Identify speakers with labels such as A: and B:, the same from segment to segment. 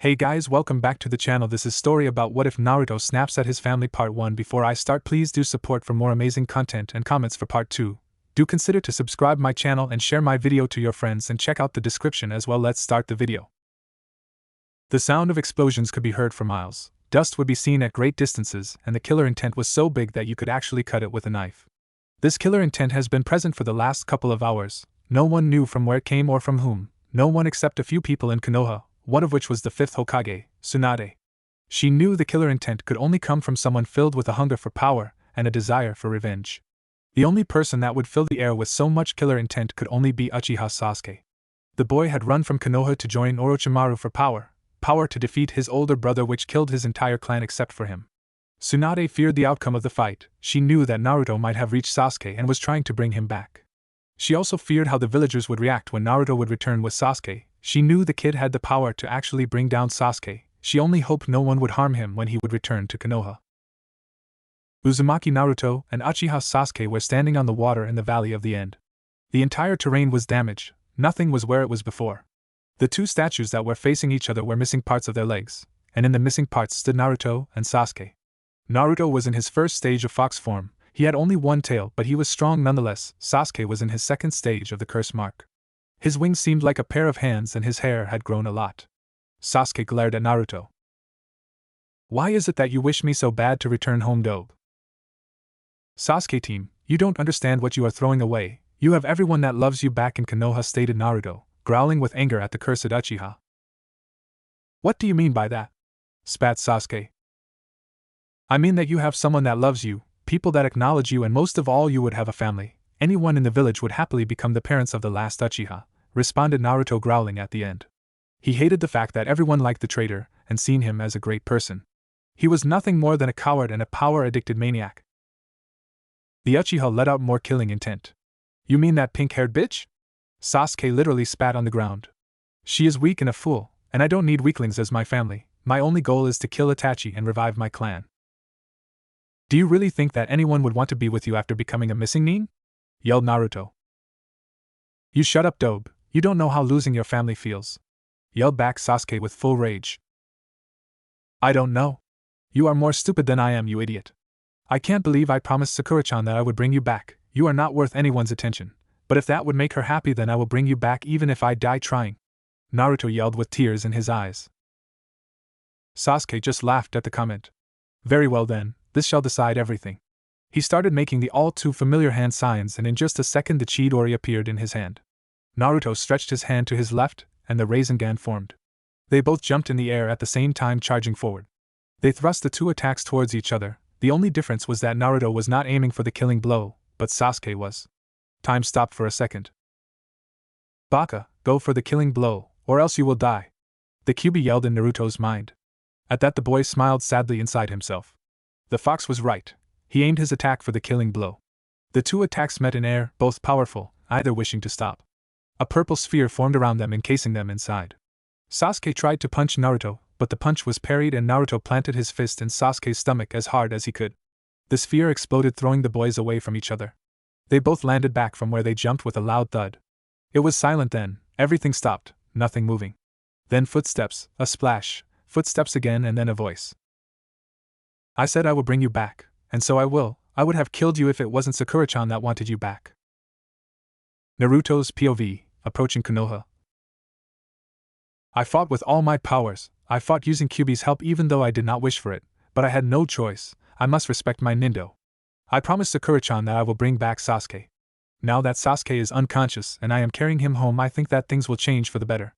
A: Hey guys, welcome back to the channel. This is story about what if Naruto snaps at his family part 1. Before I start, please do support for more amazing content and comments for part 2. Do consider to subscribe my channel and share my video to your friends and check out the description as well. Let's start the video. The sound of explosions could be heard for miles. Dust would be seen at great distances, and the killer intent was so big that you could actually cut it with a knife. This killer intent has been present for the last couple of hours. No one knew from where it came or from whom. No one except a few people in Konoha, one of which was the 5th Hokage, Tsunade. She knew the killer intent could only come from someone filled with a hunger for power and a desire for revenge. The only person that would fill the air with so much killer intent could only be Uchiha Sasuke. The boy had run from Konoha to join Orochimaru for power to defeat his older brother, which killed his entire clan except for him. Tsunade feared the outcome of the fight. She knew that Naruto might have reached Sasuke and was trying to bring him back. She also feared how the villagers would react when Naruto would return with Sasuke. She knew the kid had the power to actually bring down Sasuke. She only hoped no one would harm him when he would return to Konoha. Uzumaki Naruto and Uchiha Sasuke were standing on the water in the Valley of the End. The entire terrain was damaged. Nothing was where it was before. The two statues that were facing each other were missing parts of their legs, and in the missing parts stood Naruto and Sasuke. Naruto was in his first stage of fox form. He had only one tail, but he was strong nonetheless. Sasuke was in his second stage of the curse mark. His wings seemed like a pair of hands and his hair had grown a lot. Sasuke glared at Naruto. "Why is it that you wish me so bad to return home, Dobe?" "Sasuke team, you don't understand what you are throwing away. You have everyone that loves you back in Konoha," stated Naruto, growling with anger at the cursed Uchiha. "What do you mean by that?" spat Sasuke. "I mean that you have someone that loves you, people that acknowledge you, and most of all you would have a family. Anyone in the village would happily become the parents of the last Uchiha," responded Naruto, growling at the end. He hated the fact that everyone liked the traitor and seen him as a great person. He was nothing more than a coward and a power-addicted maniac. The Uchiha let out more killing intent. "You mean that pink-haired bitch?" Sasuke literally spat on the ground. "She is weak and a fool, and I don't need weaklings as my family. My only goal is to kill Itachi and revive my clan." "Do you really think that anyone would want to be with you after becoming a missing nin?" yelled Naruto. "You shut up, Dobe. You don't know how losing your family feels," yelled back Sasuke with full rage. "I don't know. You are more stupid than I am, you idiot. I can't believe I promised Sakura-chan that I would bring you back. You are not worth anyone's attention. But if that would make her happy, then I will bring you back even if I die trying," Naruto yelled with tears in his eyes. Sasuke just laughed at the comment. "Very well then, this shall decide everything." He started making the all-too-familiar hand signs, and in just a second the Chidori appeared in his hand. Naruto stretched his hand to his left, and the Rasengan formed. They both jumped in the air at the same time, charging forward. They thrust the two attacks towards each other. The only difference was that Naruto was not aiming for the killing blow, but Sasuke was. Time stopped for a second. "Baka, go for the killing blow, or else you will die," the Kyuubi yelled in Naruto's mind. At that the boy smiled sadly inside himself. The fox was right. He aimed his attack for the killing blow. The two attacks met in air, both powerful, either wishing to stop. A purple sphere formed around them, encasing them inside. Sasuke tried to punch Naruto, but the punch was parried and Naruto planted his fist in Sasuke's stomach as hard as he could. The sphere exploded, throwing the boys away from each other. They both landed back from where they jumped with a loud thud. It was silent then. Everything stopped, nothing moving. Then footsteps, a splash, footsteps again, and then a voice. "I said I will bring you back. And so I will. I would have killed you if it wasn't Sakura-chan that wanted you back." Naruto's POV, approaching Konoha. "I fought with all my powers. I fought using Kyuubi's help even though I did not wish for it, but I had no choice. I must respect my nindo. I promised Sakura-chan that I will bring back Sasuke. Now that Sasuke is unconscious and I am carrying him home, I think that things will change for the better.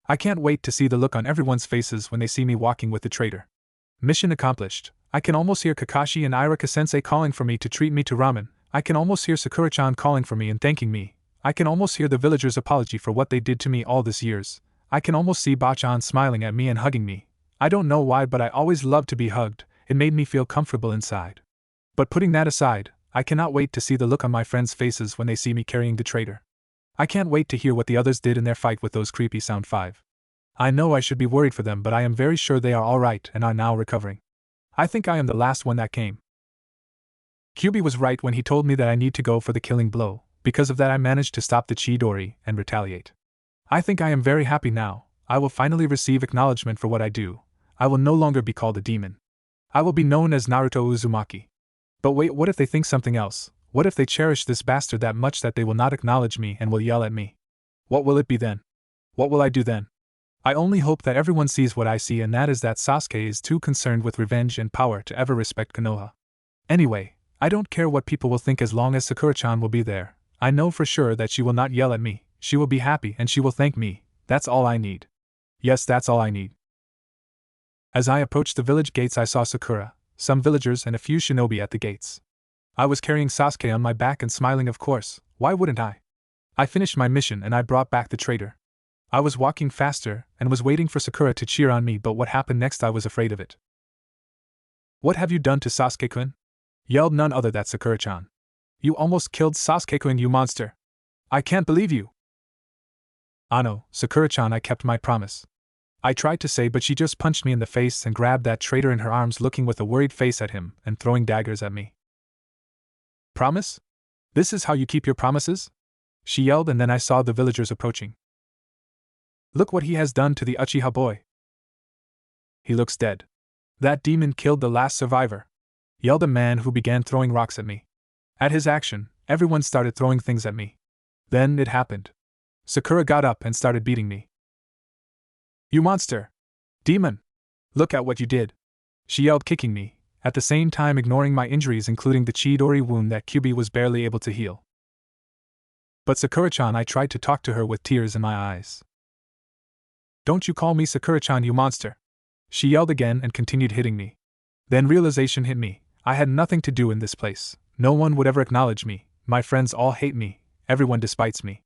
A: I can't wait to see the look on everyone's faces when they see me walking with the traitor. Mission accomplished. I can almost hear Kakashi and Iraka-sensei calling for me to treat me to ramen. I can almost hear Sakura-chan calling for me and thanking me. I can almost hear the villagers' apology for what they did to me all these years. I can almost see Ba-chan smiling at me and hugging me. I don't know why, but I always loved to be hugged. It made me feel comfortable inside. But putting that aside, I cannot wait to see the look on my friends' faces when they see me carrying the traitor. I can't wait to hear what the others did in their fight with those creepy Sound 5. I know I should be worried for them, but I am very sure they are alright and are now recovering. I think I am the last one that came. Kyuubi was right when he told me that I need to go for the killing blow. Because of that I managed to stop the Chidori and retaliate. I think I am very happy now. I will finally receive acknowledgement for what I do. I will no longer be called a demon. I will be known as Naruto Uzumaki. But wait, what if they think something else? What if they cherish this bastard that much that they will not acknowledge me and will yell at me? What will it be then? What will I do then? I only hope that everyone sees what I see, and that is that Sasuke is too concerned with revenge and power to ever respect Konoha. Anyway, I don't care what people will think as long as Sakura-chan will be there. I know for sure that she will not yell at me, she will be happy and she will thank me. That's all I need. Yes, that's all I need. As I approached the village gates, I saw Sakura, some villagers, and a few shinobi at the gates. I was carrying Sasuke on my back and smiling, of course. Why wouldn't I? I finished my mission and I brought back the traitor. I was walking faster and was waiting for Sakura to cheer on me, but what happened next I was afraid of it. What have you done to Sasuke-kun? Yelled none other than Sakura-chan. You almost killed Sasuke-kun, you monster. I can't believe you. Ano, Sakura-chan, I kept my promise. I tried to say, but she just punched me in the face and grabbed that traitor in her arms, looking with a worried face at him and throwing daggers at me. Promise? This is how you keep your promises? She yelled, and then I saw the villagers approaching. Look what he has done to the Uchiha boy. He looks dead. That demon killed the last survivor, yelled a man who began throwing rocks at me. At his action, everyone started throwing things at me. Then it happened. Sakura got up and started beating me. You monster! Demon! Look at what you did! She yelled, kicking me, at the same time ignoring my injuries, including the Chidori wound that Kyubi was barely able to heal. But Sakura-chan, I tried to talk to her with tears in my eyes. Don't you call me Sakura-chan, you monster! She yelled again and continued hitting me. Then realization hit me. I had nothing to do in this place. No one would ever acknowledge me. My friends all hate me. Everyone despises me.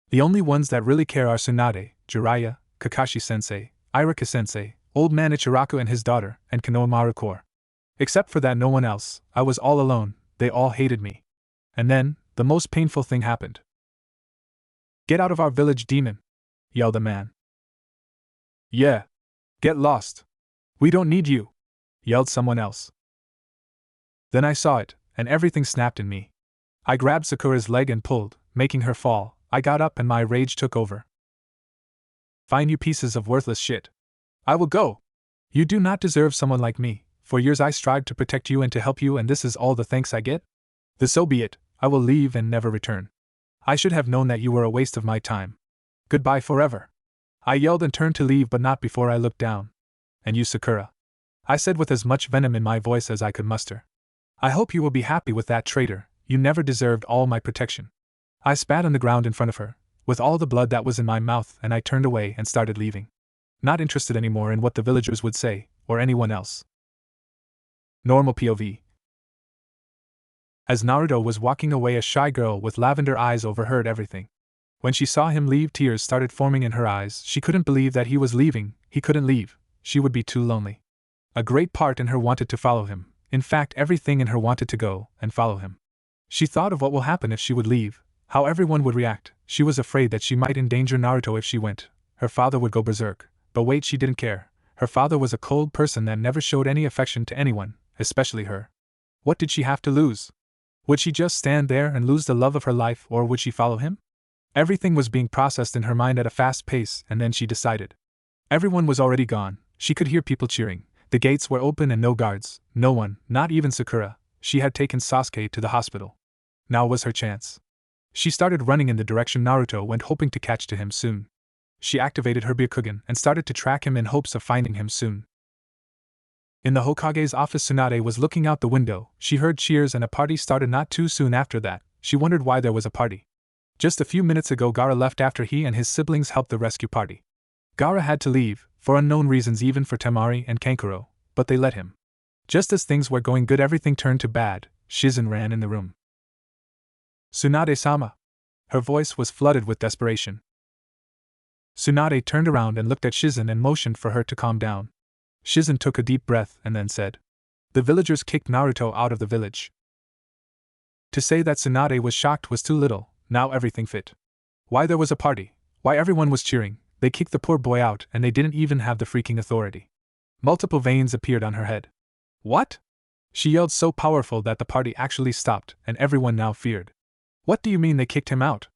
A: The only ones that really care are Tsunade, Jiraiya, Kakashi-sensei, Irika-sensei, Old Man Ichiraku and his daughter, and Konohamaru Core. Except for that, no one else. I was all alone. They all hated me. And then, the most painful thing happened. Get out of our village, demon! Yelled a man. Yeah. Get lost. We don't need you! Yelled someone else. Then I saw it, and everything snapped in me. I grabbed Sakura's leg and pulled, making her fall. I got up and my rage took over. Fine, you pieces of worthless shit. I will go. You do not deserve someone like me. For years I strived to protect you and to help you, and this is all the thanks I get? Then so be it. I will leave and never return. I should have known that you were a waste of my time. Goodbye forever. I yelled and turned to leave, but not before I looked down. And you, Sakura? I said with as much venom in my voice as I could muster. I hope you will be happy with that traitor. You never deserved all my protection. I spat on the ground in front of her, with all the blood that was in my mouth, and I turned away and started leaving. Not interested anymore in what the villagers would say, or anyone else. Normal POV. As Naruto was walking away, a shy girl with lavender eyes overheard everything. When she saw him leave, tears started forming in her eyes. She couldn't believe that he was leaving. He couldn't leave. She would be too lonely. A great part in her wanted to follow him. In fact, everything in her wanted to go and follow him. She thought of what will happen if she would leave, how everyone would react. She was afraid that she might endanger Naruto if she went. Her father would go berserk. But wait, she didn't care. Her father was a cold person that never showed any affection to anyone, especially her. What did she have to lose? Would she just stand there and lose the love of her life, or would she follow him? Everything was being processed in her mind at a fast pace, and then she decided. Everyone was already gone. She could hear people cheering. The gates were open and no guards, no one, not even Sakura. She had taken Sasuke to the hospital. Now was her chance. She started running in the direction Naruto went, hoping to catch to him soon. She activated her Byakugan and started to track him in hopes of finding him soon. In the Hokage's office, Tsunade was looking out the window. She heard cheers and a party started not too soon after that. She wondered why there was a party. Just a few minutes ago, Gaara left after he and his siblings helped the rescue party. Gaara had to leave, for unknown reasons, even for Temari and Kankuro, but they let him. Just as things were going good, everything turned to bad. Shizen ran in the room. Tsunade-sama. Her voice was flooded with desperation. Tsunade turned around and looked at Shizen and motioned for her to calm down. Shizen took a deep breath and then said, "The villagers kicked Naruto out of the village." To say that Tsunade was shocked was too little. Now everything fit. Why there was a party, why everyone was cheering, they kicked the poor boy out and they didn't even have the freaking authority. Multiple veins appeared on her head. What? She yelled so powerful that the party actually stopped and everyone now feared. What do you mean they kicked him out?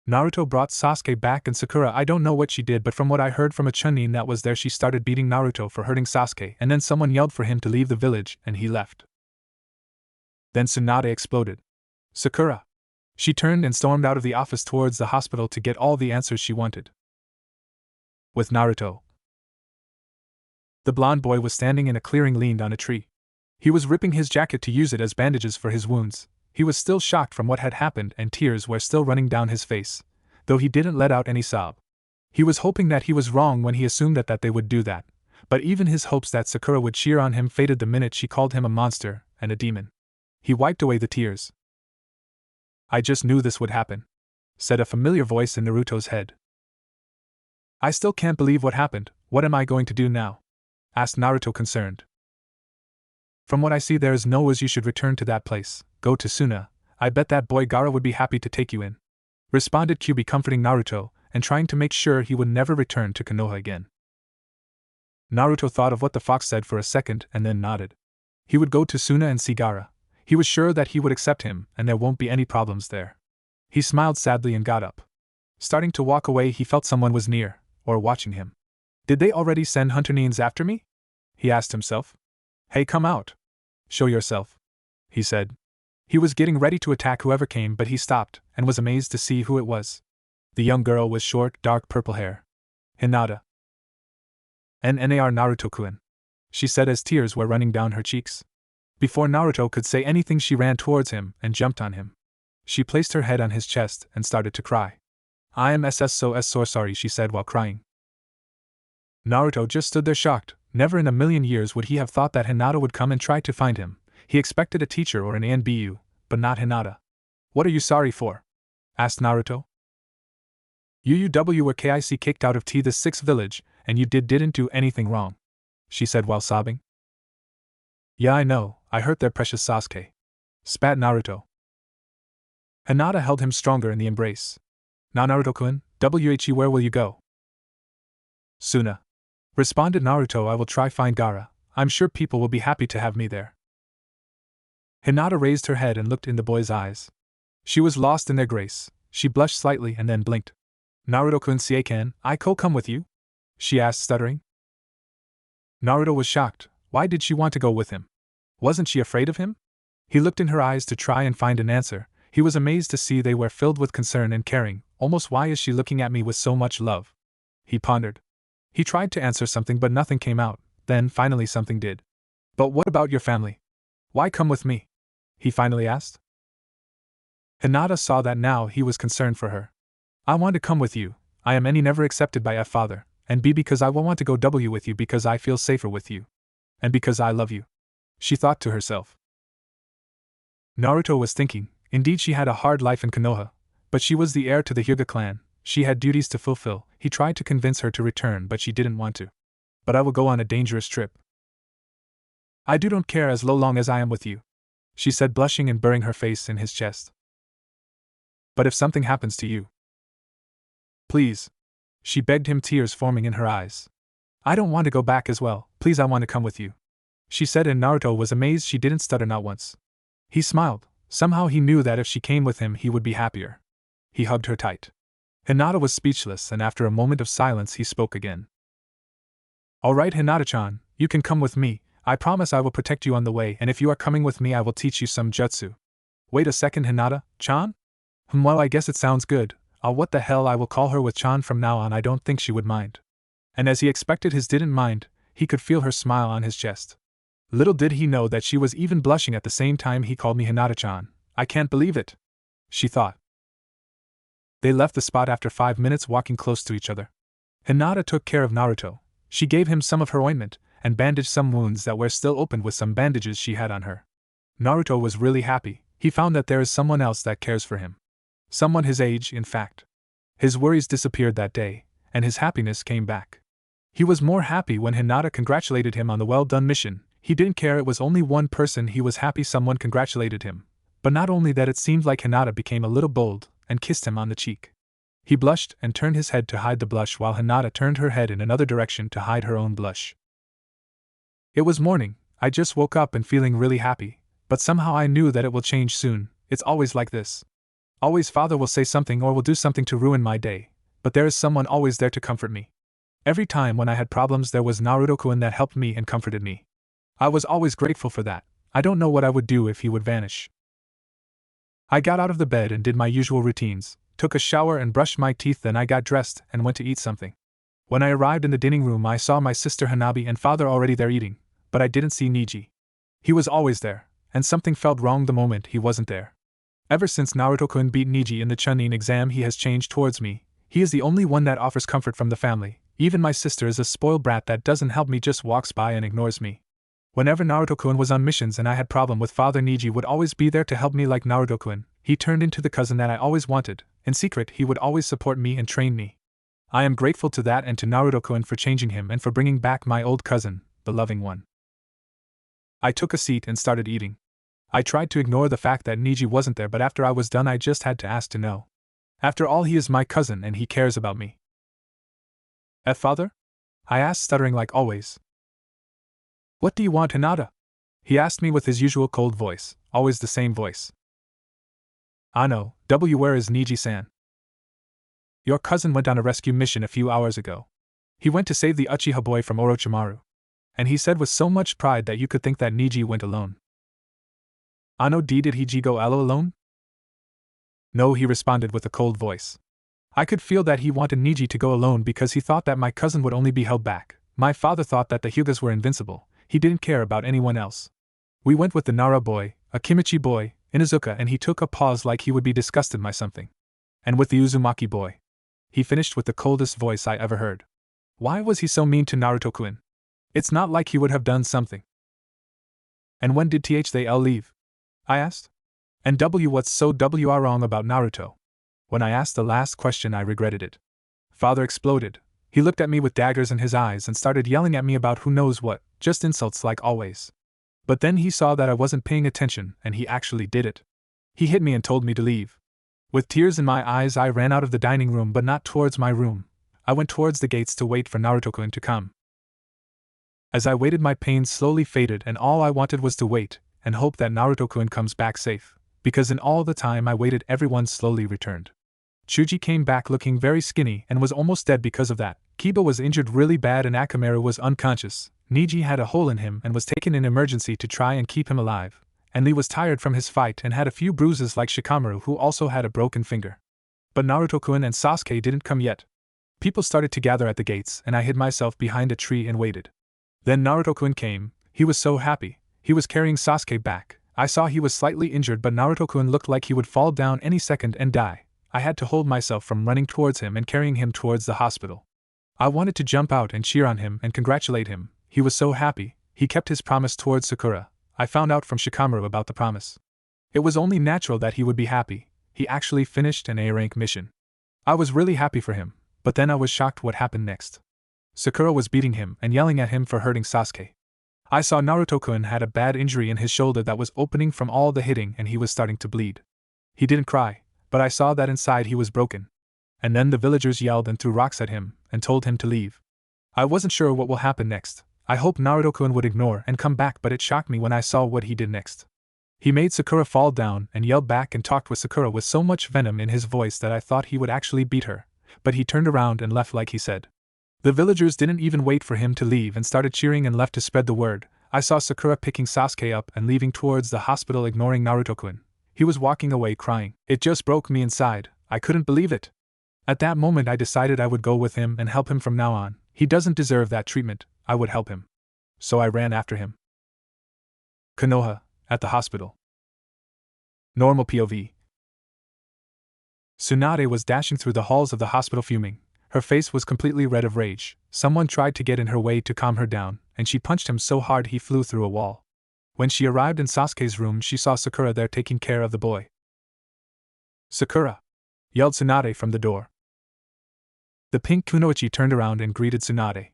A: Naruto brought Sasuke back and Sakura. I don't know what she did, but from what I heard from a chunin that was there, she started beating Naruto for hurting Sasuke, and then someone yelled for him to leave the village, and he left. Then Tsunade exploded. Sakura. She turned and stormed out of the office towards the hospital to get all the answers she wanted. With Naruto. The blonde boy was standing in a clearing, leaned on a tree. He was ripping his jacket to use it as bandages for his wounds. He was still shocked from what had happened, and tears were still running down his face, though he didn't let out any sob. He was hoping that he was wrong when he assumed that they would do that, but even his hopes that Sakura would cheer on him faded the minute she called him a monster and a demon. He wiped away the tears. I just knew this would happen, said a familiar voice in Naruto's head. I still can't believe what happened. What am I going to do now? Asked Naruto, concerned. From what I see, there is no ways you should return to that place. Go to Suna. I bet that boy Gaara would be happy to take you in, responded Kyuubi, comforting Naruto and trying to make sure he would never return to Konoha again. Naruto thought of what the fox said for a second and then nodded. He would go to Suna and see Gaara. He was sure that he would accept him and there won't be any problems there. He smiled sadly and got up. Starting to walk away, he felt someone was near, or watching him. Did they already send hunter nians after me? He asked himself. Hey, come out. Show yourself, he said. He was getting ready to attack whoever came, but he stopped and was amazed to see who it was. The young girl with short, dark purple hair. Hinata. Nar Naruto-kun, she said as tears were running down her cheeks. Before Naruto could say anything, she ran towards him and jumped on him. She placed her head on his chest and started to cry. I am so sorry, she said while crying. Naruto just stood there shocked. Never in a million years would he have thought that Hinata would come and try to find him. He expected a teacher or an ANBU, but not Hinata. What are you sorry for? Asked Naruto. You were kicked out of the 6th village, and you didn't do anything wrong, she said while sobbing. Yeah, I know, I hurt their precious Sasuke, spat Naruto. Hinata held him stronger in the embrace. Now Naruto-kun, where will you go? Suna, responded Naruto. I will try find Gaara. I'm sure people will be happy to have me there. Hinata raised her head and looked in the boy's eyes. She was lost in their grace. She blushed slightly and then blinked. Naruto-kun, can I come with you? She asked, stuttering. Naruto was shocked. Why did she want to go with him? Wasn't she afraid of him? He looked in her eyes to try and find an answer. He was amazed to see they were filled with concern and caring. Almost, why is she looking at me with so much love? He pondered. He tried to answer something, but nothing came out. Then finally something did. But what about your family? Why come with me? He finally asked. Hinata saw that now he was concerned for her. I want to come with you. I am never accepted by F father, and B because I will want to go with you because I feel safer with you. And because I love you. She thought to herself. Naruto was thinking, indeed she had a hard life in Konoha, but she was the heir to the Hyuga clan, she had duties to fulfill. He tried to convince her to return, but she didn't want to. But I will go on a dangerous trip. I don't care as long as I am with you, she said, blushing and burying her face in his chest. But if something happens to you, please, she begged him, tears forming in her eyes. I don't want to go back as well, please, I want to come with you, she said, and Naruto was amazed she didn't stutter not once. He smiled. Somehow he knew that if she came with him he would be happier. He hugged her tight. Hinata was speechless, and after a moment of silence he spoke again. All right, Hinata-chan, you can come with me. I promise I will protect you on the way, and if you are coming with me I will teach you some jutsu. Wait a second, Hinata-chan? Well, I guess it sounds good. What the hell, I will call her with Chan from now on. I don't think she would mind. And as he expected, his didn't mind. He could feel her smile on his chest. Little did he know that she was even blushing at the same time. He called me Hinata-chan. I can't believe it, she thought. They left the spot after 5 minutes walking close to each other. Hinata took care of Naruto. She gave him some of her ointment and bandaged some wounds that were still open with some bandages she had on her. Naruto was really happy. He found that there is someone else that cares for him. Someone his age, in fact. His worries disappeared that day, and his happiness came back. He was more happy when Hinata congratulated him on the well-done mission. He didn't care, it was only one person he was happy someone congratulated him. But not only that, it seemed like Hinata became a little bold and kissed him on the cheek. He blushed and turned his head to hide the blush while Hinata turned her head in another direction to hide her own blush. It was morning. I just woke up and feeling really happy, but somehow I knew that it will change soon. It's always like this. Always father will say something or will do something to ruin my day, but there is someone always there to comfort me. Every time when I had problems there was Naruto-kun that helped me and comforted me. I was always grateful for that. I don't know what I would do if he would vanish. I got out of the bed and did my usual routines, took a shower and brushed my teeth, then I got dressed and went to eat something. When I arrived in the dining room I saw my sister Hanabi and father already there eating, but I didn't see Niji. He was always there, and something felt wrong the moment he wasn't there. Ever since Naruto-kun beat Niji in the Chunin exam he has changed towards me. He is the only one that offers comfort from the family. Even my sister is a spoiled brat that doesn't help me, just walks by and ignores me. Whenever Naruto-kun was on missions and I had problem with father, Niji would always be there to help me like Naruto-kun. He turned into the cousin that I always wanted. In secret he would always support me and train me. I am grateful to that and to Naruto-kun for changing him and for bringing back my old cousin, the loving one. I took a seat and started eating. I tried to ignore the fact that Niji wasn't there, but after I was done I just had to ask to know. After all, he is my cousin and he cares about me. Father? I asked, stuttering like always. What do you want, Hinata? He asked me with his usual cold voice, always the same voice. Ano, where is Niji-san? Your cousin went on a rescue mission a few hours ago. He went to save the Uchiha boy from Orochimaru. And he said with so much pride that you could think that Niji went alone. Ano, did he go alone? No, he responded with a cold voice. I could feel that he wanted Niji to go alone because he thought that my cousin would only be held back. My father thought that the Hyugas were invincible. He didn't care about anyone else. We went with the Nara boy, a Kimichi boy, Inuzuka, and he took a pause like he would be disgusted by something. And with the Uzumaki boy. He finished with the coldest voice I ever heard. Why was he so mean to Naruto-kun? It's not like he would have done something. And when did they leave? I asked. And what's so wrong about Naruto? When I asked the last question I regretted it. Father exploded. He looked at me with daggers in his eyes and started yelling at me about who knows what, just insults like always. But then he saw that I wasn't paying attention and he actually did it. He hit me and told me to leave. With tears in my eyes I ran out of the dining room, but not towards my room. I went towards the gates to wait for Naruto-kun to come. As I waited my pain slowly faded and all I wanted was to wait and hope that Naruto-kun comes back safe, because in all the time I waited everyone slowly returned. Chuji came back looking very skinny and was almost dead because of that. Kiba was injured really bad and Akamaru was unconscious. Niji had a hole in him and was taken in emergency to try and keep him alive. And Lee was tired from his fight and had a few bruises like Shikamaru, who also had a broken finger. But Naruto-kun and Sasuke didn't come yet. People started to gather at the gates and I hid myself behind a tree and waited. Then Naruto-kun came. He was so happy. He was carrying Sasuke back. I saw he was slightly injured, but Naruto-kun looked like he would fall down any second and die. I had to hold myself from running towards him and carrying him towards the hospital. I wanted to jump out and cheer on him and congratulate him. He was so happy. He kept his promise towards Sakura. I found out from Shikamaru about the promise. It was only natural that he would be happy. He actually finished an A-rank mission. I was really happy for him, but then I was shocked what happened next. Sakura was beating him and yelling at him for hurting Sasuke. I saw Naruto-kun had a bad injury in his shoulder that was opening from all the hitting and he was starting to bleed. He didn't cry, but I saw that inside he was broken. And then the villagers yelled and threw rocks at him and told him to leave. I wasn't sure what will happen next. I hoped Naruto-kun would ignore and come back, but it shocked me when I saw what he did next. He made Sakura fall down and yelled back and talked with Sakura with so much venom in his voice that I thought he would actually beat her, but he turned around and left like he said. The villagers didn't even wait for him to leave and started cheering and left to spread the word. I saw Sakura picking Sasuke up and leaving towards the hospital, ignoring Naruto-kun. He was walking away crying. It just broke me inside. I couldn't believe it. At that moment I decided I would go with him and help him from now on. He doesn't deserve that treatment. I would help him. So I ran after him. Konoha, at the hospital. Normal POV. Tsunade was dashing through the halls of the hospital fuming. Her face was completely red of rage. Someone tried to get in her way to calm her down, and she punched him so hard he flew through a wall. When she arrived in Sasuke's room, she saw Sakura there taking care of the boy. Sakura! Yelled Tsunade from the door. The pink kunoichi turned around and greeted Tsunade.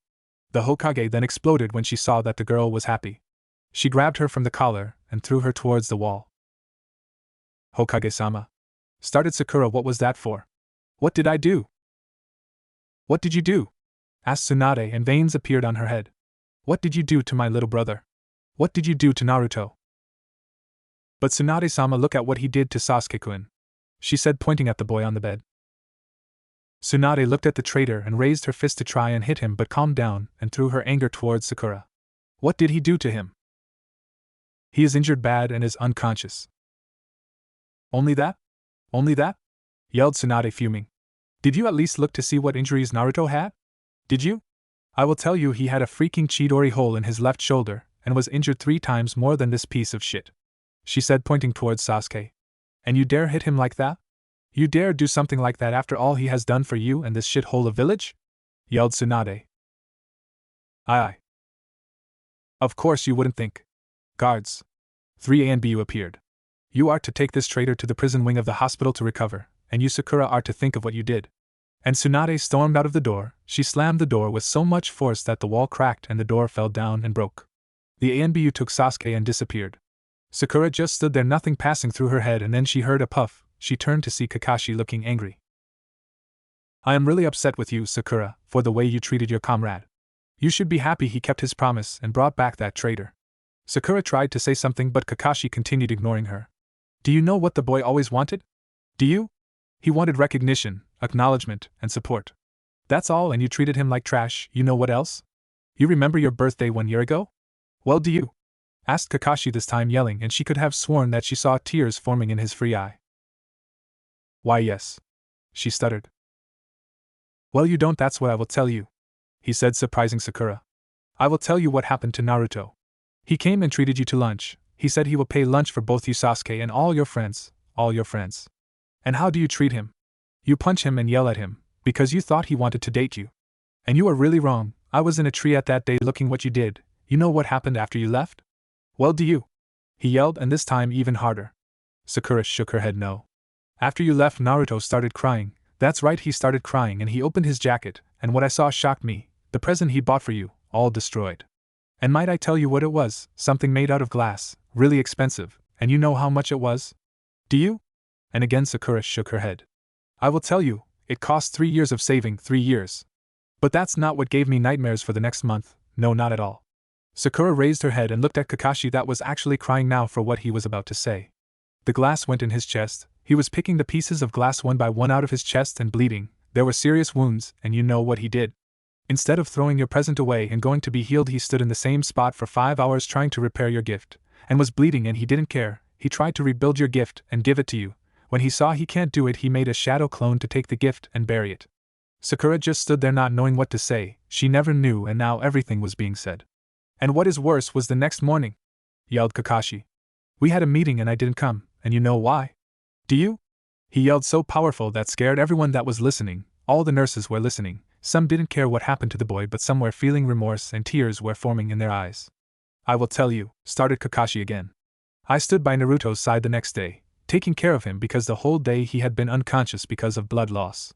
A: The Hokage then exploded when she saw that the girl was happy. She grabbed her from the collar and threw her towards the wall. Hokage-sama. Started Sakura. What was that for? What did I do? What did you do? Asked Tsunade, and veins appeared on her head. What did you do to my little brother? What did you do to Naruto? But Tsunade-sama, look at what he did to Sasuke-kun. she said, pointing at the boy on the bed. Tsunade looked at the traitor and raised her fist to try and hit him but calmed down and threw her anger towards Sakura. What did he do to him? He is injured bad and is unconscious. Only that? Only that? Yelled Tsunade, fuming. Did you at least look to see what injuries Naruto had? Did you? I will tell you, he had a freaking Chidori hole in his left shoulder and was injured 3 times more than this piece of shit, she said, pointing towards Sasuke. And you dare hit him like that? You dare do something like that after all he has done for you and this shithole of village? Yelled Tsunade. Aye. Of course you wouldn't think. Guards. 3 ANBU appeared. You are to take this traitor to the prison wing of the hospital to recover, and you Sakura are to think of what you did. And Tsunade stormed out of the door. She slammed the door with so much force that the wall cracked and the door fell down and broke. The ANBU took Sasuke and disappeared. Sakura just stood there, nothing passing through her head, and then she heard a puff. She turned to see Kakashi looking angry. I am really upset with you, Sakura, for the way you treated your comrade. You should be happy he kept his promise and brought back that traitor. Sakura tried to say something, but Kakashi continued, ignoring her. Do you know what the boy always wanted? Do you? He wanted recognition, acknowledgement, and support. That's all, and you treated him like trash. You know what else? You remember your birthday 1 year ago? Well, do you? Asked Kakashi, this time yelling, and she could have sworn that she saw tears forming in his free eye. Why, yes. She stuttered. Well, you don't, that's what I will tell you, he said, surprising Sakura. I will tell you what happened to Naruto. He came and treated you to lunch. He said he will pay lunch for both you, Sasuke, and all your friends. And how do you treat him? You punch him and yell at him, because you thought he wanted to date you. And you are really wrong. I was in a tree at that day looking what you did. You know what happened after you left? Well, do you? He yelled, and this time even harder. Sakura shook her head no. After you left, Naruto started crying. That's right, he started crying, and he opened his jacket, and what I saw shocked me. The present he bought for you, all destroyed. And might I tell you what it was? Something made out of glass, really expensive, and you know how much it was? Do you? And again Sakura shook her head. I will tell you, it cost 3 years of saving, 3 years. But that's not what gave me nightmares for the next month, no, not at all. Sakura raised her head and looked at Kakashi, that was actually crying now for what he was about to say. The glass went in his chest. He was picking the pieces of glass one by one out of his chest and bleeding. There were serious wounds, and you know what he did? Instead of throwing your present away and going to be healed, he stood in the same spot for 5 hours trying to repair your gift, and was bleeding, and he didn't care. He tried to rebuild your gift and give it to you. When he saw he can't do it, he made a shadow clone to take the gift and bury it. Sakura just stood there not knowing what to say. She never knew, and now everything was being said. And what is worse was the next morning, yelled Kakashi. We had a meeting and I didn't come, and you know why? Do you? He yelled so powerful that scared everyone that was listening. All the nurses were listening. Some didn't care what happened to the boy, but some were feeling remorse and tears were forming in their eyes. I will tell you, started Kakashi again. I stood by Naruto's side the next day, taking care of him because the whole day he had been unconscious because of blood loss.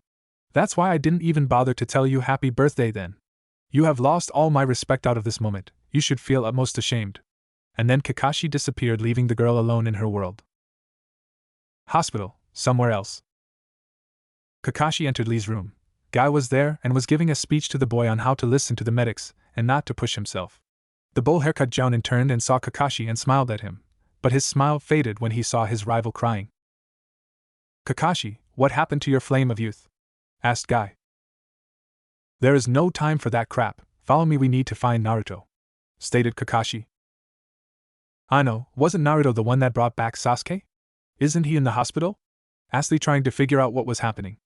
A: That's why I didn't even bother to tell you happy birthday then. You have lost all my respect out of this moment. You should feel utmost ashamed. And then Kakashi disappeared, leaving the girl alone in her world. Hospital, somewhere else. Kakashi entered Lee's room. Guy was there and was giving a speech to the boy on how to listen to the medics and not to push himself. The bowl haircut Jounin turned and saw Kakashi and smiled at him, but his smile faded when he saw his rival crying. Kakashi, what happened to your flame of youth? Asked Guy. There is no time for that crap. Follow me, we need to find Naruto, stated Kakashi. I know, wasn't Naruto the one that brought back Sasuke? Isn't he in the hospital? Asked Lee, trying to figure out what was happening.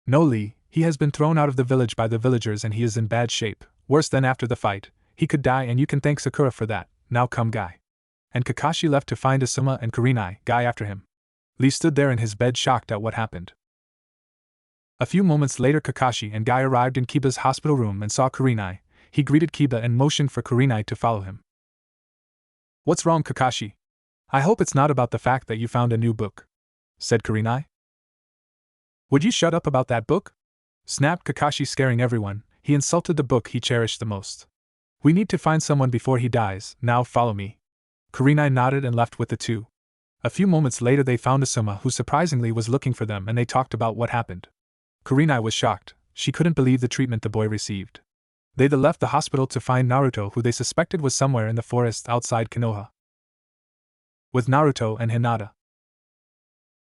A: No, Lee, he has been thrown out of the village by the villagers and he is in bad shape, worse than after the fight. He could die and you can thank Sakura for that. Now come, Guy. And Kakashi left to find Asuma and Kurenai, Guy after him. Lee stood there in his bed, shocked at what happened. A few moments later, Kakashi and Guy arrived in Kiba's hospital room and saw Kurenai. He greeted Kiba and motioned for Kurenai to follow him. What's wrong, Kakashi? I hope it's not about the fact that you found a new book, said Kurenai. Would you shut up about that book? Snapped Kakashi, scaring everyone. He insulted the book he cherished the most. We need to find someone before he dies. Now follow me. Kurenai nodded and left with the two. A few moments later they found Asuma, who surprisingly was looking for them, and they talked about what happened. Kurenai was shocked. She couldn't believe the treatment the boy received. They then left the hospital to find Naruto, who they suspected was somewhere in the forest outside Konoha with Naruto and Hinata.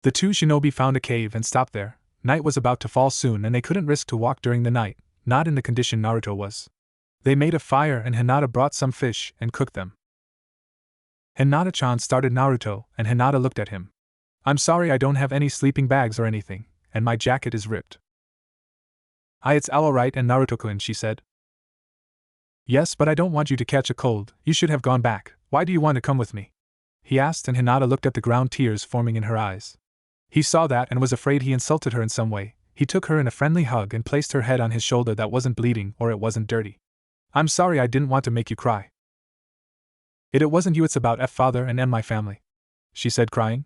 A: The two shinobi found a cave and stopped there. Night was about to fall soon and they couldn't risk to walk during the night, not in the condition Naruto was. They made a fire and Hinata brought some fish and cooked them. Hinata-chan started Naruto, and Hinata looked at him. I'm sorry I don't have any sleeping bags or anything, and my jacket is ripped. It's alright and Naruto-kun, she said. Yes, but I don't want you to catch a cold, you should have gone back, why do you want to come with me? He asked and Hinata looked at the ground, tears forming in her eyes. He saw that and was afraid he insulted her in some way. He took her in a friendly hug and placed her head on his shoulder that wasn't bleeding or it wasn't dirty. I'm sorry I didn't want to make you cry. It wasn't you, it's about father and my family, she said crying.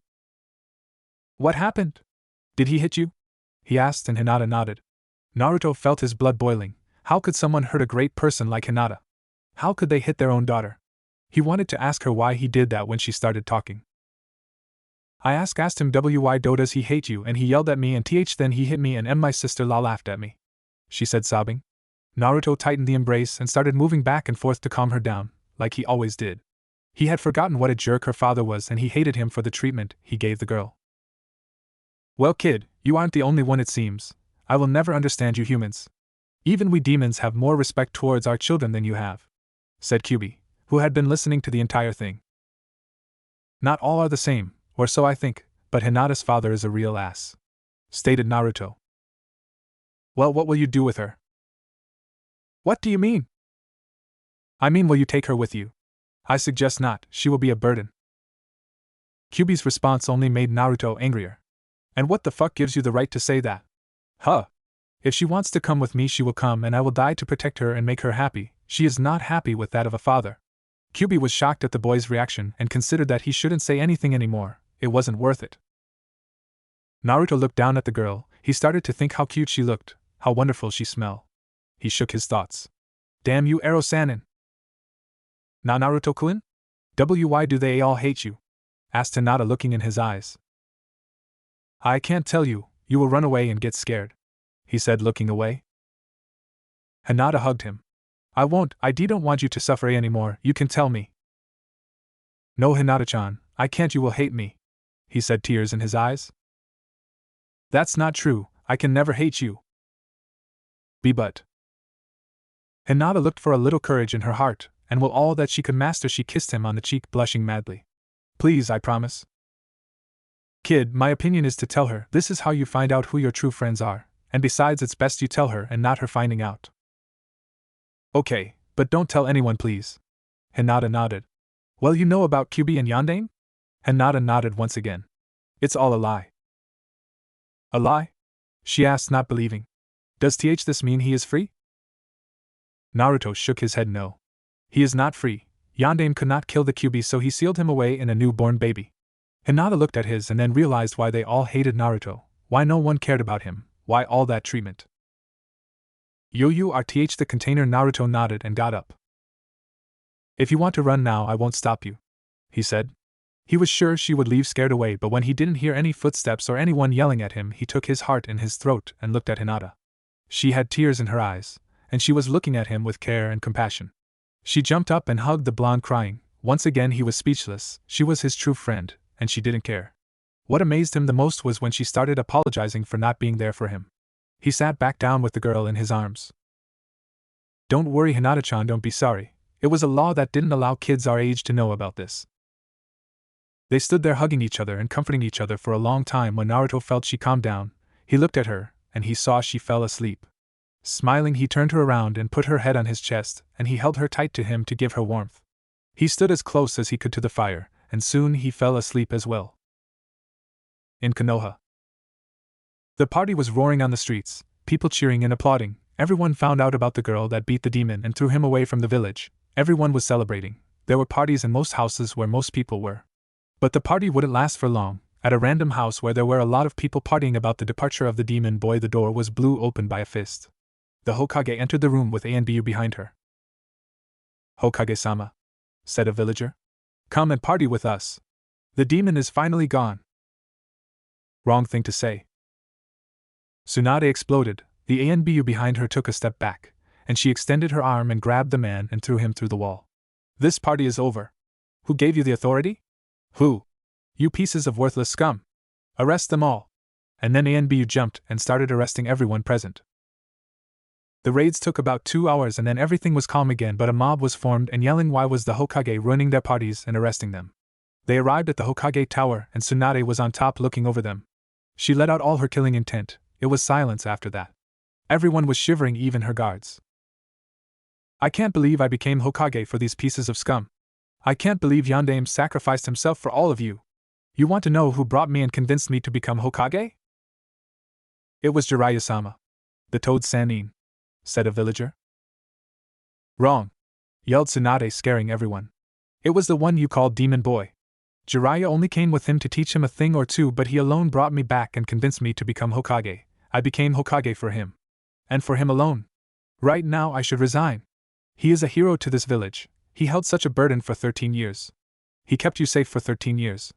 A: What happened? Did he hit you? He asked and Hinata nodded. Naruto felt his blood boiling. How could someone hurt a great person like Hinata? How could they hit their own daughter? He wanted to ask her why he did that when she started talking. I asked him why does he hate you, and he yelled at me and then he hit me and my sister laughed at me, she said sobbing. Naruto tightened the embrace and started moving back and forth to calm her down, like he always did. He had forgotten what a jerk her father was and he hated him for the treatment he gave the girl. Well kid, you aren't the only one it seems. I will never understand you humans. Even we demons have more respect towards our children than you have, said Kyubi, who had been listening to the entire thing. Not all are the same, or so I think, but Hinata's father is a real ass, stated Naruto. Well, what will you do with her? What do you mean? I mean, will you take her with you? I suggest not, she will be a burden. Kyubi's response only made Naruto angrier. And what the fuck gives you the right to say that? Huh. If she wants to come with me, she will come and I will die to protect her and make her happy. She is not happy with that of a father. Kyubi was shocked at the boy's reaction and considered that he shouldn't say anything anymore. It wasn't worth it. Naruto looked down at the girl. He started to think how cute she looked, how wonderful she smelled. He shook his thoughts. Damn you, Ero-sanin. Now Naruto-kun? Why do they all hate you? Asked Hinata looking in his eyes. I can't tell you, you will run away and get scared, he said looking away. Hinata hugged him. I won't, I don't want you to suffer anymore, you can tell me. No Hinata-chan, I can't, you will hate me, he said, tears in his eyes. That's not true, I can never hate you. But. Hinata looked for a little courage in her heart, and with all that she could master she kissed him on the cheek, blushing madly. Please, I promise. Kid, my opinion is to tell her, this is how you find out who your true friends are, and besides it's best you tell her and not her finding out. Okay, but don't tell anyone please. Hinata nodded. Well, you know about Kyubi and Yandane? Hinata nodded once again. It's all a lie. A lie? She asked, not believing. Does this mean he is free? Naruto shook his head no. He is not free. Yandane could not kill the Kyubi, so he sealed him away in a newborn baby. Hinata looked at his and then realized why they all hated Naruto, why no one cared about him, why all that treatment. You are the container. Naruto nodded and got up. If you want to run now, I won't stop you, he said. He was sure she would leave scared away, but when he didn't hear any footsteps or anyone yelling at him, he took his heart in his throat and looked at Hinata. She had tears in her eyes, and she was looking at him with care and compassion. She jumped up and hugged the blonde, crying. Once again he was speechless. She was his true friend, and she didn't care. What amazed him the most was when she started apologizing for not being there for him. He sat back down with the girl in his arms. Don't worry, Hinata-chan, don't be sorry. It was a law that didn't allow kids our age to know about this. They stood there hugging each other and comforting each other for a long time. When Naruto felt she calmed down, he looked at her, and he saw she fell asleep. Smiling, he turned her around and put her head on his chest, and he held her tight to him to give her warmth. He stood as close as he could to the fire, and soon he fell asleep as well. In Konoha, the party was roaring on the streets, people cheering and applauding. Everyone found out about the girl that beat the demon and threw him away from the village. Everyone was celebrating. There were parties in most houses where most people were. But the party wouldn't last for long. At a random house where there were a lot of people partying about the departure of the demon boy, the door was blew open by a fist. The Hokage entered the room with Anbu behind her. Hokage-sama, said a villager. Come and party with us. The demon is finally gone. Wrong thing to say. Tsunade exploded. The Anbu behind her took a step back, and she extended her arm and grabbed the man and threw him through the wall. This party is over. Who gave you the authority? Who? You pieces of worthless scum. Arrest them all. And then ANBU jumped and started arresting everyone present. The raids took about 2 hours and then everything was calm again, but a mob was formed and yelling why was the Hokage ruining their parties and arresting them. They arrived at the Hokage tower and Tsunade was on top looking over them. She let out all her killing intent. It was silence after that. Everyone was shivering, even her guards. I can't believe I became Hokage for these pieces of scum. I can't believe Yondaime sacrificed himself for all of you. You want to know who brought me and convinced me to become Hokage? It was Jiraiya-sama. The Toad Sannin, said a villager. Wrong, yelled Tsunade, scaring everyone. It was the one you called Demon Boy. Jiraiya only came with him to teach him a thing or two, but he alone brought me back and convinced me to become Hokage. I became Hokage for him. And for him alone. Right now I should resign. He is a hero to this village. He held such a burden for 13 years. He kept you safe for 13 years.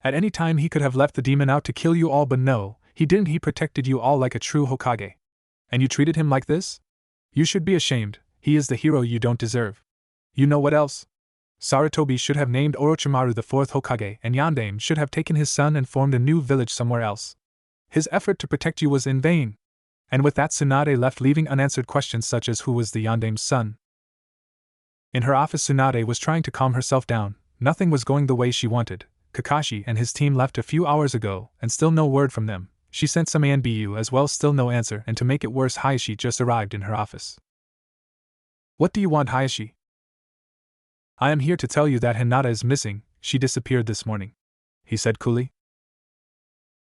A: At any time he could have left the demon out to kill you all, but no, he didn't. He protected you all like a true Hokage. And you treated him like this? You should be ashamed. He is the hero you don't deserve. You know what else? Sarutobi should have named Orochimaru the 4th Hokage, and Yondaime should have taken his son and formed a new village somewhere else. His effort to protect you was in vain. And with that, Tsunade left, leaving unanswered questions such as who was the Yondaime's son. In her office, Tsunade was trying to calm herself down. Nothing was going the way she wanted. Kakashi and his team left a few hours ago, and still no word from them. She sent some ANBU as well, still no answer, and to make it worse, Hayashi just arrived in her office. What do you want, Hayashi? I am here to tell you that Hinata is missing. She disappeared this morning, he said coolly.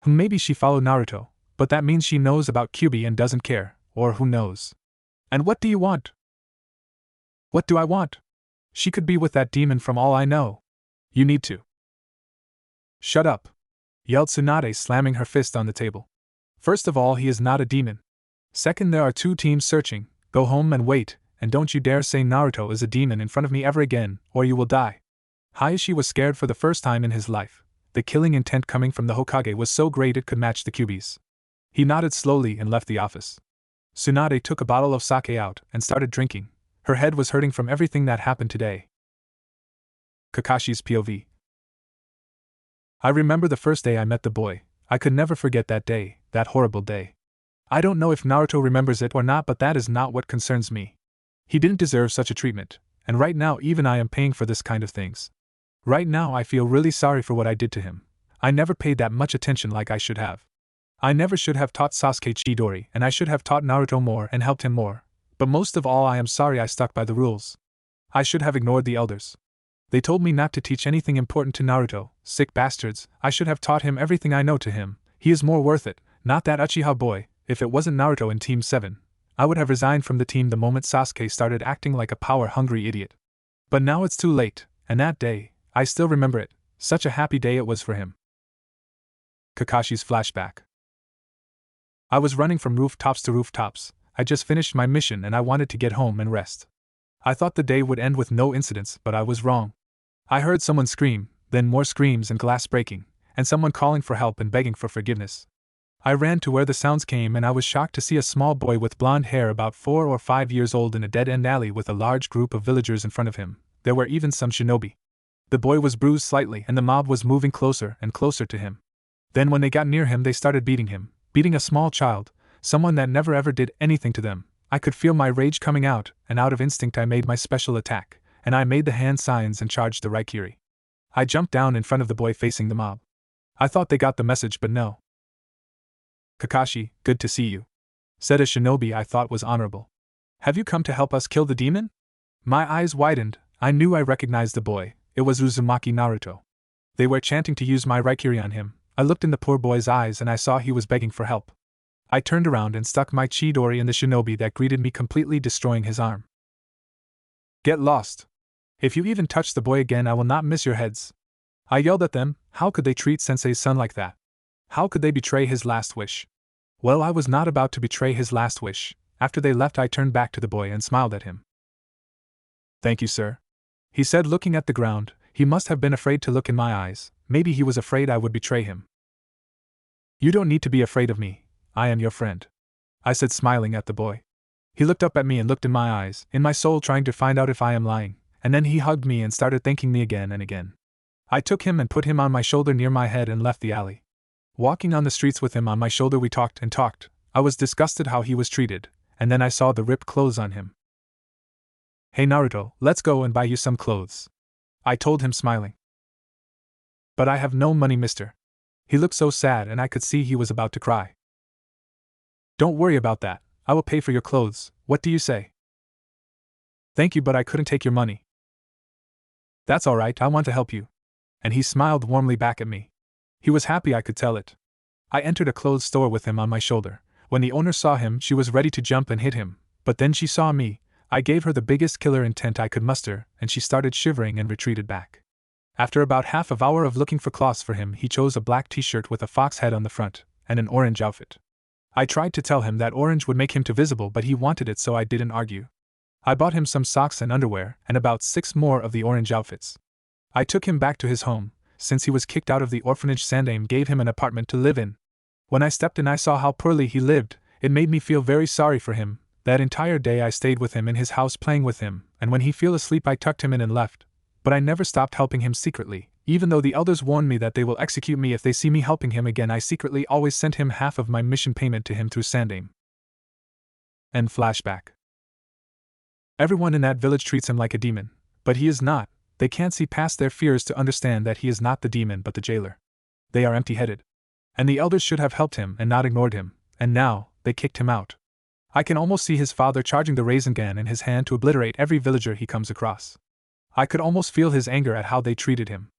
A: Maybe she followed Naruto, but that means she knows about Kyuubi and doesn't care, or who knows. And what do you want? What do I want? She could be with that demon from all I know. You need to. Shut up, yelled Tsunade, slamming her fist on the table. First of all, he is not a demon. Second, there are 2 teams searching. Go home and wait, and don't you dare say Naruto is a demon in front of me ever again, or you will die. Hayashi was scared for the first time in his life. The killing intent coming from the Hokage was so great it could match the Kyuubi's. He nodded slowly and left the office. Tsunade took a bottle of sake out and started drinking. Her head was hurting from everything that happened today. Kakashi's POV. I remember the first day I met the boy. I could never forget that day, that horrible day. I don't know if Naruto remembers it or not, but that is not what concerns me. He didn't deserve such a treatment, and right now even I am paying for this kind of things. Right now I feel really sorry for what I did to him. I never paid that much attention like I should have. I never should have taught Sasuke Chidori, and I should have taught Naruto more and helped him more. But most of all, I am sorry I stuck by the rules. I should have ignored the elders. They told me not to teach anything important to Naruto, sick bastards. I should have taught him everything I know to him. He is more worth it, not that Uchiha boy. If it wasn't Naruto in Team 7, I would have resigned from the team the moment Sasuke started acting like a power-hungry idiot. But now it's too late, and that day, I still remember it. Such a happy day it was for him. Kakashi's flashback. I was running from rooftops to rooftops. I just finished my mission and I wanted to get home and rest. I thought the day would end with no incidents, but I was wrong. I heard someone scream, then more screams and glass breaking, and someone calling for help and begging for forgiveness. I ran to where the sounds came and I was shocked to see a small boy with blonde hair about 4 or 5 years old in a dead-end alley with a large group of villagers in front of him. There were even some shinobi. The boy was bruised slightly and the mob was moving closer and closer to him. Then when they got near him, they started beating him, beating a small child, someone that never ever did anything to them. I could feel my rage coming out, and out of instinct I made my special attack, and I made the hand signs and charged the Raikiri. I jumped down in front of the boy facing the mob. I thought they got the message, but no. Kakashi, good to see you, said a shinobi I thought was honorable. Have you come to help us kill the demon? My eyes widened. I knew I recognized the boy. It was Uzumaki Naruto. They were chanting to use my Raikiri on him. I looked in the poor boy's eyes and I saw he was begging for help. I turned around and stuck my Chidori in the shinobi that greeted me, completely destroying his arm. Get lost. If you even touch the boy again, I will not miss your heads. I yelled at them. How could they treat Sensei's son like that? How could they betray his last wish? Well, I was not about to betray his last wish. After they left, I turned back to the boy and smiled at him. Thank you, sir, he said, looking at the ground. He must have been afraid to look in my eyes. Maybe he was afraid I would betray him. You don't need to be afraid of me. I am your friend, I said, smiling at the boy. He looked up at me and looked in my eyes, in my soul, trying to find out if I am lying, and then he hugged me and started thanking me again and again. I took him and put him on my shoulder near my head and left the alley. Walking on the streets with him on my shoulder, we talked and talked. I was disgusted how he was treated, and then I saw the ripped clothes on him. Hey Naruto, let's go and buy you some clothes, I told him, smiling. But I have no money, mister. He looked so sad and I could see he was about to cry. Don't worry about that, I will pay for your clothes, what do you say? Thank you, but I couldn't take your money. That's alright, I want to help you. And he smiled warmly back at me. He was happy, I could tell it. I entered a clothes store with him on my shoulder. When the owner saw him, she was ready to jump and hit him, but then she saw me. I gave her the biggest killer intent I could muster, and she started shivering and retreated back. After about half an hour of looking for cloths for him, he chose a black t-shirt with a fox head on the front, and an orange outfit. I tried to tell him that orange would make him too visible, but he wanted it, so I didn't argue. I bought him some socks and underwear, and about 6 more of the orange outfits. I took him back to his home. Since he was kicked out of the orphanage, Sandaime gave him an apartment to live in. When I stepped in, I saw how poorly he lived. It made me feel very sorry for him. That entire day I stayed with him in his house playing with him, and when he fell asleep I tucked him in and left. But I never stopped helping him secretly. Even though the elders warned me that they will execute me if they see me helping him again, I secretly always sent him half of my mission payment to him through Sandaime. End flashback. Everyone in that village treats him like a demon, but he is not. They can't see past their fears to understand that he is not the demon but the jailer. They are empty-headed. And the elders should have helped him and not ignored him, and now, they kicked him out. I can almost see his father charging the Rasengan in his hand to obliterate every villager he comes across. I could almost feel his anger at how they treated him.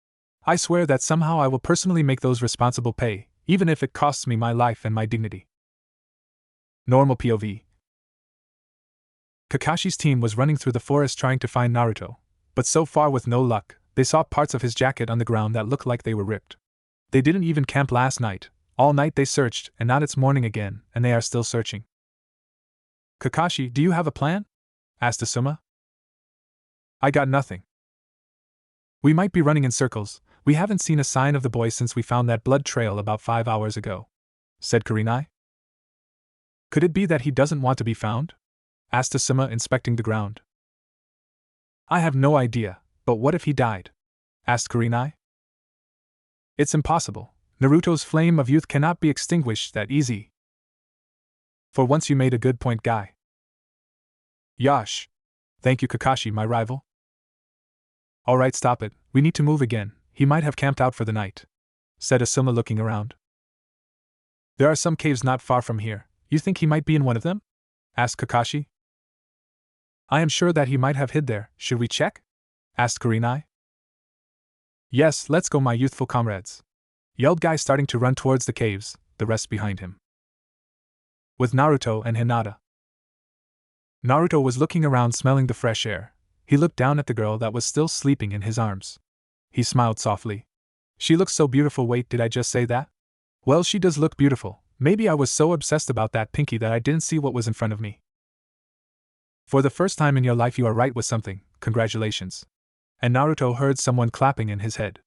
A: I swear that somehow I will personally make those responsible pay, even if it costs me my life and my dignity. Normal POV. Kakashi's team was running through the forest trying to find Naruto, but so far with no luck. They saw parts of his jacket on the ground that looked like they were ripped. They didn't even camp last night. All night they searched, and now it's morning again, and they are still searching. Kakashi, do you have a plan? Asked Asuma. I got nothing. We might be running in circles. We haven't seen a sign of the boy since we found that blood trail about 5 hours ago, said Kurenai. Could it be that he doesn't want to be found? Asked Asuma, inspecting the ground. I have no idea, but what if he died? Asked Kurenai. It's impossible. Naruto's flame of youth cannot be extinguished that easy. For once you made a good point, guy. Yash. Thank you, Kakashi, my rival. Alright, stop it, we need to move again, he might have camped out for the night, said Asuma, looking around. There are some caves not far from here, you think he might be in one of them? Asked Kakashi. I am sure that he might have hid there, should we check? Asked Kurenai. Yes, let's go, my youthful comrades, yelled Guy, starting to run towards the caves, the rest behind him. With Naruto and Hinata. Naruto was looking around, smelling the fresh air. He looked down at the girl that was still sleeping in his arms. He smiled softly. She looks so beautiful. Wait, did I just say that? Well, she does look beautiful. Maybe I was so obsessed about that pinky that I didn't see what was in front of me. For the first time in your life you are right with something, congratulations. And Naruto heard someone clapping in his head.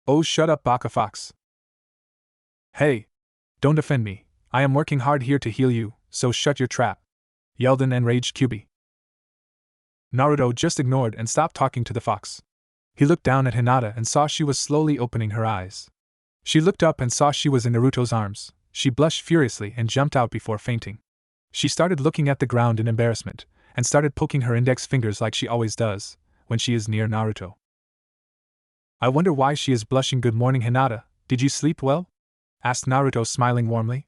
A: Oh, shut up, Baka Fox. Hey! Don't offend me, I am working hard here to heal you, so shut your trap, yelled an enraged Kyuubi. Naruto just ignored and stopped talking to the fox. He looked down at Hinata and saw she was slowly opening her eyes. She looked up and saw she was in Naruto's arms. She blushed furiously and jumped out before fainting. She started looking at the ground in embarrassment, and started poking her index fingers like she always does when she is near Naruto. I wonder why she is blushing. Good morning, Hinata, did you sleep well? Asked Naruto, smiling warmly.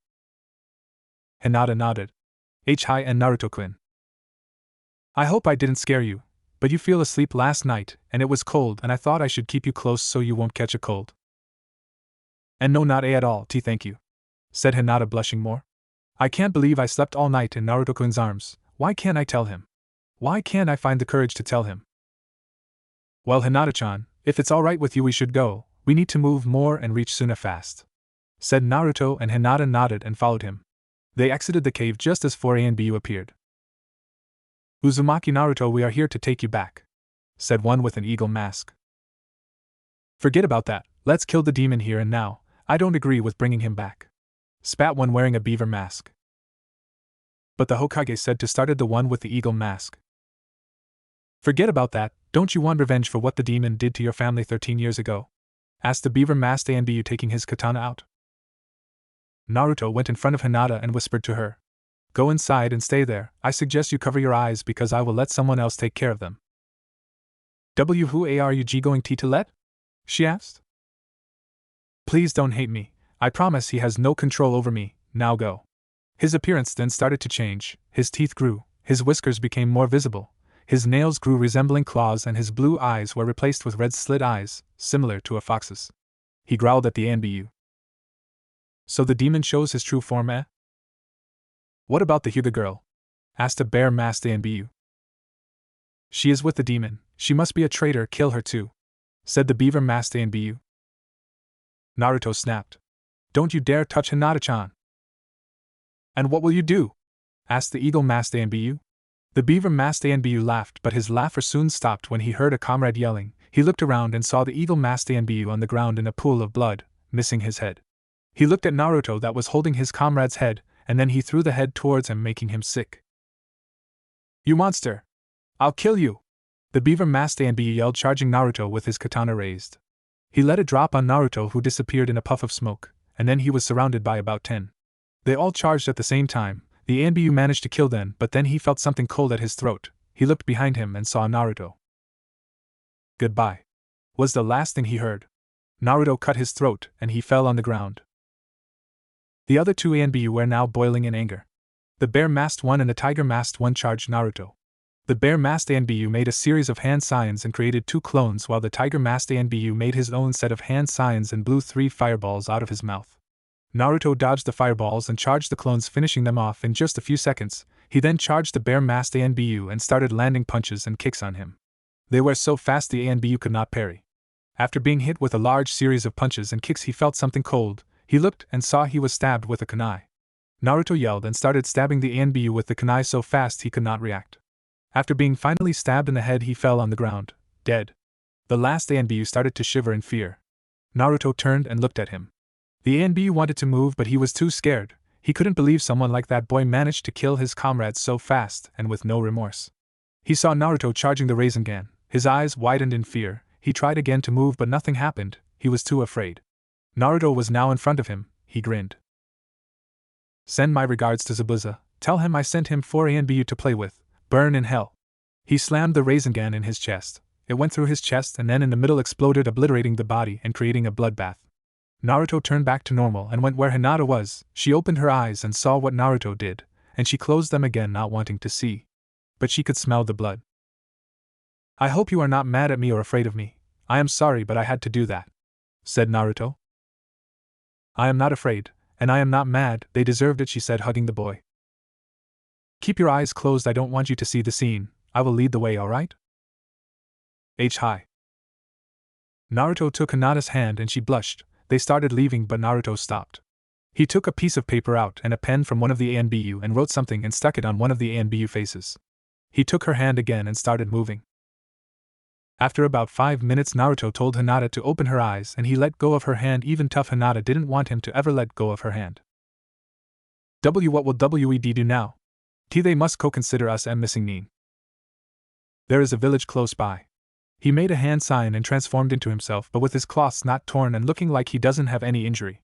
A: Hinata nodded. Hi, and Naruto-kun. I hope I didn't scare you, but you fell asleep last night, and it was cold, and I thought I should keep you close so you won't catch a cold. And no, not at all, thank you, said Hinata, blushing more. I can't believe I slept all night in Naruto-kun's arms. Why can't I tell him? Why can't I find the courage to tell him? Well, Hinata-chan, if it's alright with you, we should go. We need to move more and reach Suna fast, said Naruto, and Hinata nodded and followed him. They exited the cave just as 4A and BU appeared. Uzumaki, Naruto, we are here to take you back, said one with an eagle mask. Forget about that, let's kill the demon here and now. I don't agree with bringing him back, spat one wearing a beaver mask. But the Hokage said to, started the one with the eagle mask. Forget about that, don't you want revenge for what the demon did to your family 13 years ago? asked the beaver-masked ANBU, taking his katana out. Naruto went in front of Hinata and whispered to her. Go inside and stay there. I suggest you cover your eyes because I will let someone else take care of them. Who are you going to let? She asked. Please don't hate me. I promise he has no control over me. Now go. His appearance then started to change. His teeth grew, his whiskers became more visible, his nails grew resembling claws, and his blue eyes were replaced with red slit eyes, similar to a fox's. He growled at the ANBU. So the demon shows his true form, eh? What about the Hyuga girl? Asked a bear-masked ANBU. She is with the demon. She must be a traitor. Kill her too, said the beaver-masked ANBU. Naruto snapped. Don't you dare touch Hinata-chan. And what will you do? Asked the eagle-masked ANBU. The beaver-masked ANBU laughed, but his laughter soon stopped when he heard a comrade yelling. He looked around and saw the eagle-masked ANBU on the ground in a pool of blood, missing his head. He looked at Naruto that was holding his comrade's head, and then he threw the head towards him, making him sick. You monster! I'll kill you! The beaver-masked ANBU yelled, charging Naruto with his katana raised. He let it drop on Naruto, who disappeared in a puff of smoke, and then he was surrounded by about 10. They all charged at the same time. The ANBU managed to kill them, but then he felt something cold at his throat. He looked behind him and saw Naruto. Goodbye, was the last thing he heard. Naruto cut his throat, and he fell on the ground. The other two ANBU were now boiling in anger. The bear-masked one and the tiger-masked one charged Naruto. The bear-masked ANBU made a series of hand signs and created 2 clones, while the tiger-masked ANBU made his own set of hand signs and blew 3 fireballs out of his mouth. Naruto dodged the fireballs and charged the clones, finishing them off in just a few seconds. He then charged the bear-masked ANBU and started landing punches and kicks on him. They were so fast the ANBU could not parry. After being hit with a large series of punches and kicks, he felt something cold. He looked and saw he was stabbed with a kunai. Naruto yelled and started stabbing the ANBU with the kunai so fast he could not react. After being finally stabbed in the head, he fell on the ground, dead. The last ANBU started to shiver in fear. Naruto turned and looked at him. The ANBU wanted to move, but he was too scared. He couldn't believe someone like that boy managed to kill his comrades so fast and with no remorse. He saw Naruto charging the Rasengan. His eyes widened in fear. He tried again to move, but nothing happened. He was too afraid. Naruto was now in front of him. He grinned. Send my regards to Zabuza. Tell him I sent him 4 ANBU to play with. Burn in hell. He slammed the Rasengan in his chest. It went through his chest and then in the middle exploded, obliterating the body and creating a bloodbath. Naruto turned back to normal and went where Hinata was. She opened her eyes and saw what Naruto did, and she closed them again, not wanting to see. But she could smell the blood. I hope you are not mad at me or afraid of me. I am sorry, but I had to do that, said Naruto. I am not afraid, and I am not mad. They deserved it, she said, hugging the boy. Keep your eyes closed. I don't want you to see the scene. I will lead the way, alright? Hi. Naruto took Hinata's hand and she blushed. They started leaving, but Naruto stopped. He took a piece of paper out and a pen from one of the ANBU and wrote something and stuck it on one of the ANBU faces. He took her hand again and started moving. After about 5 minutes, Naruto told Hinata to open her eyes and he let go of her hand. Even tough Hinata didn't want him to ever let go of her hand. What will WED do now? They must consider us missing Nin. There is a village close by. He made a hand sign and transformed into himself, but with his cloths not torn and looking like he doesn't have any injury.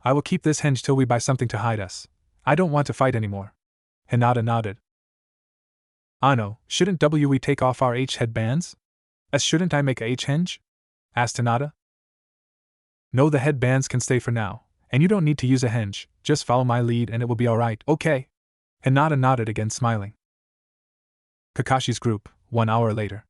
A: I will keep this henge till we buy something to hide us. I don't want to fight anymore. Hinata nodded. Ano, shouldn't we take off our headbands? Shouldn't I make a henge? Asked Hinata. No, the headbands can stay for now, and you don't need to use a henge. Just follow my lead and it will be alright, okay? Hinata nodded again, smiling. Kakashi's group, 1 hour later.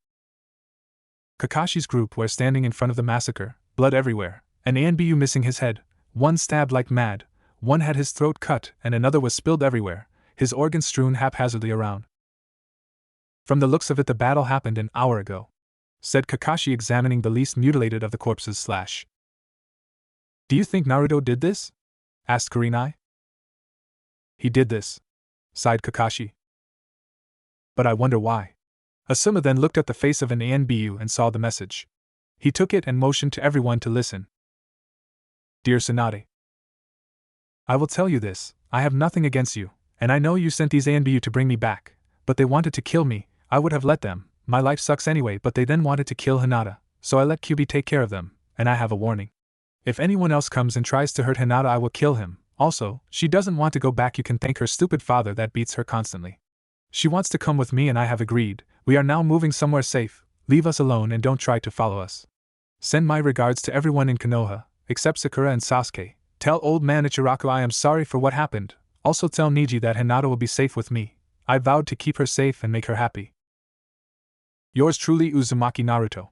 A: Kakashi's group were standing in front of the massacre, blood everywhere, an ANBU missing his head, one stabbed like mad, one had his throat cut, and another was spilled everywhere, his organs strewn haphazardly around. From the looks of it, the battle happened an hour ago, said Kakashi, examining the least mutilated of the corpses. Do you think Naruto did this? Asked Kurenai. He did this, sighed Kakashi. But I wonder why. Asuma then looked at the face of an ANBU and saw the message. He took it and motioned to everyone to listen. Dear Tsunade, I will tell you this, I have nothing against you, and I know you sent these ANBU to bring me back, but they wanted to kill me. I would have let them, my life sucks anyway, but they then wanted to kill Hinata, so I let QB take care of them, and I have a warning. If anyone else comes and tries to hurt Hinata, I will kill him. Also, she doesn't want to go back. You can thank her stupid father that beats her constantly. She wants to come with me and I have agreed. We are now moving somewhere safe. Leave us alone and don't try to follow us. Send my regards to everyone in Konoha, except Sakura and Sasuke. Tell old man Ichiraku I am sorry for what happened. Also tell Niji that Hinata will be safe with me. I vowed to keep her safe and make her happy. Yours truly, Uzumaki Naruto.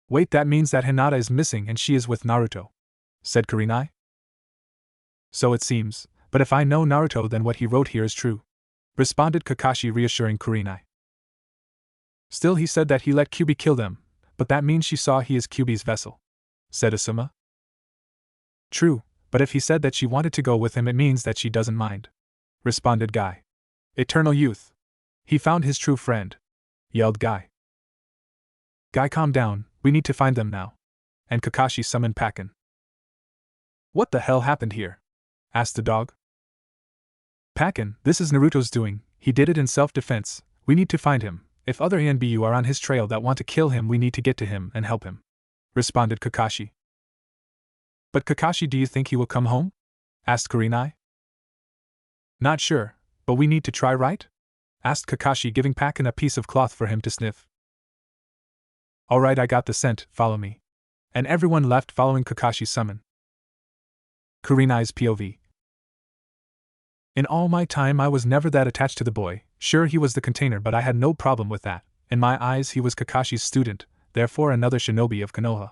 A: Wait, that means that Hinata is missing and she is with Naruto, said Kurenai. So it seems, but if I know Naruto then what he wrote here is true, responded Kakashi, reassuring Kurenai. Still, he said that he let Kyuubi kill them, but that means she saw he is Kyuubi's vessel, said Asuma. True, but if he said that she wanted to go with him it means that she doesn't mind, responded Guy. Eternal youth. He found his true friend, yelled Guy. Guy, calm down, we need to find them now. And Kakashi summoned Pakken. What the hell happened here? Asked the dog. Pakken, this is Naruto's doing, he did it in self-defense, we need to find him. If other ANBU are on his trail that want to kill him we need to get to him and help him, responded Kakashi. But Kakashi, do you think he will come home? Asked Kurenai. Not sure, but we need to try, right? Asked Kakashi, giving Pakken a piece of cloth for him to sniff. Alright, I got the scent, follow me. And everyone left following Kakashi's summon. Kurenai's POV. In all my time I was never that attached to the boy. Sure, he was the container, but I had no problem with that. In my eyes he was Kakashi's student, therefore another shinobi of Konoha.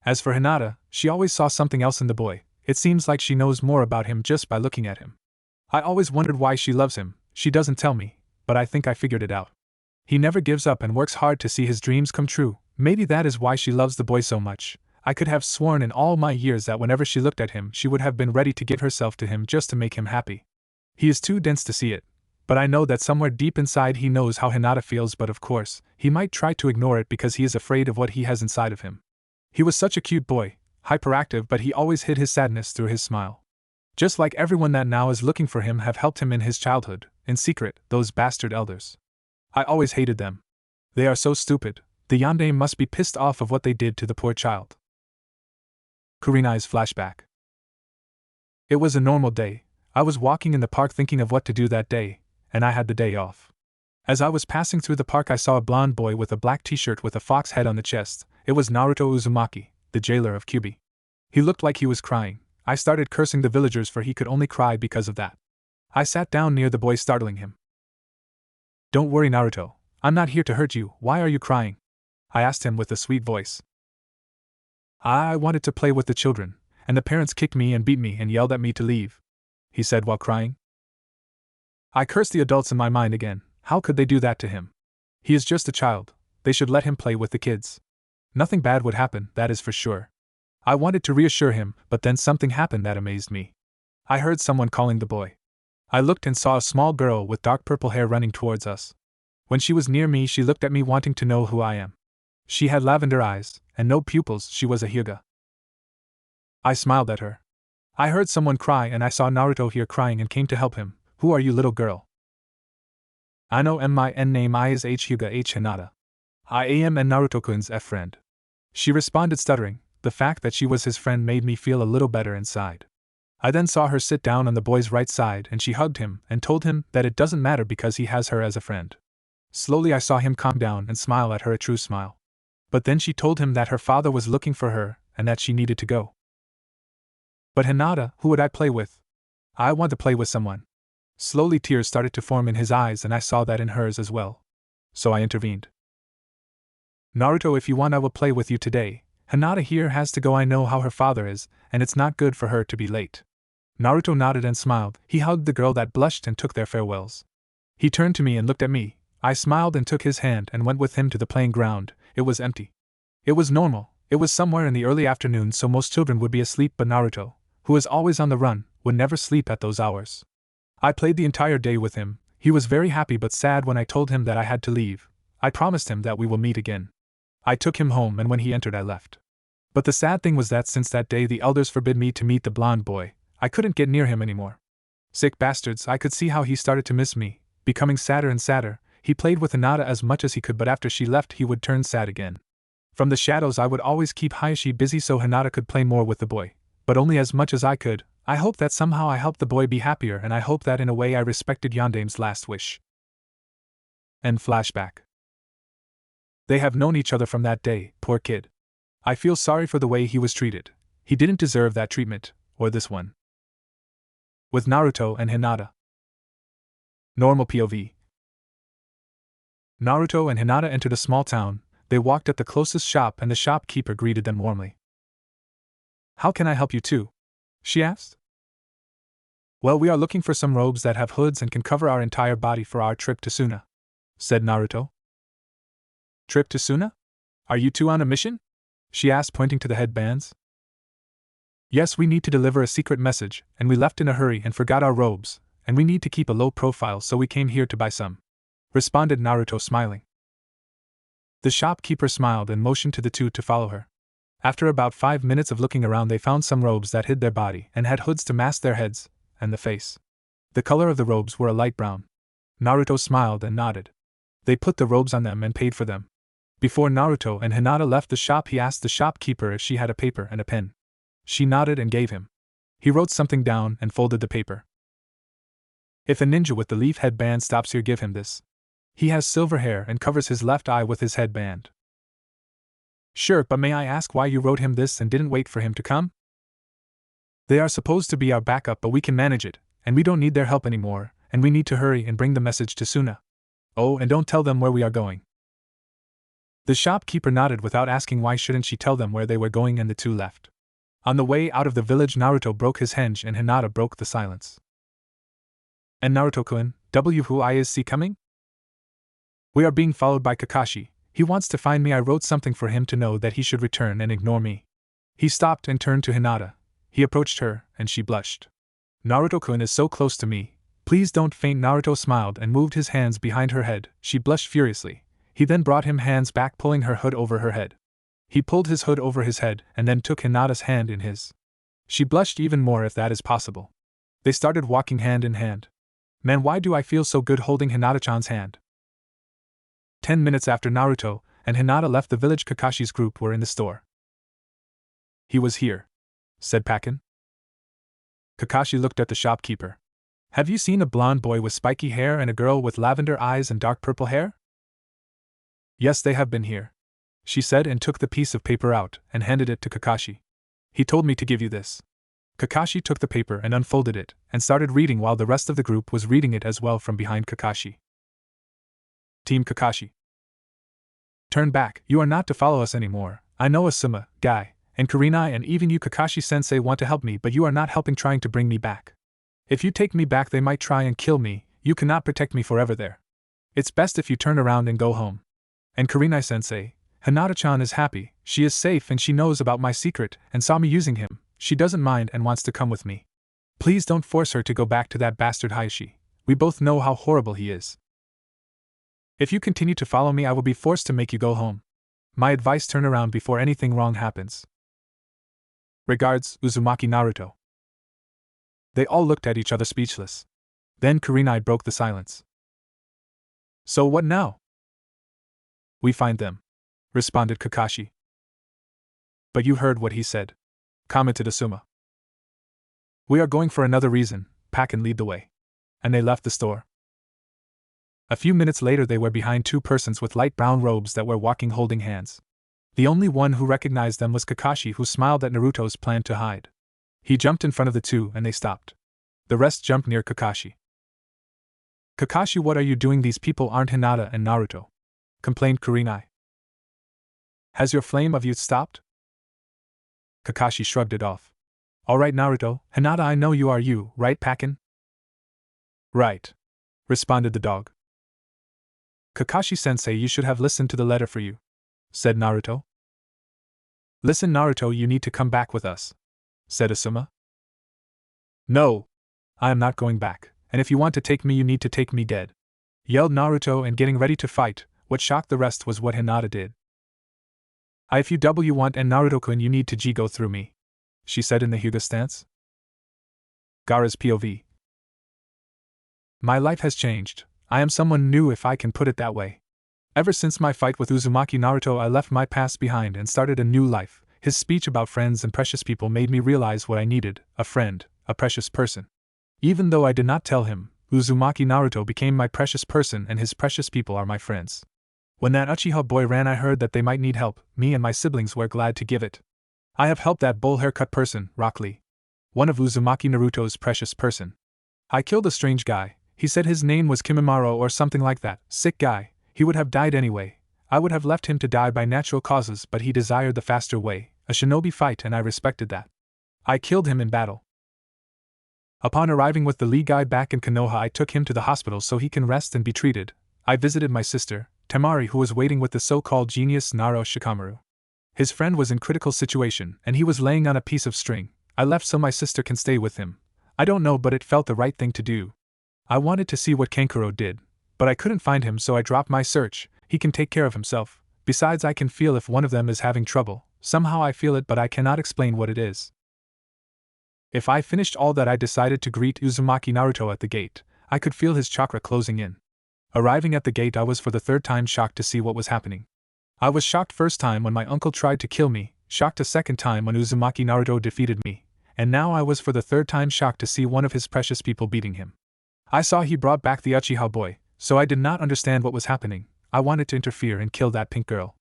A: As for Hinata, she always saw something else in the boy. It seems like she knows more about him just by looking at him. I always wondered why she loves him. She doesn't tell me, but I think I figured it out. He never gives up and works hard to see his dreams come true. Maybe that is why she loves the boy so much. I could have sworn in all my years that whenever she looked at him she would have been ready to give herself to him just to make him happy. He is too dense to see it, but I know that somewhere deep inside he knows how Hinata feels, but of course, he might try to ignore it because he is afraid of what he has inside of him. He was such a cute boy, hyperactive, but he always hid his sadness through his smile. Just like everyone that now is looking for him have helped him in his childhood, in secret, those bastard elders. I always hated them. They are so stupid. The yandere must be pissed off of what they did to the poor child. Kurenai's flashback. It was a normal day. I was walking in the park thinking of what to do that day, and I had the day off. As I was passing through the park I saw a blonde boy with a black t-shirt with a fox head on the chest. It was Naruto Uzumaki, the jailer of Kyuubi. He looked like he was crying. I started cursing the villagers for he could only cry because of that. I sat down near the boy, startling him. Don't worry, Naruto. I'm not here to hurt you. Why are you crying? I asked him with a sweet voice. I wanted to play with the children, and the parents kicked me and beat me and yelled at me to leave, he said while crying. I cursed the adults in my mind again. How could they do that to him? He is just a child. They should let him play with the kids. Nothing bad would happen, that is for sure. I wanted to reassure him, but then something happened that amazed me. I heard someone calling the boy. I looked and saw a small girl with dark purple hair running towards us. When she was near me, she looked at me wanting to know who I am. She had lavender eyes, and no pupils. She was a Hyuga. I smiled at her. I heard someone cry and I saw Naruto here crying and came to help him. Who are you, little girl? I know my name is H Hyuga H Hinata. I am and Naruto-kun's friend. She responded stuttering. The fact that she was his friend made me feel a little better inside. I then saw her sit down on the boy's right side and she hugged him and told him that it doesn't matter because he has her as a friend. Slowly I saw him calm down and smile at her, a true smile. But then she told him that her father was looking for her and that she needed to go. But Hinata, who would I play with? I want to play with someone. Slowly tears started to form in his eyes and I saw that in hers as well. So I intervened. Naruto, if you want I will play with you today. Hinata here has to go. I know how her father is, and it's not good for her to be late. Naruto nodded and smiled. He hugged the girl that blushed and took their farewells. He turned to me and looked at me. I smiled and took his hand and went with him to the playing ground. It was empty. It was normal. It was somewhere in the early afternoon, so most children would be asleep, but Naruto, who is always on the run, would never sleep at those hours. I played the entire day with him. He was very happy but sad when I told him that I had to leave. I promised him that we will meet again. I took him home and when he entered I left. But the sad thing was that since that day the elders forbid me to meet the blonde boy. I couldn't get near him anymore. Sick bastards, I could see how he started to miss me, becoming sadder and sadder. He played with Hinata as much as he could, but after she left he would turn sad again. From the shadows I would always keep Hayashi busy so Hinata could play more with the boy, but only as much as I could. I hope that somehow I helped the boy be happier, and I hope that in a way I respected Yandame's last wish. End flashback. They have known each other from that day, poor kid. I feel sorry for the way he was treated. He didn't deserve that treatment, or this one. With Naruto and Hinata. Normal POV. Naruto and Hinata entered a small town. They walked at the closest shop and the shopkeeper greeted them warmly. "How can I help you too?" she asked. "Well, we are looking for some robes that have hoods and can cover our entire body for our trip to Suna," said Naruto. "Trip to Suna? Are you two on a mission?" she asked, pointing to the headbands. "Yes, we need to deliver a secret message, and we left in a hurry and forgot our robes, and we need to keep a low profile, so we came here to buy some," responded Naruto, smiling. The shopkeeper smiled and motioned to the two to follow her. After about 5 minutes of looking around, they found some robes that hid their body and had hoods to mask their heads and the face. The color of the robes were a light brown. Naruto smiled and nodded. They put the robes on them and paid for them. Before Naruto and Hinata left the shop, he asked the shopkeeper if she had a paper and a pen. She nodded and gave him. He wrote something down and folded the paper. "If a ninja with the leaf headband stops here, give him this. He has silver hair and covers his left eye with his headband." "Sure, but may I ask why you wrote him this and didn't wait for him to come?" "They are supposed to be our backup, but we can manage it, and we don't need their help anymore, and we need to hurry and bring the message to Suna. Oh, and don't tell them where we are going." The shopkeeper nodded without asking why shouldn't she tell them where they were going, and the two left. On the way out of the village, Naruto broke his henge and Hinata broke the silence. "And Naruto-kun, who is he coming?" "We are being followed by Kakashi. He wants to find me. I wrote something for him to know that he should return and ignore me." He stopped and turned to Hinata. He approached her, and she blushed. "Naruto-kun is so close to me. Please don't faint." Naruto smiled and moved his hands behind her head. She blushed furiously. He then brought him hands back, pulling her hood over her head. He pulled his hood over his head and then took Hinata's hand in his. She blushed even more, if that is possible. They started walking hand in hand. Man, why do I feel so good holding Hinata-chan's hand? 10 minutes after Naruto and Hinata left the village, Kakashi's group were in the store. "He was here," said Pakin. Kakashi looked at the shopkeeper. "Have you seen a blonde boy with spiky hair and a girl with lavender eyes and dark purple hair?" "Yes, they have been here," she said, and took the piece of paper out and handed it to Kakashi. "He told me to give you this." Kakashi took the paper and unfolded it and started reading, while the rest of the group was reading it as well from behind Kakashi. Team Kakashi. "Turn back, you are not to follow us anymore. I know Asuma, Guy, and Kurenai and even you, Kakashi-sensei, want to help me, but you are not helping trying to bring me back. If you take me back, they might try and kill me. You cannot protect me forever there. It's best if you turn around and go home. And Kurenai-sensei, Hinata-chan is happy, she is safe, and she knows about my secret and saw me using him. She doesn't mind and wants to come with me. Please don't force her to go back to that bastard Hayashi. We both know how horrible he is. If you continue to follow me, I will be forced to make you go home. My advice, turn around before anything wrong happens. Regards, Uzumaki Naruto." They all looked at each other speechless. Then Kurenai broke the silence. "So what now?" "We find them," responded Kakashi. "But you heard what he said," commented Asuma. "We are going for another reason. Pack and lead the way." And they left the store. A few minutes later, they were behind two persons with light brown robes that were walking holding hands. The only one who recognized them was Kakashi, who smiled at Naruto's plan to hide. He jumped in front of the two and they stopped. The rest jumped near Kakashi. "Kakashi, what are you doing? These people aren't Hinata and Naruto," complained Kurenai. "Has your flame of youth stopped?" Kakashi shrugged it off. "Alright, Naruto, Hinata, I know you are you, right, Pakin?" "Right," responded the dog. "Kakashi-sensei, you should have listened to the letter for you," said Naruto. "Listen, Naruto, you need to come back with us," said Asuma. "No, I am not going back, and if you want to take me, you need to take me dead," yelled Naruto, and getting ready to fight. What shocked the rest was what Hinata did. If you want, and Naruto-kun, you need to go through me," she said in the Hyuga stance. Gaara's POV. "My life has changed. I am someone new, if I can put it that way. Ever since my fight with Uzumaki Naruto, I left my past behind and started a new life. His speech about friends and precious people made me realize what I needed: a friend, a precious person. Even though I did not tell him, Uzumaki Naruto became my precious person and his precious people are my friends. When that Uchiha boy ran, I heard that they might need help. Me and my siblings were glad to give it. I have helped that bowl haircut person, Rock Lee. One of Uzumaki Naruto's precious person. I killed a strange guy. He said his name was Kimimaro or something like that. Sick guy. He would have died anyway. I would have left him to die by natural causes, but he desired the faster way, a shinobi fight, and I respected that. I killed him in battle. Upon arriving with the Lee guy back in Konoha, I took him to the hospital so he can rest and be treated. I visited my sister, Temari, who was waiting with the so-called genius Naro Shikamaru. His friend was in critical situation, and he was laying on a piece of string. I left so my sister can stay with him. I don't know, but it felt the right thing to do. I wanted to see what Kankuro did, but I couldn't find him, so I dropped my search. He can take care of himself. Besides, I can feel if one of them is having trouble. Somehow I feel it, but I cannot explain what it is. If I finished all that, I decided to greet Uzumaki Naruto at the gate. I could feel his chakra closing in. Arriving at the gate, I was for the third time shocked to see what was happening. I was shocked first time when my uncle tried to kill me, shocked a second time when Uzumaki Naruto defeated me, and now I was for the third time shocked to see one of his precious people beating him. I saw he brought back the Uchiha boy, so I did not understand what was happening. I wanted to interfere and kill that pink girl.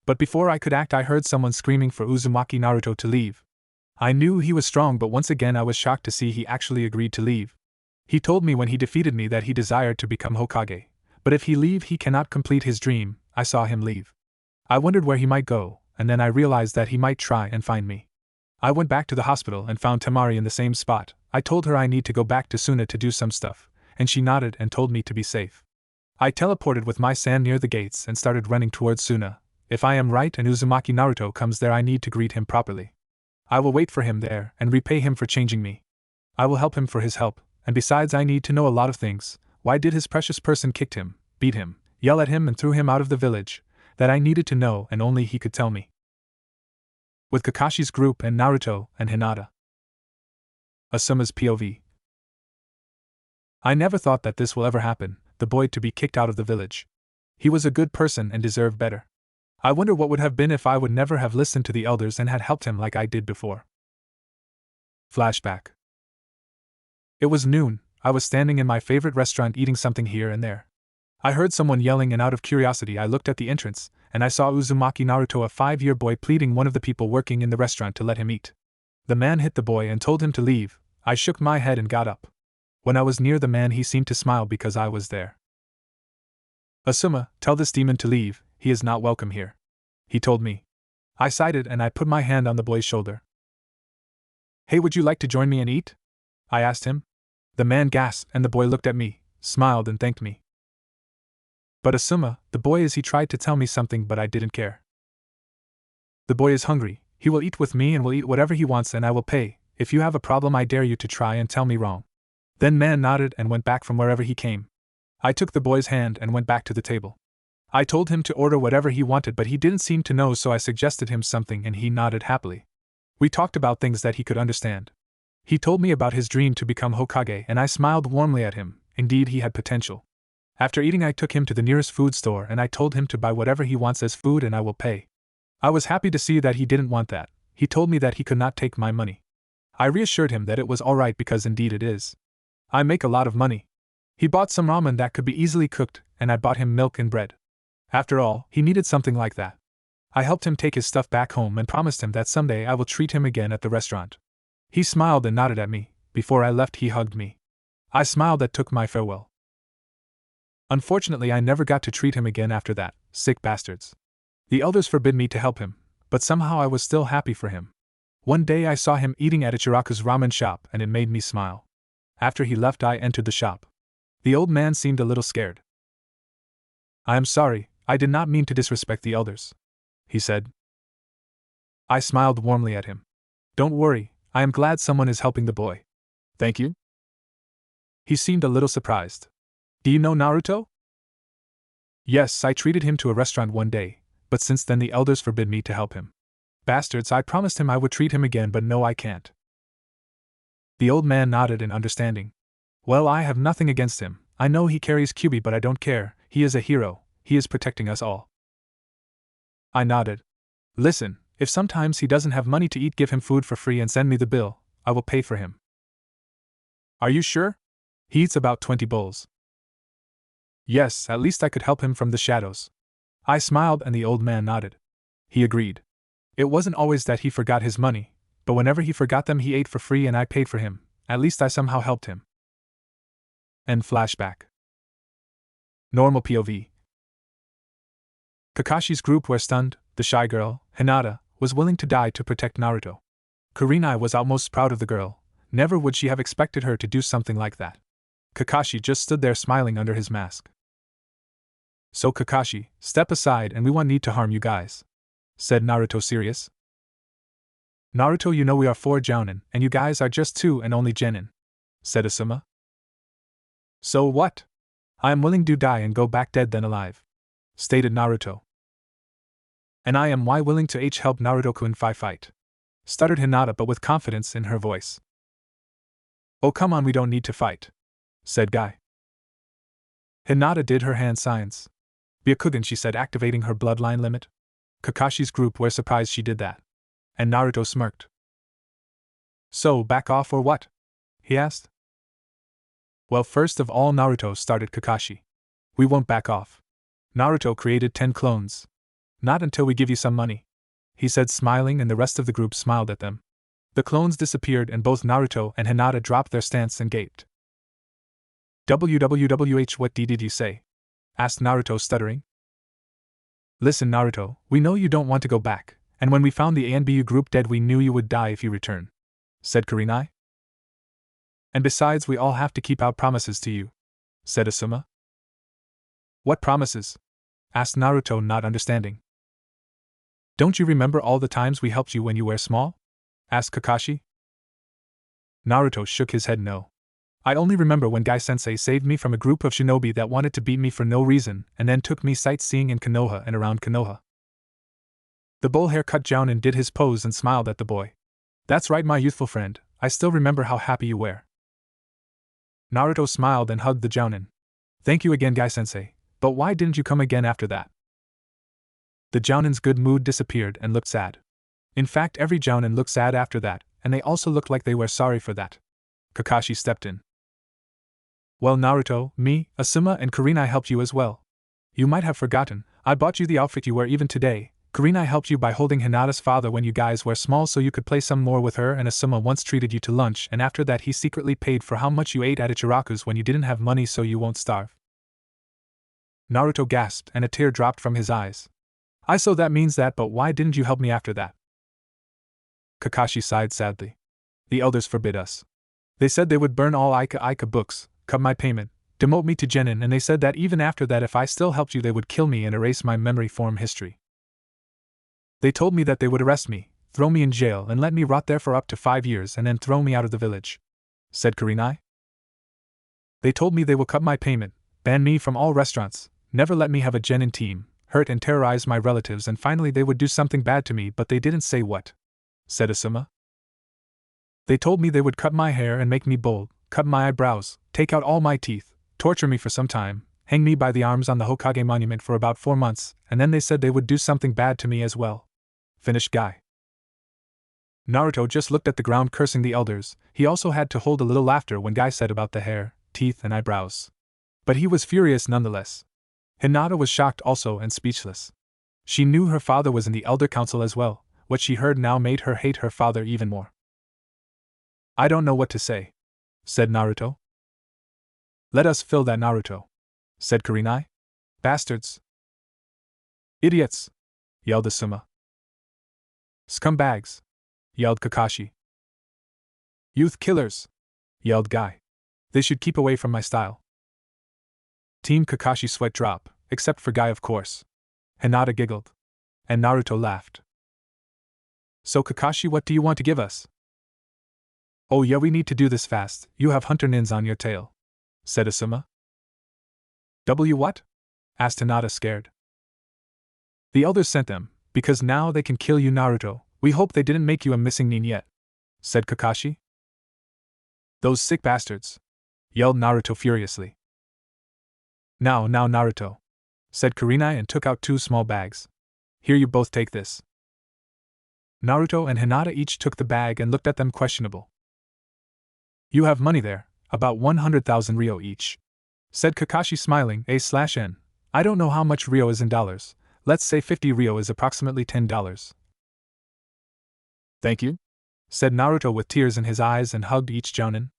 A: But before I could act, I heard someone screaming for Uzumaki Naruto to leave. I knew he was strong, but once again I was shocked to see he actually agreed to leave. He told me when he defeated me that he desired to become Hokage, but if he leave he cannot complete his dream. I saw him leave. I wondered where he might go, and then I realized that he might try and find me. I went back to the hospital and found Temari in the same spot. I told her I need to go back to Suna to do some stuff, and she nodded and told me to be safe. I teleported with my sand near the gates and started running towards Suna. If I am right and Uzumaki Naruto comes there, I need to greet him properly. I will wait for him there and repay him for changing me. I will help him for his help, and besides I need to know a lot of things. Why did his precious person kick him, beat him, yell at him and threw him out of the village? That I needed to know, and only he could tell me. With Kakashi's group and Naruto and Hinata. Asuma's POV. I never thought that this will ever happen, the boy to be kicked out of the village. He was a good person and deserved better. I wonder what would have been if I would never have listened to the elders and had helped him like I did before. Flashback. It was noon. I was standing in my favorite restaurant eating something here and there. I heard someone yelling, and out of curiosity I looked at the entrance, and I saw Uzumaki Naruto, a 5-year boy, pleading one of the people working in the restaurant to let him eat. The man hit the boy and told him to leave. I shook my head and got up. When I was near the man, he seemed to smile because I was there. Asuma, tell this demon to leave, he is not welcome here, he told me. I sighed and I put my hand on the boy's shoulder. Hey, would you like to join me and eat? I asked him. The man gasped and the boy looked at me, smiled and thanked me. But Asuma, the boy he tried to tell me something, but I didn't care. The boy is hungry, he will eat with me and will eat whatever he wants and I will pay. If you have a problem, I dare you to try and tell me wrong. Then man nodded and went back from wherever he came. I took the boy's hand and went back to the table. I told him to order whatever he wanted, but he didn't seem to know, so I suggested him something and he nodded happily. We talked about things that he could understand. He told me about his dream to become Hokage and I smiled warmly at him. Indeed, he had potential. After eating, I took him to the nearest food store and I told him to buy whatever he wants as food and I will pay. I was happy to see that he didn't want that. He told me that he could not take my money. I reassured him that it was alright because indeed it is. I make a lot of money. He bought some ramen that could be easily cooked, and I bought him milk and bread. After all, he needed something like that. I helped him take his stuff back home and promised him that someday I will treat him again at the restaurant. He smiled and nodded at me. Before I left, he hugged me. I smiled and took my farewell. Unfortunately, I never got to treat him again after that, sick bastards. The elders forbid me to help him, but somehow I was still happy for him. One day I saw him eating at Ichiraku's ramen shop and it made me smile. After he left, I entered the shop. The old man seemed a little scared. I am sorry, I did not mean to disrespect the elders, he said. I smiled warmly at him. Don't worry, I am glad someone is helping the boy. Thank you. He seemed a little surprised. Do you know Naruto? Yes, I treated him to a restaurant one day, but since then the elders forbid me to help him. Bastards, I promised him I would treat him again, but no, I can't. The old man nodded in understanding. Well, I have nothing against him. I know he carries Kyuubi, but I don't care. He is a hero. he is protecting us all. I nodded. Listen, if sometimes he doesn't have money to eat, give him food for free and send me the bill, I will pay for him. Are you sure? He eats about 20 bowls. Yes, at least I could help him from the shadows. I smiled and the old man nodded. He agreed. It wasn't always that he forgot his money, but whenever he forgot them he ate for free and I paid for him. At least I somehow helped him. End flashback. Normal POV. Kakashi's group were stunned. The shy girl, Hinata, was willing to die to protect Naruto. Kurenai was almost proud of the girl. Never would she have expected her to do something like that. Kakashi just stood there smiling under his mask. So Kakashi, step aside and we won't need to harm you guys, said Naruto serious. Naruto, you know we are 4 jounin, and you guys are just 2 and only genin, said Asuma. So what? I am willing to die and go back dead than alive, stated Naruto. And I am willing to help Naruto-kun fight, stuttered Hinata but with confidence in her voice. Oh come on, we don't need to fight, said Guy. Hinata did her hand signs. Byakugan, she said, activating her bloodline limit. Kakashi's group were surprised she did that. And Naruto smirked. So, back off or what? He asked. Well, first of all, Naruto, started Kakashi. We won't back off. Naruto created 10 clones. Not until we give you some money, he said, smiling, and the rest of the group smiled at them. The clones disappeared and both Naruto and Hinata dropped their stance and gaped. WWWH, what did you say? Asked Naruto, stuttering. Listen, Naruto, we know you don't want to go back, and when we found the ANBU group dead we knew you would die if you return, said Kurenai. And besides, we all have to keep our promises to you, said Asuma. What promises? Asked Naruto, not understanding. Don't you remember all the times we helped you when you were small? Asked Kakashi. Naruto shook his head no. I only remember when Guy-sensei saved me from a group of shinobi that wanted to beat me for no reason and then took me sightseeing in Konoha and around Konoha. The bowl-haircut jounin did his pose and smiled at the boy. That's right, my youthful friend, I still remember how happy you were. Naruto smiled and hugged the jounin. Thank you again, Guy-sensei, but why didn't you come again after that? The jounin's good mood disappeared and looked sad. In fact, every jounin looked sad after that, and they also looked like they were sorry for that. Kakashi stepped in. Well, Naruto, me, Asuma, and Kurenai helped you as well. You might have forgotten, I bought you the outfit you wear even today. Kurenai helped you by holding Hinata's father when you guys were small so you could play some more with her, and Asuma once treated you to lunch, and after that he secretly paid for how much you ate at Ichiraku's when you didn't have money so you won't starve. Naruto gasped and a tear dropped from his eyes. So that means that, but why didn't you help me after that? Kakashi sighed sadly. The elders forbid us. They said they would burn all Ika books, cut my payment, demote me to genin, and they said that even after that if I still helped you they would kill me and erase my memory form history. They told me that they would arrest me, throw me in jail and let me rot there for up to 5 years and then throw me out of the village, said Kurenai. They told me they will cut my payment, ban me from all restaurants, never let me have a genin team, hurt and terrorize my relatives, and finally they would do something bad to me, but they didn't say what, said Asuma. They told me they would cut my hair and make me bald, cut my eyebrows, take out all my teeth, torture me for some time, hang me by the arms on the Hokage monument for about 4 months, and then they said they would do something bad to me as well, finished Guy. Naruto just looked at the ground cursing the elders. He also had to hold a little laughter when Guy said about the hair, teeth and eyebrows. But he was furious nonetheless. Hinata was shocked also and speechless. She knew her father was in the Elder Council as well. What she heard now made her hate her father even more. I don't know what to say, said Naruto. Let us fill that, Naruto, said Kurenai. Bastards. Idiots, yelled Asuma. Scumbags, yelled Kakashi. Youth killers, yelled Guy. They should keep away from my style. Team Kakashi sweat drop, except for Guy of course. Hinata giggled. And Naruto laughed. So Kakashi, what do you want to give us? Oh yeah, we need to do this fast, you have hunter nins on your tail, said Asuma. What? Asked Hinata, scared. The elders sent them, because now they can kill you, Naruto. We hope they didn't make you a missing nin yet, said Kakashi. Those sick bastards, yelled Naruto furiously. Now Naruto, said Kurenai and took out 2 small bags. Here, you both take this. Naruto and Hinata each took the bag and looked at them questionable. You have money there, about 100,000 Ryo each, said Kakashi smiling. A/N. I don't know how much Ryo is in dollars. Let's say 50 Ryo is approximately $10. Thank you, said Naruto with tears in his eyes and hugged each jounin.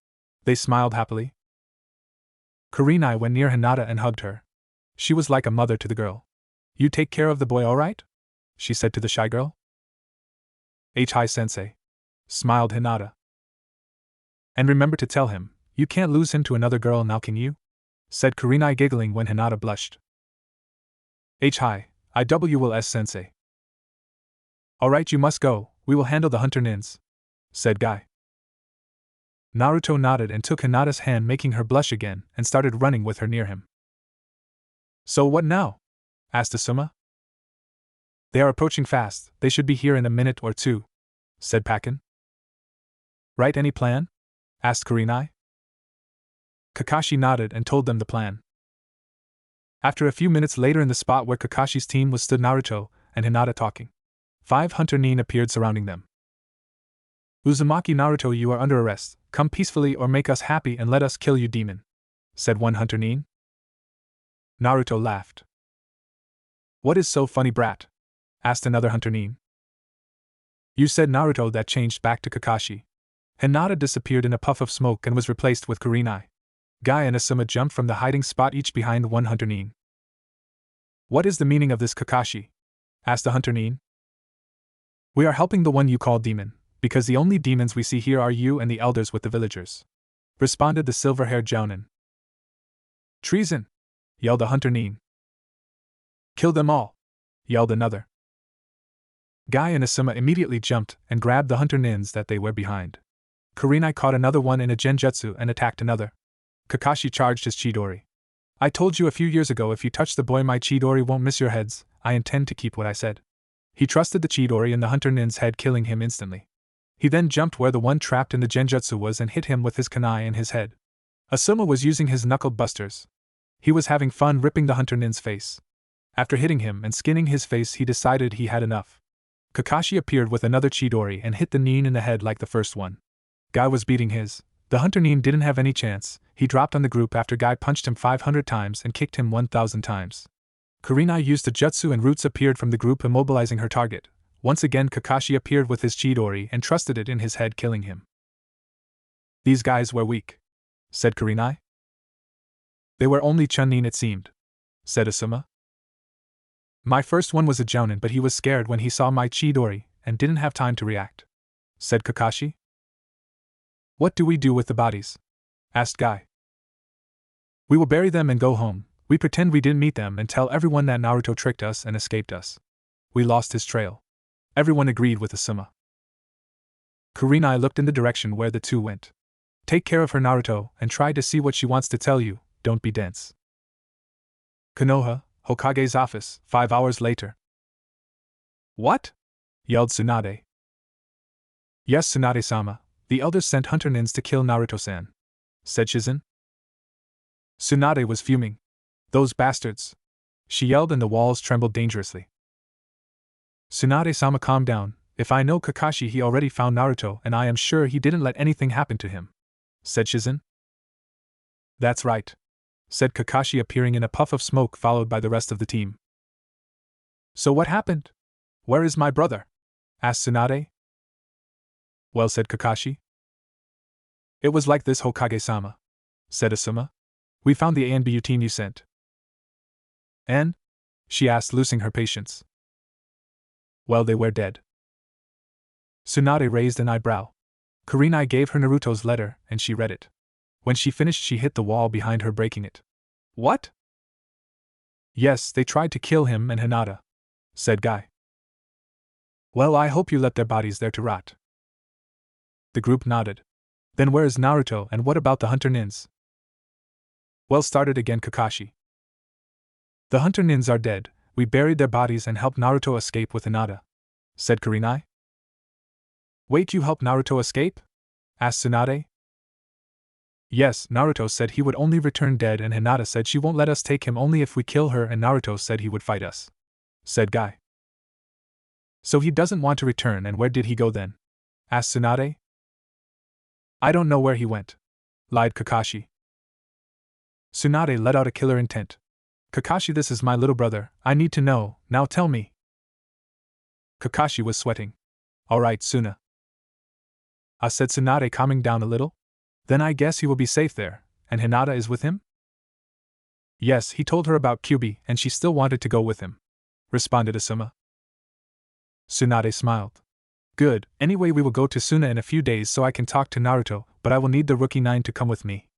A: They smiled happily. Kurenai went near Hinata and hugged her. She was like a mother to the girl. You take care of the boy, all right? She said to the shy girl. Hi sensei, smiled Hinata. And remember to tell him, you can't lose him to another girl now, can you? Said Kurenai giggling when Hinata blushed. Hi, I will sensei. Alright, you must go, we will handle the hunter nins, said Guy. Naruto nodded and took Hinata's hand, making her blush again, and started running with her near him. So what now? Asked Asuma. They are approaching fast, they should be here in a minute or 2, said Pakken. Right, any plan? Asked Kurenai. Kakashi nodded and told them the plan. After a few minutes later, in the spot where Kakashi's team was, stood Naruto and Hinata talking. 5 hunter nin appeared surrounding them. Uzumaki, Naruto, you are under arrest. Come peacefully or make us happy and let us kill you, demon, said one hunter nin. Naruto laughed. What is so funny, brat? Asked another hunter nin. You said, Naruto. That changed back to Kakashi. Hinata disappeared in a puff of smoke and was replaced with Kurenai. Guy and Asuma jumped from the hiding spot, each behind one hunter nin. What is the meaning of this, Kakashi? Asked the hunter nin. We are helping the one you call demon, because the only demons we see here are you and the elders with the villagers, responded the silver-haired jounin. Treason! Yelled the hunter nin. Kill them all! Yelled another. Guy and Asuma immediately jumped and grabbed the hunter nins that they were behind. Kurenai caught another one in a genjutsu and attacked another. Kakashi charged his Chidori. I told you a few years ago, if you touch the boy, my Chidori won't miss your heads. I intend to keep what I said. He trusted the Chidori in the hunter nin's head, killing him instantly. He then jumped where the one trapped in the genjutsu was and hit him with his kunai in his head. Asuma was using his knuckle busters. He was having fun ripping the hunter nin's face. After hitting him and skinning his face, he decided he had enough. Kakashi appeared with another Chidori and hit the nin in the head like the first one. Guy was beating his. The hunter nin didn't have any chance. He dropped on the group after Guy punched him 500 times and kicked him 1,000 times. Kurenai used the jutsu and Roots appeared from the group, immobilizing her target. Once again, Kakashi appeared with his Chidori and trusted it in his head, killing him. These guys were weak, said Kurenai. They were only chunin, it seemed, said Asuma. My first one was a jounin, but he was scared when he saw my Chidori and didn't have time to react, said Kakashi. What do we do with the bodies? Asked Guy. We will bury them and go home. We pretend we didn't meet them and tell everyone that Naruto tricked us and escaped us. We lost his trail. Everyone agreed with Asuma. Kurenai looked in the direction where the two went. Take care of her, Naruto, and try to see what she wants to tell you. Don't be dense. Konoha, Hokage's office, 5 hours later. What? Yelled Tsunade. Yes, Tsunade-sama. The elders sent hunter nins to kill Naruto-san, said Shizen. Tsunade was fuming. Those bastards! She yelled and the walls trembled dangerously. Tsunade-sama, calm down. If I know Kakashi, he already found Naruto and I am sure he didn't let anything happen to him, said Shizen. That's right, said Kakashi, appearing in a puff of smoke followed by the rest of the team. So what happened? Where is my brother? Asked Tsunade. Well, said Kakashi. It was like this, Hokage-sama, said Asuma. We found the ANBU team you sent. And? She asked, losing her patience. Well, they were dead. Tsunade raised an eyebrow. Kurenai gave her Naruto's letter, and she read it. When she finished, she hit the wall behind her, breaking it. What? Yes, they tried to kill him and Hinata, said Guy. Well, I hope you left their bodies there to rot. The group nodded. Then where is Naruto, and what about the hunter nins? Well, started again Kakashi. The hunter nins are dead. We buried their bodies and helped Naruto escape with Hinata, said Kurenai. Wait, you helped Naruto escape? Asked Tsunade. Yes, Naruto said he would only return dead, and Hinata said she won't let us take him only if we kill her, and Naruto said he would fight us," said Guy. "So he doesn't want to return, and where did he go then?" asked Tsunade. "I don't know where he went," lied Kakashi. Tsunade let out a killer intent. "Kakashi, this is my little brother, I need to know, now tell me." Kakashi was sweating. "Alright, Suna," said Tsunade, calming down a little. "Then I guess he will be safe there, and Hinata is with him?" "Yes, he told her about Kyubi, and she still wanted to go with him," responded Asuma. Tsunade smiled. "Good, anyway we will go to Suna in a few days so I can talk to Naruto, but I will need the Rookie 9 to come with me."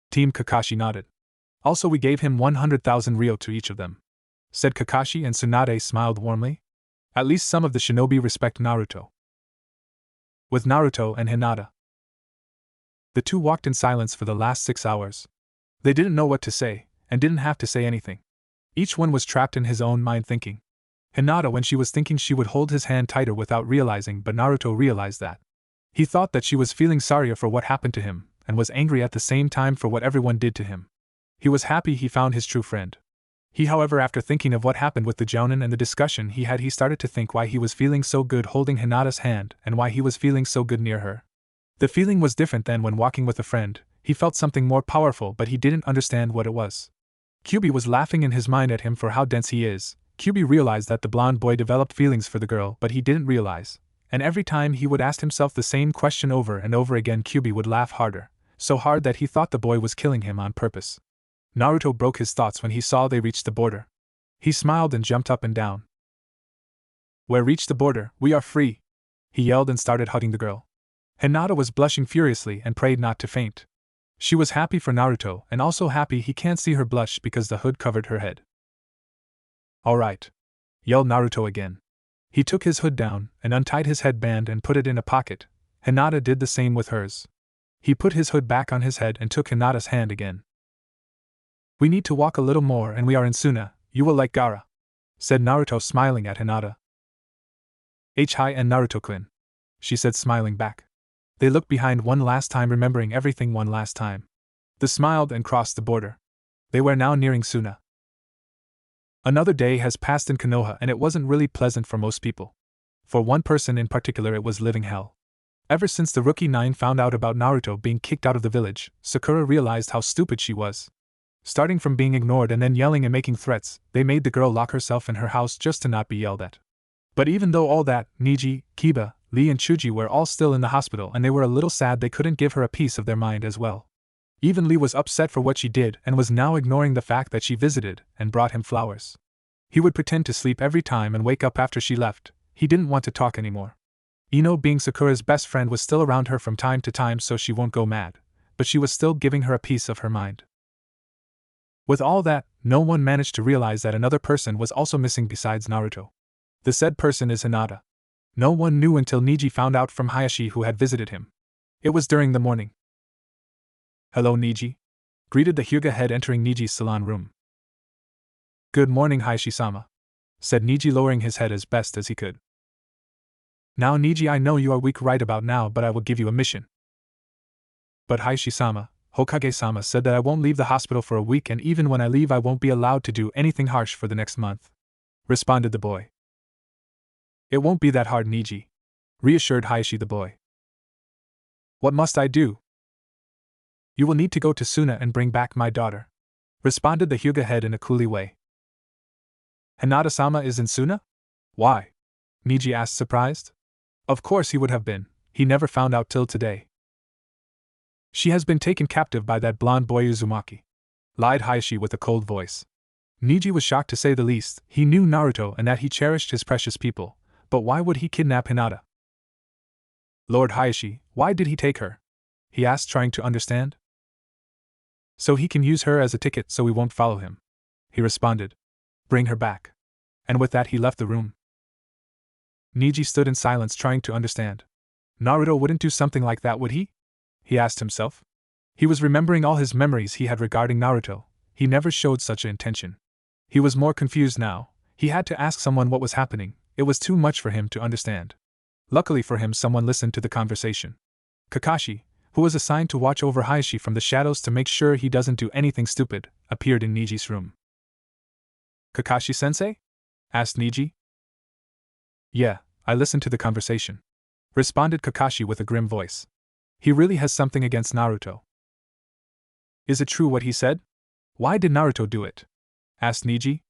A: Team Kakashi nodded. "Also we gave him 100,000 ryo to each of them," said Kakashi, and Tsunade smiled warmly. "At least some of the shinobi respect Naruto." With Naruto and Hinata, the two walked in silence for the last 6 hours. They didn't know what to say, and didn't have to say anything. Each one was trapped in his own mind thinking. Hinata, when she was thinking, she would hold his hand tighter without realizing, but Naruto realized that. He thought that she was feeling sorry for what happened to him, and was angry at the same time for what everyone did to him. He was happy he found his true friend. He, however, after thinking of what happened with the Jounin and the discussion he had, he started to think why he was feeling so good holding Hinata's hand, and why he was feeling so good near her. The feeling was different than when walking with a friend. He felt something more powerful, but he didn't understand what it was. Kyubi was laughing in his mind at him for how dense he is. Kyubi realized that the blonde boy developed feelings for the girl, but he didn't realize. And every time he would ask himself the same question over and over again, Kyubi would laugh harder, so hard that he thought the boy was killing him on purpose. Naruto broke his thoughts when he saw they reached the border. He smiled and jumped up and down. "We reached the border, we are free!" he yelled and started hugging the girl. Hinata was blushing furiously and prayed not to faint. She was happy for Naruto, and also happy he can't see her blush because the hood covered her head. "Alright!" yelled Naruto again. He took his hood down and untied his headband and put it in a pocket. Hinata did the same with hers. He put his hood back on his head and took Hinata's hand again. "We need to walk a little more and we are in Suna, you will like Gaara," said Naruto, smiling at Hinata. "Hi and Naruto-kun," she said, smiling back. They looked behind one last time, remembering everything one last time. They smiled and crossed the border. They were now nearing Suna. Another day has passed in Konoha, and it wasn't really pleasant for most people. For one person in particular, it was living hell. Ever since the Rookie 9 found out about Naruto being kicked out of the village, Sakura realized how stupid she was. Starting from being ignored and then yelling and making threats, they made the girl lock herself in her house just to not be yelled at. But even though all that, Niji, Kiba, Lee and Chuji were all still in the hospital, and they were a little sad they couldn't give her a piece of their mind as well. Even Lee was upset for what she did and was now ignoring the fact that she visited and brought him flowers. He would pretend to sleep every time and wake up after she left. He didn't want to talk anymore. Ino, being Sakura's best friend, was still around her from time to time so she won't go mad, but she was still giving her a piece of her mind. With all that, no one managed to realize that another person was also missing besides Naruto. The said person is Hinata. No one knew until Niji found out from Hayashi, who had visited him. It was during the morning. "Hello, Niji," greeted the Hyuga head, entering Niji's salon room. "Good morning, Hayashi-sama," said Niji, lowering his head as best as he could. "Now, Niji, I know you are weak right about now, but I will give you a mission." "But Hayashi-sama, Hokage-sama said that I won't leave the hospital for a week, and even when I leave I won't be allowed to do anything harsh for the next month," responded the boy. "It won't be that hard, Niji," reassured Hayashi the boy. "What must I do?" "You will need to go to Suna and bring back my daughter," responded the Hyuga head in a coolly way. "Hinata-sama is in Suna? Why?" Niji asked, surprised. Of course he would have been, he never found out till today. "She has been taken captive by that blonde boy Uzumaki," lied Hayashi with a cold voice. Niji was shocked to say the least. He knew Naruto and that he cherished his precious people, but why would he kidnap Hinata? "Lord Hayashi, why did he take her?" he asked, trying to understand. "So he can use her as a ticket so we won't follow him," he responded. "Bring her back." And with that he left the room. Niji stood in silence, trying to understand. Naruto wouldn't do something like that, would he? He asked himself. He was remembering all his memories he had regarding Naruto. He never showed such an intention. He was more confused now. He had to ask someone what was happening. It was too much for him to understand. Luckily for him, someone listened to the conversation. Kakashi, who was assigned to watch over Hayashi from the shadows to make sure he doesn't do anything stupid, appeared in Niji's room. Kakashi-sensei? Asked Niji. Yeah, I listened to the conversation, responded Kakashi with a grim voice. He really has something against Naruto. Is it true what he said? Why did Naruto do it? Asked Niji.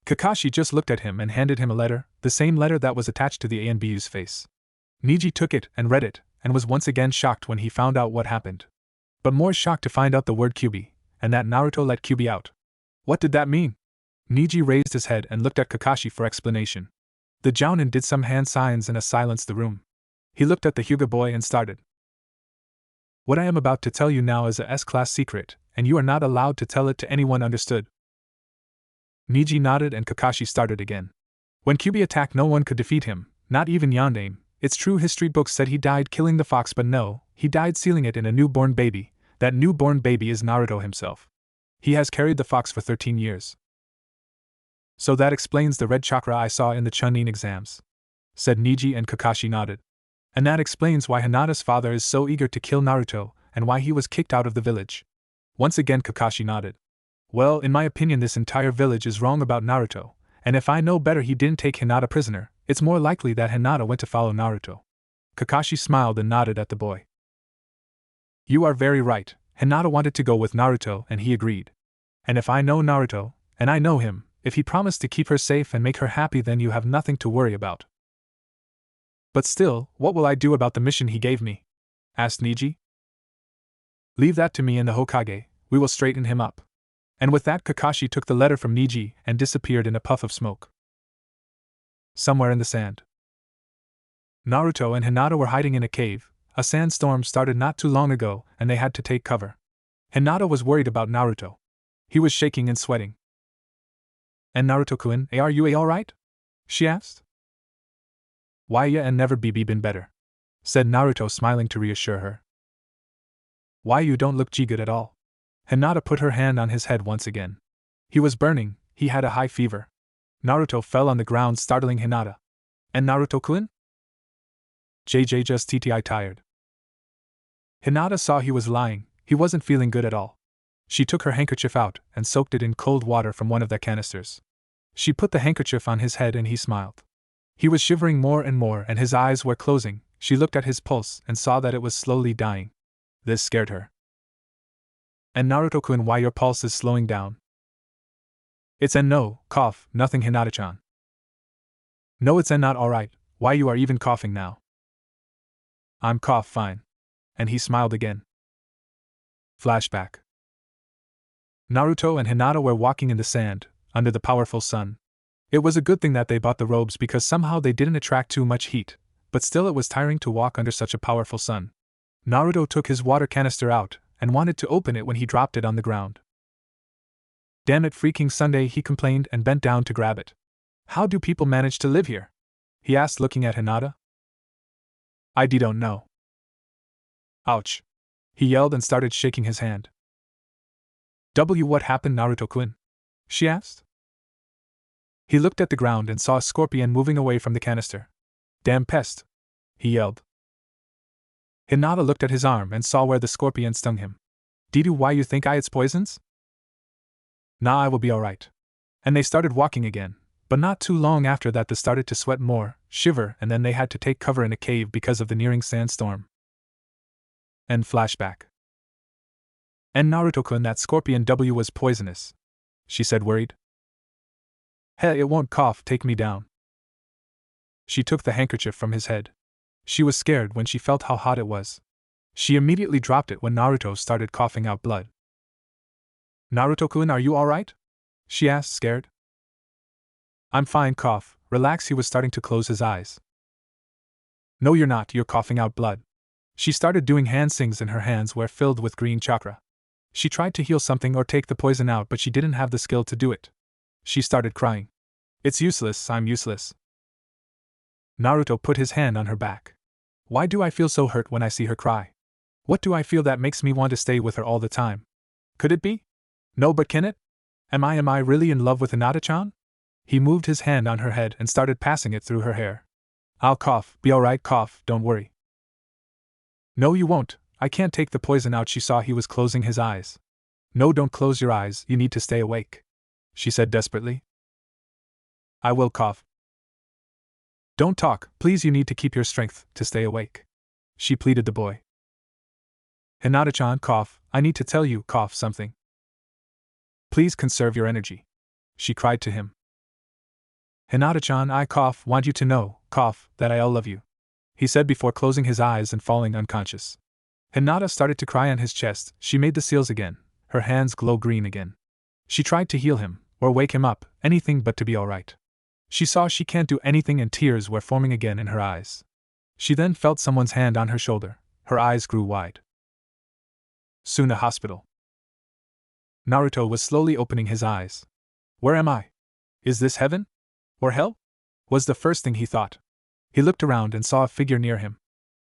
A: Kakashi just looked at him and handed him a letter, the same letter that was attached to the ANBU's face. Niji took it and read it, and was once again shocked when he found out what happened. But more shocked to find out the word Kyuubi, and that Naruto let Kyuubi out. What did that mean? Niji raised his head and looked at Kakashi for explanation. The Jounin did some hand signs and silenced the room. He looked at the Hyuga boy and started. What I am about to tell you now is a S-class secret, and you are not allowed to tell it to anyone, understood? Niji nodded and Kakashi started again. When Kyuubi attacked, no one could defeat him, not even Yondaime. It's true history books said he died killing the fox, but no, he died sealing it in a newborn baby. That newborn baby is Naruto himself. He has carried the fox for 13 years. So that explains the red chakra I saw in the Chunin exams, said Niji, and Kakashi nodded. And that explains why Hinata's father is so eager to kill Naruto, and why he was kicked out of the village. Once again Kakashi nodded. Well, in my opinion this entire village is wrong about Naruto, and if I know better he didn't take Hinata prisoner, it's more likely that Hinata went to follow Naruto. Kakashi smiled and nodded at the boy. You are very right, Hinata wanted to go with Naruto and he agreed. And if I know Naruto, and I know him, if he promised to keep her safe and make her happy, then you have nothing to worry about. But still, what will I do about the mission he gave me? Asked Niji. Leave that to me and the Hokage, we will straighten him up. And with that Kakashi took the letter from Niji and disappeared in a puff of smoke. Somewhere in the sand, Naruto and Hinata were hiding in a cave. A sandstorm started not too long ago and they had to take cover. Hinata was worried about Naruto. He was shaking and sweating. And Naruto-kun, are you alright? She asked. Why yeah, and never been better, said Naruto, smiling to reassure her. Why you don't look good at all. Hinata put her hand on his head once again. He was burning, he had a high fever. Naruto fell on the ground, startling Hinata. And Naruto-kun? JJ just TTI tired. Hinata saw he was lying, he wasn't feeling good at all. She took her handkerchief out and soaked it in cold water from one of the canisters. She put the handkerchief on his head and he smiled. He was shivering more and more and his eyes were closing. She looked at his pulse and saw that it was slowly dying. This scared her. And Naruto-kun, why your pulse is slowing down? It's an no, cough, nothing Hinata-chan. No, it's an not alright, why you are even coughing now? I'm cough fine. And he smiled again. Flashback. Naruto and Hinata were walking in the sand, under the powerful sun. It was a good thing that they bought the robes because somehow they didn't attract too much heat, but still it was tiring to walk under such a powerful sun. Naruto took his water canister out and wanted to open it when he dropped it on the ground. Damn it, freaking Sunday, he complained and bent down to grab it. How do people manage to live here? He asked, looking at Hinata. I don't know. Ouch. He yelled and started shaking his hand. What happened, Naruto-kun? She asked. He looked at the ground and saw a scorpion moving away from the canister. Damn pest! He yelled. Hinata looked at his arm and saw where the scorpion stung him. Didu, why you think it's poisons? Nah, I will be alright. And they started walking again, but not too long after that they started to sweat more, shiver, and then they had to take cover in a cave because of the nearing sandstorm. End flashback. And Naruto-kun, that scorpion was poisonous, she said, worried. Hey, it won't cough, take me down. She took the handkerchief from his head. She was scared when she felt how hot it was. She immediately dropped it when Naruto started coughing out blood. Naruto-kun, are you alright? She asked, scared. I'm fine, cough, relax. He was starting to close his eyes. No, you're not, you're coughing out blood. She started doing hand signs and her hands were filled with green chakra. She tried to heal something or take the poison out, but she didn't have the skill to do it. She started crying. It's useless, I'm useless. Naruto put his hand on her back. Why do I feel so hurt when I see her cry? What do I feel that makes me want to stay with her all the time? Could it be? No, but can it? Am I really in love with Hinata-chan? He moved his hand on her head and started passing it through her hair. I'll cough, be alright, cough, don't worry. No, you won't, I can't take the poison out. She saw he was closing his eyes. No, don't close your eyes, you need to stay awake, she said desperately. I will cough. Don't talk, please, you need to keep your strength to stay awake, she pleaded the boy. Hinata-chan, cough, I need to tell you, cough something. Please conserve your energy, she cried to him. Hinata-chan, I cough, want you to know, cough, that I love you, he said before closing his eyes and falling unconscious. Hinata started to cry on his chest. She made the seals again, her hands glow green again. She tried to heal him, or wake him up, anything but to be alright. She saw she can't do anything and tears were forming again in her eyes. She then felt someone's hand on her shoulder. Her eyes grew wide. Suna Hospital. Naruto was slowly opening his eyes. Where am I? Is this heaven? Or hell? Was the first thing he thought. He looked around and saw a figure near him.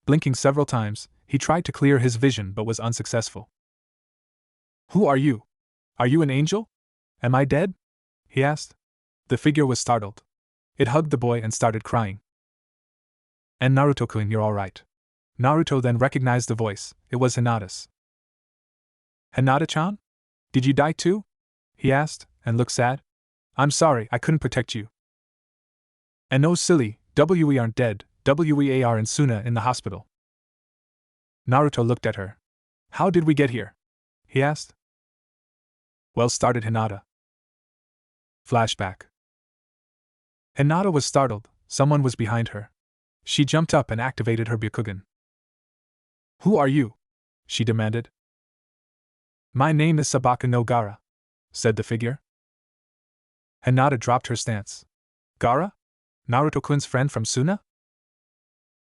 A: Blinking several times, he tried to clear his vision but was unsuccessful. Who are you? Are you an angel? Am I dead? He asked. The figure was startled. It hugged the boy and started crying. And Naruto-kun, you're alright. Naruto then recognized the voice. It was Hinata's. Hinata-chan? Did you die too? He asked, and looked sad. I'm sorry, I couldn't protect you. And no, silly, we aren't dead, we are in Suna in the hospital. Naruto looked at her. How did we get here? He asked. Well, started Hinata. Flashback. Hinata was startled. Someone was behind her. She jumped up and activated her Byakugan. Who are you? She demanded. My name is Sabaka no Gaara, said the figure. Hinata dropped her stance. Gaara? Naruto-kun's friend from Suna?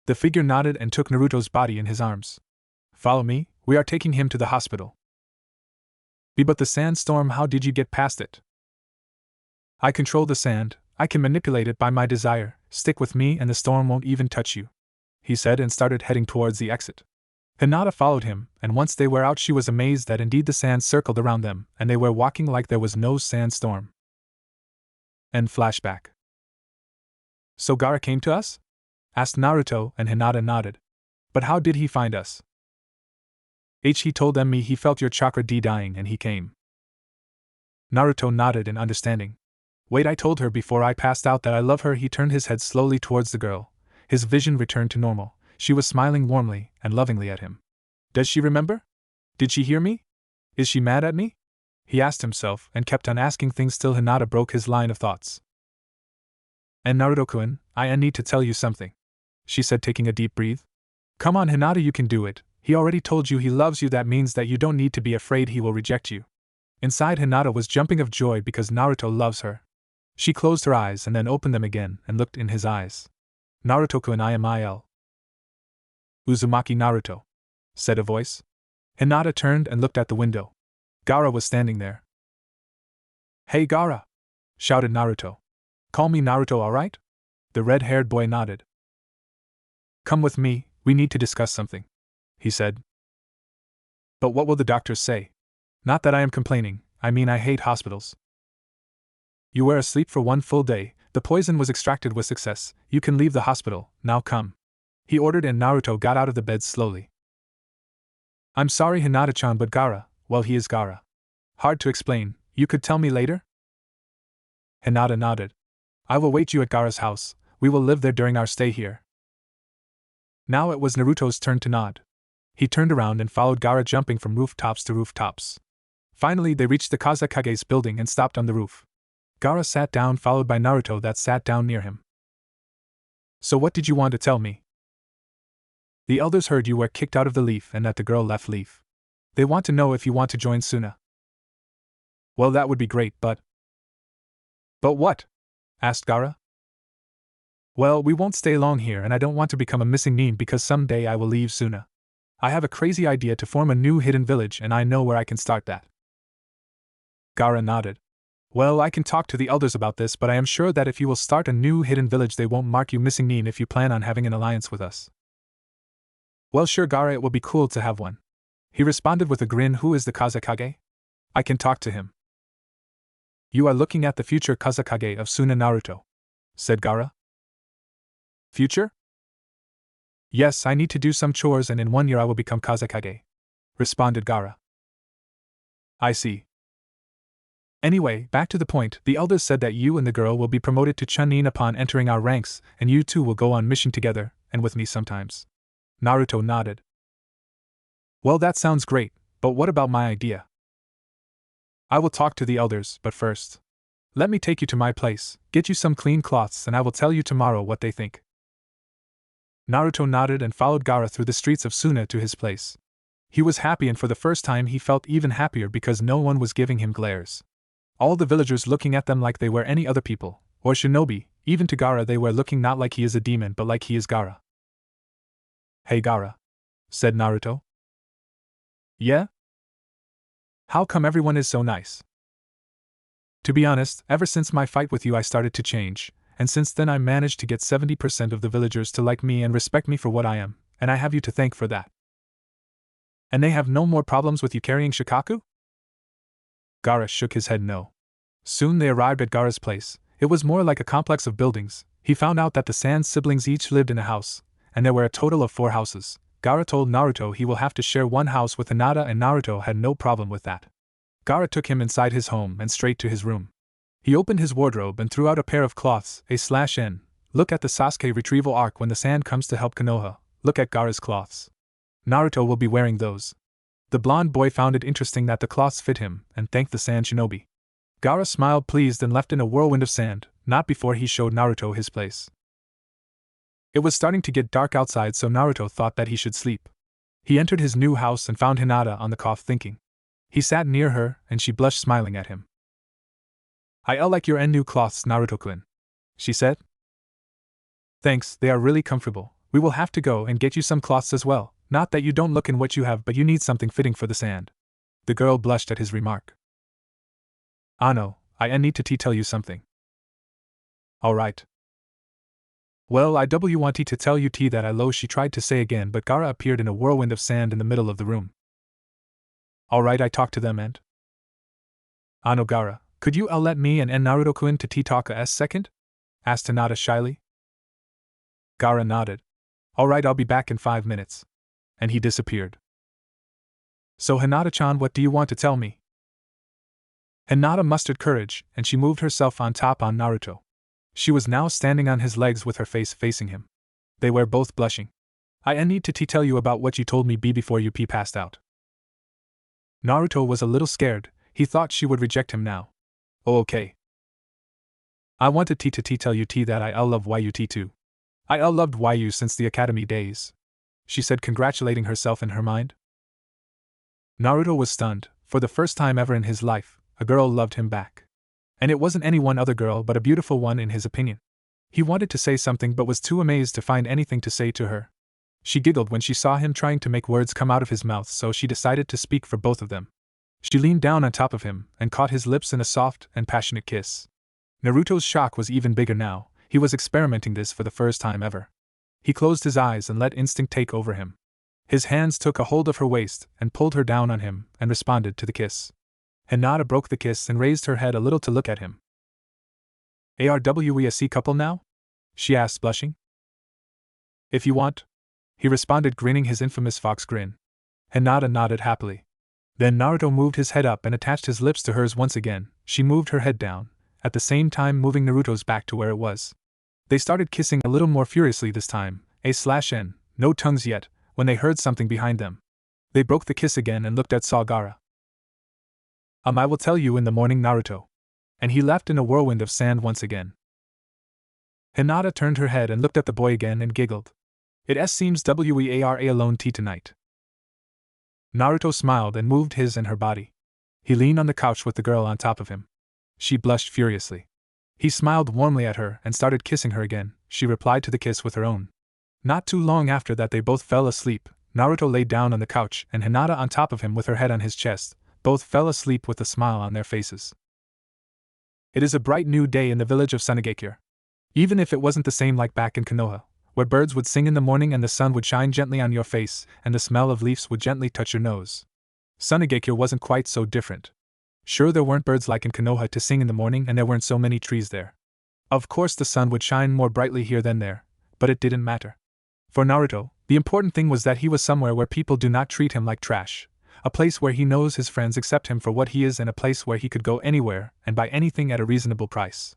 A: The figure nodded and took Naruto's body in his arms. Follow me, we are taking him to the hospital. But the sandstorm, how did you get past it? I control the sand, I can manipulate it by my desire, stick with me and the storm won't even touch you, he said and started heading towards the exit. Hinata followed him, and once they were out she was amazed that indeed the sand circled around them, and they were walking like there was no sandstorm. End flashback. So Gaara came to us? Asked Naruto, and Hinata nodded. But how did he find us? He told me he felt your chakra D dying and he came. Naruto nodded in understanding. Wait, I told her before I passed out that I love her. He turned his head slowly towards the girl. His vision returned to normal. She was smiling warmly and lovingly at him. Does she remember? Did she hear me? Is she mad at me? He asked himself and kept on asking things till Hinata broke his line of thoughts. And Naruto-kun, I need to tell you something, she said, taking a deep breath. Come on, Hinata, you can do it. He already told you he loves you. That means that you don't need to be afraid he will reject you. Inside, Hinata was jumping of joy because Naruto loves her. She closed her eyes and then opened them again and looked in his eyes. Naruto-kun, I am Il. Uzumaki Naruto, said a voice. Hinata turned and looked at the window. Gaara was standing there. Hey Gaara! Shouted Naruto. Call me Naruto, alright? The red-haired boy nodded. Come with me, we need to discuss something, he said. But what will the doctors say? Not that I am complaining, I mean I hate hospitals. You were asleep for one full day, the poison was extracted with success, you can leave the hospital, now come. He ordered and Naruto got out of the bed slowly. I'm sorry Hinata-chan, but Gaara, well, he is Gaara. Hard to explain, you could tell me later? Hinata nodded. I will wait you at Gaara's house, we will live there during our stay here. Now it was Naruto's turn to nod. He turned around and followed Gaara, jumping from rooftops to rooftops. Finally they reached the Kazekage's building and stopped on the roof. Gaara sat down, followed by Naruto that sat down near him. So what did you want to tell me? The elders heard you were kicked out of the Leaf and that the girl left Leaf. They want to know if you want to join Suna. Well, that would be great, but... But what? Asked Gaara. Well, we won't stay long here and I don't want to become a missing nin because someday I will leave Suna. I have a crazy idea to form a new hidden village and I know where I can start that. Gaara nodded. Well, I can talk to the elders about this, but I am sure that if you will start a new hidden village they won't mark you missing nin if you plan on having an alliance with us. Well, sure Gaara, it will be cool to have one. He responded with a grin. Who is the Kazekage? I can talk to him. You are looking at the future Kazekage of Suna, Naruto, said Gaara. Future? Yes, I need to do some chores and in 1 year I will become Kazekage, responded Gaara. I see. Anyway, back to the point, the elders said that you and the girl will be promoted to Chunin upon entering our ranks, and you two will go on mission together, and with me sometimes. Naruto nodded. Well, that sounds great, but what about my idea? I will talk to the elders, but first, let me take you to my place, get you some clean cloths, and I will tell you tomorrow what they think. Naruto nodded and followed Gaara through the streets of Suna to his place. He was happy, and for the first time he felt even happier because no one was giving him glares. All the villagers looking at them like they were any other people, or shinobi. Even to Gaara they were looking not like he is a demon but like he is Gaara. Hey Gaara, said Naruto. Yeah? How come everyone is so nice? To be honest, ever since my fight with you I started to change, and since then I managed to get 70% of the villagers to like me and respect me for what I am, and I have you to thank for that. And they have no more problems with you carrying Shikaku? Gaara shook his head no. Soon they arrived at Gaara's place. It was more like a complex of buildings. He found out that the Sand siblings each lived in a house, and there were a total of 4 houses. Gaara told Naruto he will have to share one house with Hinata, and Naruto had no problem with that. Gaara took him inside his home and straight to his room. He opened his wardrobe and threw out a pair of cloths, A/N. Look at the Sasuke retrieval arc when the Sand comes to help Konoha. Look at Gaara's cloths. Naruto will be wearing those. The blonde boy found it interesting that the cloths fit him, and thanked the Sand shinobi. Gaara smiled pleased and left in a whirlwind of sand, not before he showed Naruto his place. It was starting to get dark outside, so Naruto thought that he should sleep. He entered his new house and found Hinata on the couch thinking. He sat near her, and she blushed, smiling at him. I like your new cloths, Naruto-kun, she said. Thanks, they are really comfortable. We will have to go and get you some cloths as well. Not that you don't look in what you have, but you need something fitting for the Sand. The girl blushed at his remark. Ano, I need to tell you something. Alright. Well, I want to tell you that I lo, she tried to say again, but Gaara appeared in a whirlwind of sand in the middle of the room. Alright, I talked to them and. Ano Gaara, could you let me and Naruto-kun to talk a second? Asked Hinata shyly. Gaara nodded. Alright, I'll be back in 5 minutes. And he disappeared. So Hinata-chan, what do you want to tell me? Hinata mustered courage, and she moved herself on top on Naruto. She was now standing on his legs with her face facing him. They were both blushing. I need to tell you about what you told me before you passed out. Naruto was a little scared. He thought she would reject him now. Oh, okay. I wanted to tell you that I love YU too. I loved YU since the academy days, she said, congratulating herself in her mind. Naruto was stunned. For the first time ever in his life, a girl loved him back. And it wasn't any one other girl but a beautiful one in his opinion. He wanted to say something but was too amazed to find anything to say to her. She giggled when she saw him trying to make words come out of his mouth, so she decided to speak for both of them. She leaned down on top of him and caught his lips in a soft and passionate kiss. Naruto's shock was even bigger now. He was experimenting this for the first time ever. He closed his eyes and let instinct take over him. His hands took a hold of her waist and pulled her down on him and responded to the kiss. Hinata broke the kiss and raised her head a little to look at him. Are we a C couple now? She asked, blushing. If you want, he responded, grinning his infamous fox grin. Hinata nodded happily. Then Naruto moved his head up and attached his lips to hers once again. She moved her head down, at the same time moving Naruto's back to where it was. They started kissing a little more furiously this time, A/N, no tongues yet, when they heard something behind them. They broke the kiss again and looked at Gaara. I will tell you in the morning, Naruto. And he left in a whirlwind of sand once again. Hinata turned her head and looked at the boy again and giggled. It seems we're alone tonight. Naruto smiled and moved his and her body. He leaned on the couch with the girl on top of him. She blushed furiously. He smiled warmly at her and started kissing her again. She replied to the kiss with her own. Not too long after that they both fell asleep. Naruto lay down on the couch and Hinata on top of him with her head on his chest. Both fell asleep with a smile on their faces. It is a bright new day in the village of Sunagakure. Even if it wasn't the same like back in Konoha, where birds would sing in the morning and the sun would shine gently on your face and the smell of leaves would gently touch your nose. Sunagakure wasn't quite so different. Sure, there weren't birds like in Konoha to sing in the morning and there weren't so many trees there. Of course the sun would shine more brightly here than there, but it didn't matter. For Naruto, The important thing was that he was somewhere where people do not treat him like trash, a place where he knows his friends accept him for what he is, and a place where he could go anywhere and buy anything at a reasonable price.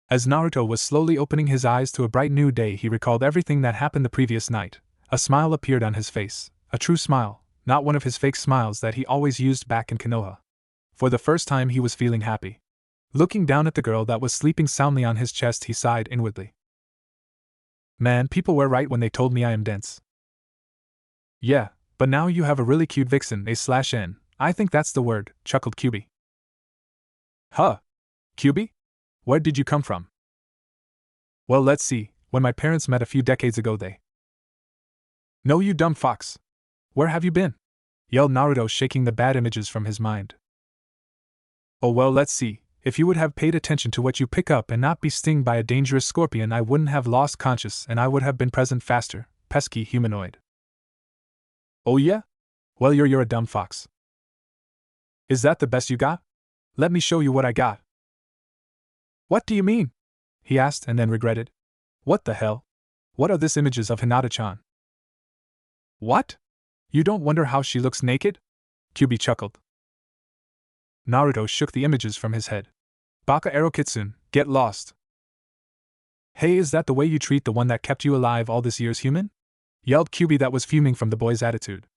A: As Naruto was slowly opening his eyes to a bright new day, he recalled everything that happened the previous night. A smile appeared on his face, a true smile, not one of his fake smiles that he always used back in Konoha. For the first time he was feeling happy. Looking down at the girl that was sleeping soundly on his chest, he sighed inwardly. Man, people were right when they told me I am dense. Yeah, but now you have a really cute vixen, A/N. I think that's the word, chuckled Kyubi. Huh? Kyubi? Where did you come from? Well, let's see, when my parents met a few decades ago they… No, you dumb fox! Where have you been? Yelled Naruto, shaking the bad images from his mind. Oh well, let's see, if you would have paid attention to what you pick up and not be stung by a dangerous scorpion, I wouldn't have lost conscious and I would have been present faster, pesky humanoid. Oh yeah? Well, you're a dumb fox. Is that the best you got? Let me show you what I got. What do you mean? He asked and then regretted. What the hell? What are these images of Hinata-chan? What? You don't wonder how she looks naked? Kyubi chuckled. Naruto shook the images from his head. Baka Arokitsune, get lost. Hey, is that the way you treat the one that kept you alive all these years, human? Yelled Kyubi, that was fuming from the boy's attitude.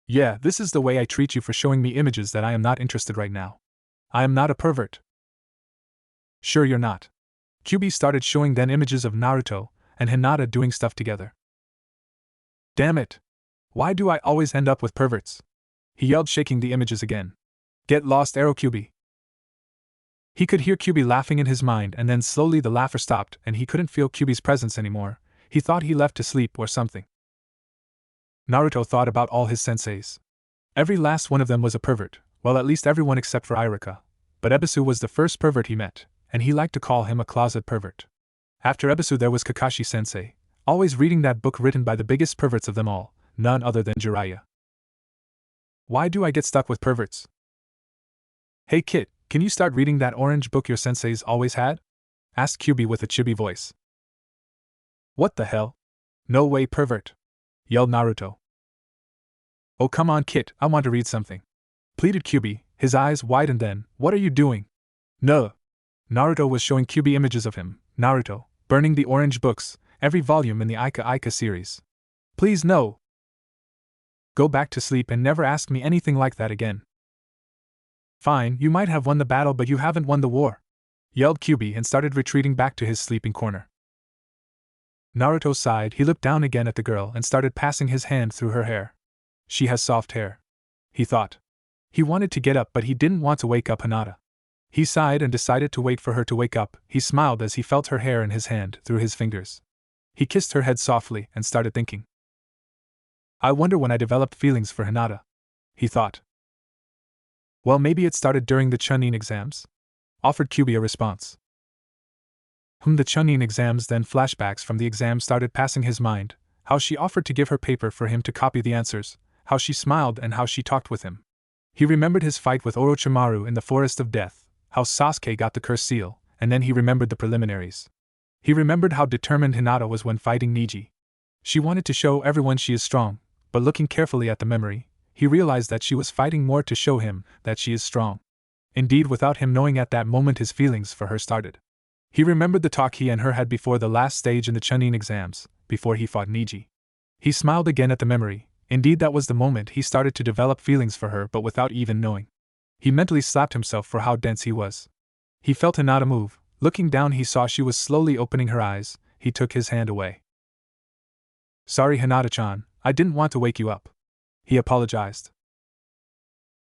A: Yeah, this is the way I treat you for showing me images that I am not interested right now. I am not a pervert. Sure you're not. Kyubi started showing then images of Naruto and Hinata doing stuff together. Damn it! Why do I always end up with perverts? He yelled, shaking the images again. Get lost, Arrow Kyubi. He could hear Kyubi laughing in his mind, and then slowly the laughter stopped and he couldn't feel Kyubi's presence anymore. He thought he left to sleep or something. Naruto thought about all his senseis. Every last one of them was a pervert, well, at least everyone except for Irika. But Ebisu was the first pervert he met, and he liked to call him a closet pervert. After Ebisu there was Kakashi-sensei, always reading that book written by the biggest perverts of them all, none other than Jiraiya. Why do I get stuck with perverts? Hey kid, can you start reading that orange book your senseis always had? Asked Kyubi with a chibi voice. What the hell? No way, pervert! Yelled Naruto. Oh come on kid, I want to read something. Pleaded Kyubi, his eyes widened. Then, what are you doing? No. Naruto was showing Kyubi images of him, Naruto, burning the orange books, every volume in the Ika series. Please no. Go back to sleep and never ask me anything like that again. Fine, you might have won the battle but you haven't won the war. Yelled Kyubi and started retreating back to his sleeping corner. Naruto sighed. He looked down again at the girl and started passing his hand through her hair. She has soft hair, he thought. He wanted to get up but he didn't want to wake up Hinata. He sighed and decided to wait for her to wake up. He smiled as he felt her hair in his hand through his fingers. He kissed her head softly and started thinking. I wonder when I developed feelings for Hinata, he thought. Well, maybe it started during the Chunin exams, offered Kyubi a response. The Chunin exams. Then flashbacks from the exam started passing his mind, how she offered to give her paper for him to copy the answers, how she smiled and how she talked with him. He remembered his fight with Orochimaru in the Forest of Death, how Sasuke got the curse seal, and then he remembered the preliminaries. He remembered how determined Hinata was when fighting Niji. She wanted to show everyone she is strong, but looking carefully at the memory, he realized that she was fighting more to show him that she is strong. Indeed, without him knowing at that moment, his feelings for her started. He remembered the talk he and her had before the last stage in the Chunin exams, before he fought Niji. He smiled again at the memory. Indeed, that was the moment he started to develop feelings for her, but without even knowing. He mentally slapped himself for how dense he was. He felt Hinata move. Looking down, he saw she was slowly opening her eyes. He took his hand away. Sorry, Hinata-chan, I didn't want to wake you up. He apologized.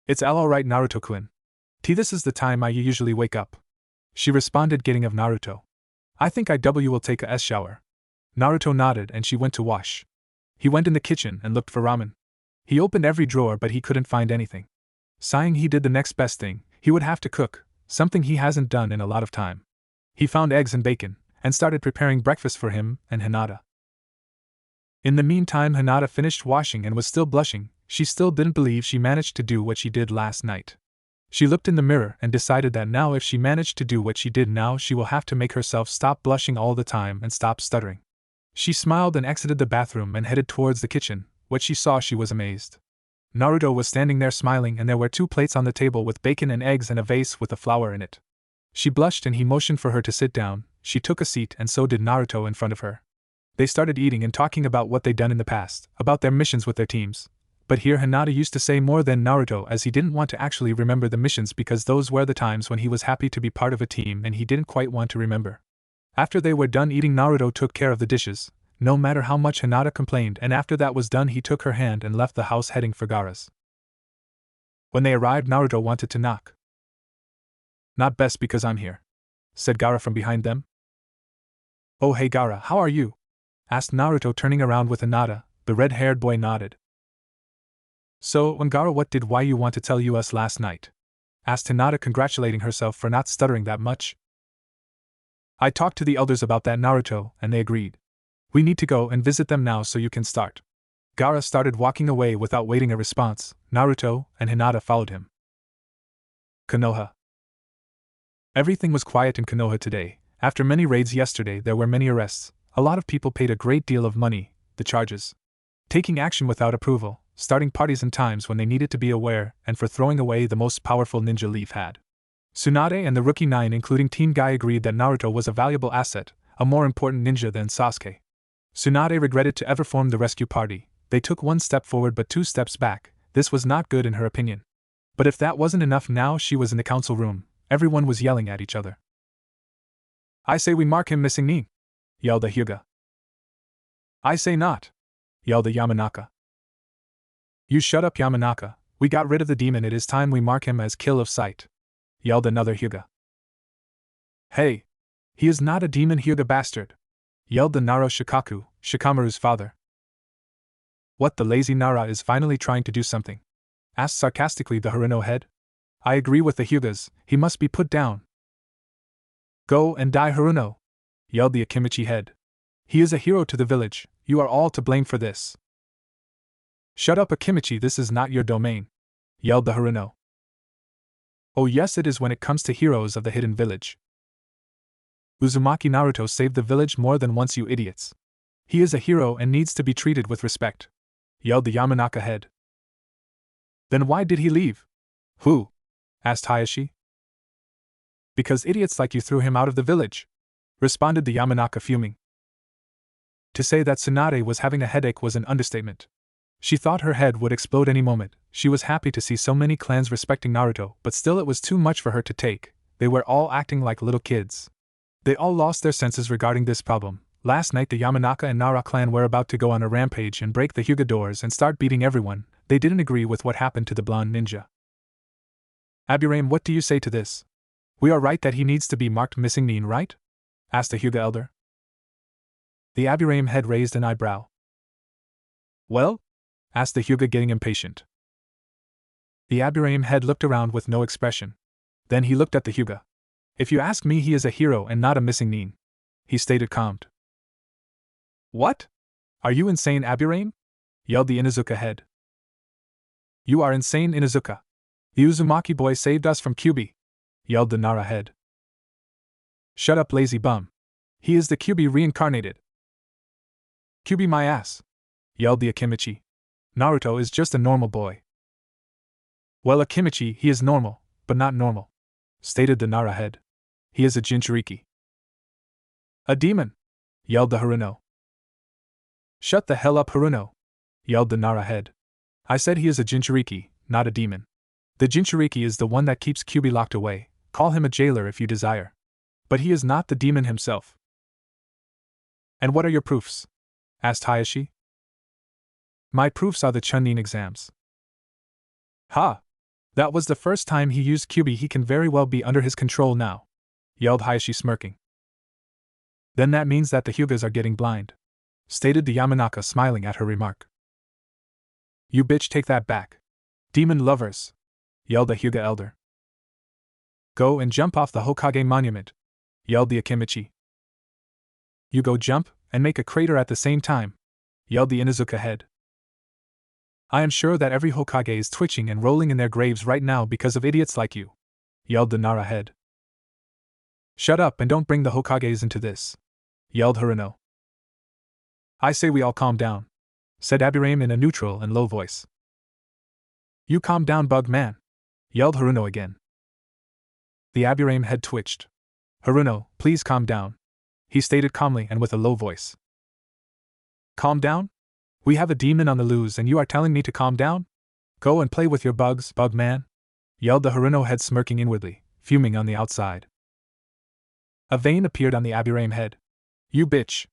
A: It's all right, Naruto-kun. This is the time I usually wake up. She responded, getting of Naruto. I think I will take a shower. Naruto nodded and she went to wash. He went in the kitchen and looked for ramen. He opened every drawer but he couldn't find anything. Sighing, he did the next best thing. He would have to cook, something he hasn't done in a lot of time. He found eggs and bacon, and started preparing breakfast for him and Hinata. In the meantime, Hinata finished washing and was still blushing. She still didn't believe she managed to do what she did last night. She looked in the mirror and decided that now if she managed to do what she did now, she will have to make herself stop blushing all the time and stop stuttering. She smiled and exited the bathroom and headed towards the kitchen. What she saw, she was amazed. Naruto was standing there smiling, and there were 2 plates on the table with bacon and eggs and a vase with a flower in it. She blushed and he motioned for her to sit down. She took a seat and so did Naruto in front of her. They started eating and talking about what they'd done in the past, about their missions with their teams. But here Hinata used to say more than Naruto, as he didn't want to actually remember the missions because those were the times when he was happy to be part of a team and he didn't quite want to remember. After they were done eating, Naruto took care of the dishes, no matter how much Hinata complained, and after that was done he took her hand and left the house heading for Gaara's. When they arrived, Naruto wanted to knock. "Not best because I'm here," said Gaara from behind them. "Oh hey Gaara, how are you?" asked Naruto, turning around with Hinata. The red-haired boy nodded. "So, Gaara, what did you want to tell us last night?" asked Hinata, congratulating herself for not stuttering that much. "I talked to the elders about that, Naruto, and they agreed. We need to go and visit them now, so you can start." Gaara started walking away without waiting a response. Naruto and Hinata followed him. Konoha. Everything was quiet in Konoha today. After many raids yesterday, there were many arrests. A lot of people paid a great deal of money, the charges. Taking action without approval, starting parties in times when they needed to be aware, and for throwing away the most powerful ninja Leaf had. Tsunade and the Rookie 9, including Team Guy, agreed that Naruto was a valuable asset, a more important ninja than Sasuke. Tsunade regretted to ever form the rescue party. They took 1 step forward but 2 steps back. This was not good in her opinion. But if that wasn't enough, now she was in the council room. Everyone was yelling at each other. "I say we mark him missing Nin," yelled a Hyuga. "I say not," yelled a Yamanaka. "You shut up, Yamanaka. We got rid of the demon, it is time we mark him as kill of sight," yelled another Hyuga. "Hey! He is not a demon, Hyuga bastard!" yelled the Nara Shikaku, Shikamaru's father. "What, the lazy Nara is finally trying to do something?" asked sarcastically the Haruno head. "I agree with the Hyugas, he must be put down." "Go and die, Haruno!" yelled the Akimichi head. "He is a hero to the village, you are all to blame for this." "Shut up, Akimichi, this is not your domain," yelled the Haruno. "Oh yes it is when it comes to heroes of the hidden village. Uzumaki Naruto saved the village more than once, you idiots. He is a hero and needs to be treated with respect," yelled the Yamanaka head. "Then why did he leave?" "Who?" asked Hayashi. "Because idiots like you threw him out of the village," responded the Yamanaka, fuming. To say that Tsunade was having a headache was an understatement. She thought her head would explode any moment. She was happy to see so many clans respecting Naruto, but still it was too much for her to take. They were all acting like little kids. They all lost their senses regarding this problem. Last night the Yamanaka and Nara clan were about to go on a rampage and break the Hyuga doors and start beating everyone. They didn't agree with what happened to the blonde ninja. "Aburame, what do you say to this? We are right that he needs to be marked missing Nin, right?" asked the Hyuga elder. The Aburame head raised an eyebrow. "Well?" asked the Hyuga, getting impatient. The Aburame head looked around with no expression. Then he looked at the Hyuga. "If you ask me, he is a hero and not a missing Nin," he stated, calmed. "What? Are you insane, Aburame?" yelled the Inuzuka head. "You are insane, Inuzuka. The Uzumaki boy saved us from Kyubi," yelled the Nara head. "Shut up, lazy bum. He is the Kyubi reincarnated." "Kyubi my ass," yelled the Akimichi. "Naruto is just a normal boy." "Well, Akimichi, he is normal, but not normal," stated the Nara head. "He is a Jinchuriki." "A demon!" yelled the Haruno. "Shut the hell up, Haruno!" yelled the Nara head. "I said he is a Jinchuriki, not a demon. The Jinchuriki is the one that keeps Kyubi locked away. Call him a jailer if you desire. But he is not the demon himself." "And what are your proofs?" asked Hayashi. "My proofs are the Chunin exams." "Ha! That was the first time he used Kyubi. He can very well be under his control now," yelled Hayashi, smirking. "Then that means that the Hyugas are getting blind," stated the Yamanaka, smiling at her remark. "You bitch, take that back. Demon lovers," yelled the Hyuga elder. "Go and jump off the Hokage monument," yelled the Akimichi. "You go jump, and make a crater at the same time," yelled the Inuzuka head. "I am sure that every Hokage is twitching and rolling in their graves right now because of idiots like you," yelled the Nara head. "Shut up and don't bring the Hokages into this," yelled Haruno. I say we all calm down, said Abirame in a neutral and low voice. You calm down, bug man, yelled Haruno again. The Abirame head twitched. Haruno, please calm down, he stated calmly and with a low voice. Calm down? We have a demon on the loose and you are telling me to calm down? Go and play with your bugs, bug man, yelled the Haruno head, smirking inwardly, fuming on the outside. A vein appeared on the Abirame head. You bitch!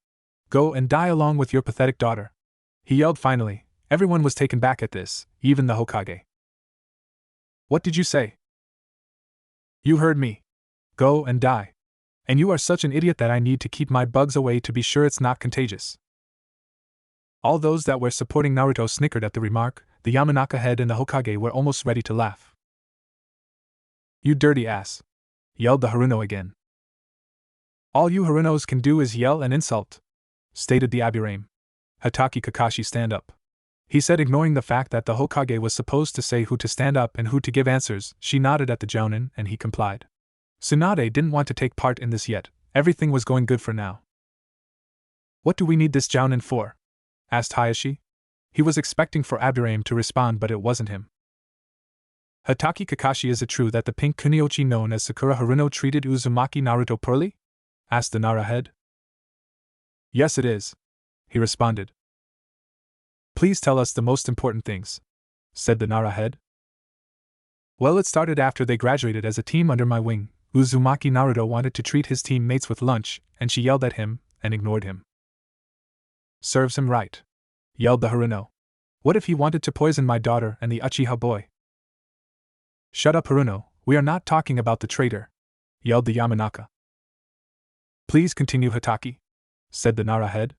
A: Go and die along with your pathetic daughter, he yelled finally. Everyone was taken back at this, even the Hokage. What did you say? You heard me. Go and die. And you are such an idiot that I need to keep my bugs away to be sure it's not contagious. All those that were supporting Naruto snickered at the remark. The Yamanaka head and the Hokage were almost ready to laugh. You dirty ass, yelled the Haruno again. All you Harunos can do is yell and insult, stated the Abirame. Hatake Kakashi, stand up, he said, ignoring the fact that the Hokage was supposed to say who to stand up and who to give answers. She nodded at the Jounin and he complied. Tsunade didn't want to take part in this yet, everything was going good for now. What do we need this Jounin for? Asked Hayashi. He was expecting for Abirame to respond, but it wasn't him. Hatake Kakashi, is it true that the pink kuniochi known as Sakura Haruno treated Uzumaki Naruto poorly? Asked the Nara head. Yes, it is, he responded. Please tell us the most important things, said the Nara head. Well, it started after they graduated as a team under my wing. Uzumaki Naruto wanted to treat his teammates with lunch, and she yelled at him and ignored him. Serves him right, yelled the Haruno. What if he wanted to poison my daughter and the Uchiha boy? Shut up, Haruno, we are not talking about the traitor, yelled the Yamanaka. Please continue, Hatake, said the Nara head.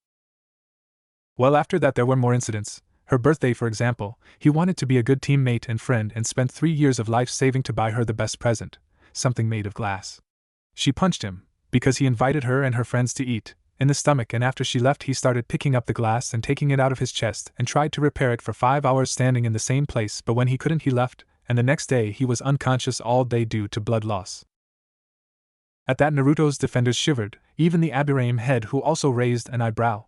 A: Well, after that there were more incidents. Her birthday, for example, he wanted to be a good teammate and friend and spent 3 years of life saving to buy her the best present, something made of glass. She punched him, because he invited her and her friends to eat, in the stomach, and after she left he started picking up the glass and taking it out of his chest and tried to repair it for 5 hours standing in the same place, but when he couldn't he left, and the next day he was unconscious all day due to blood loss. At that Naruto's defenders shivered, even the Abirame head, who also raised an eyebrow.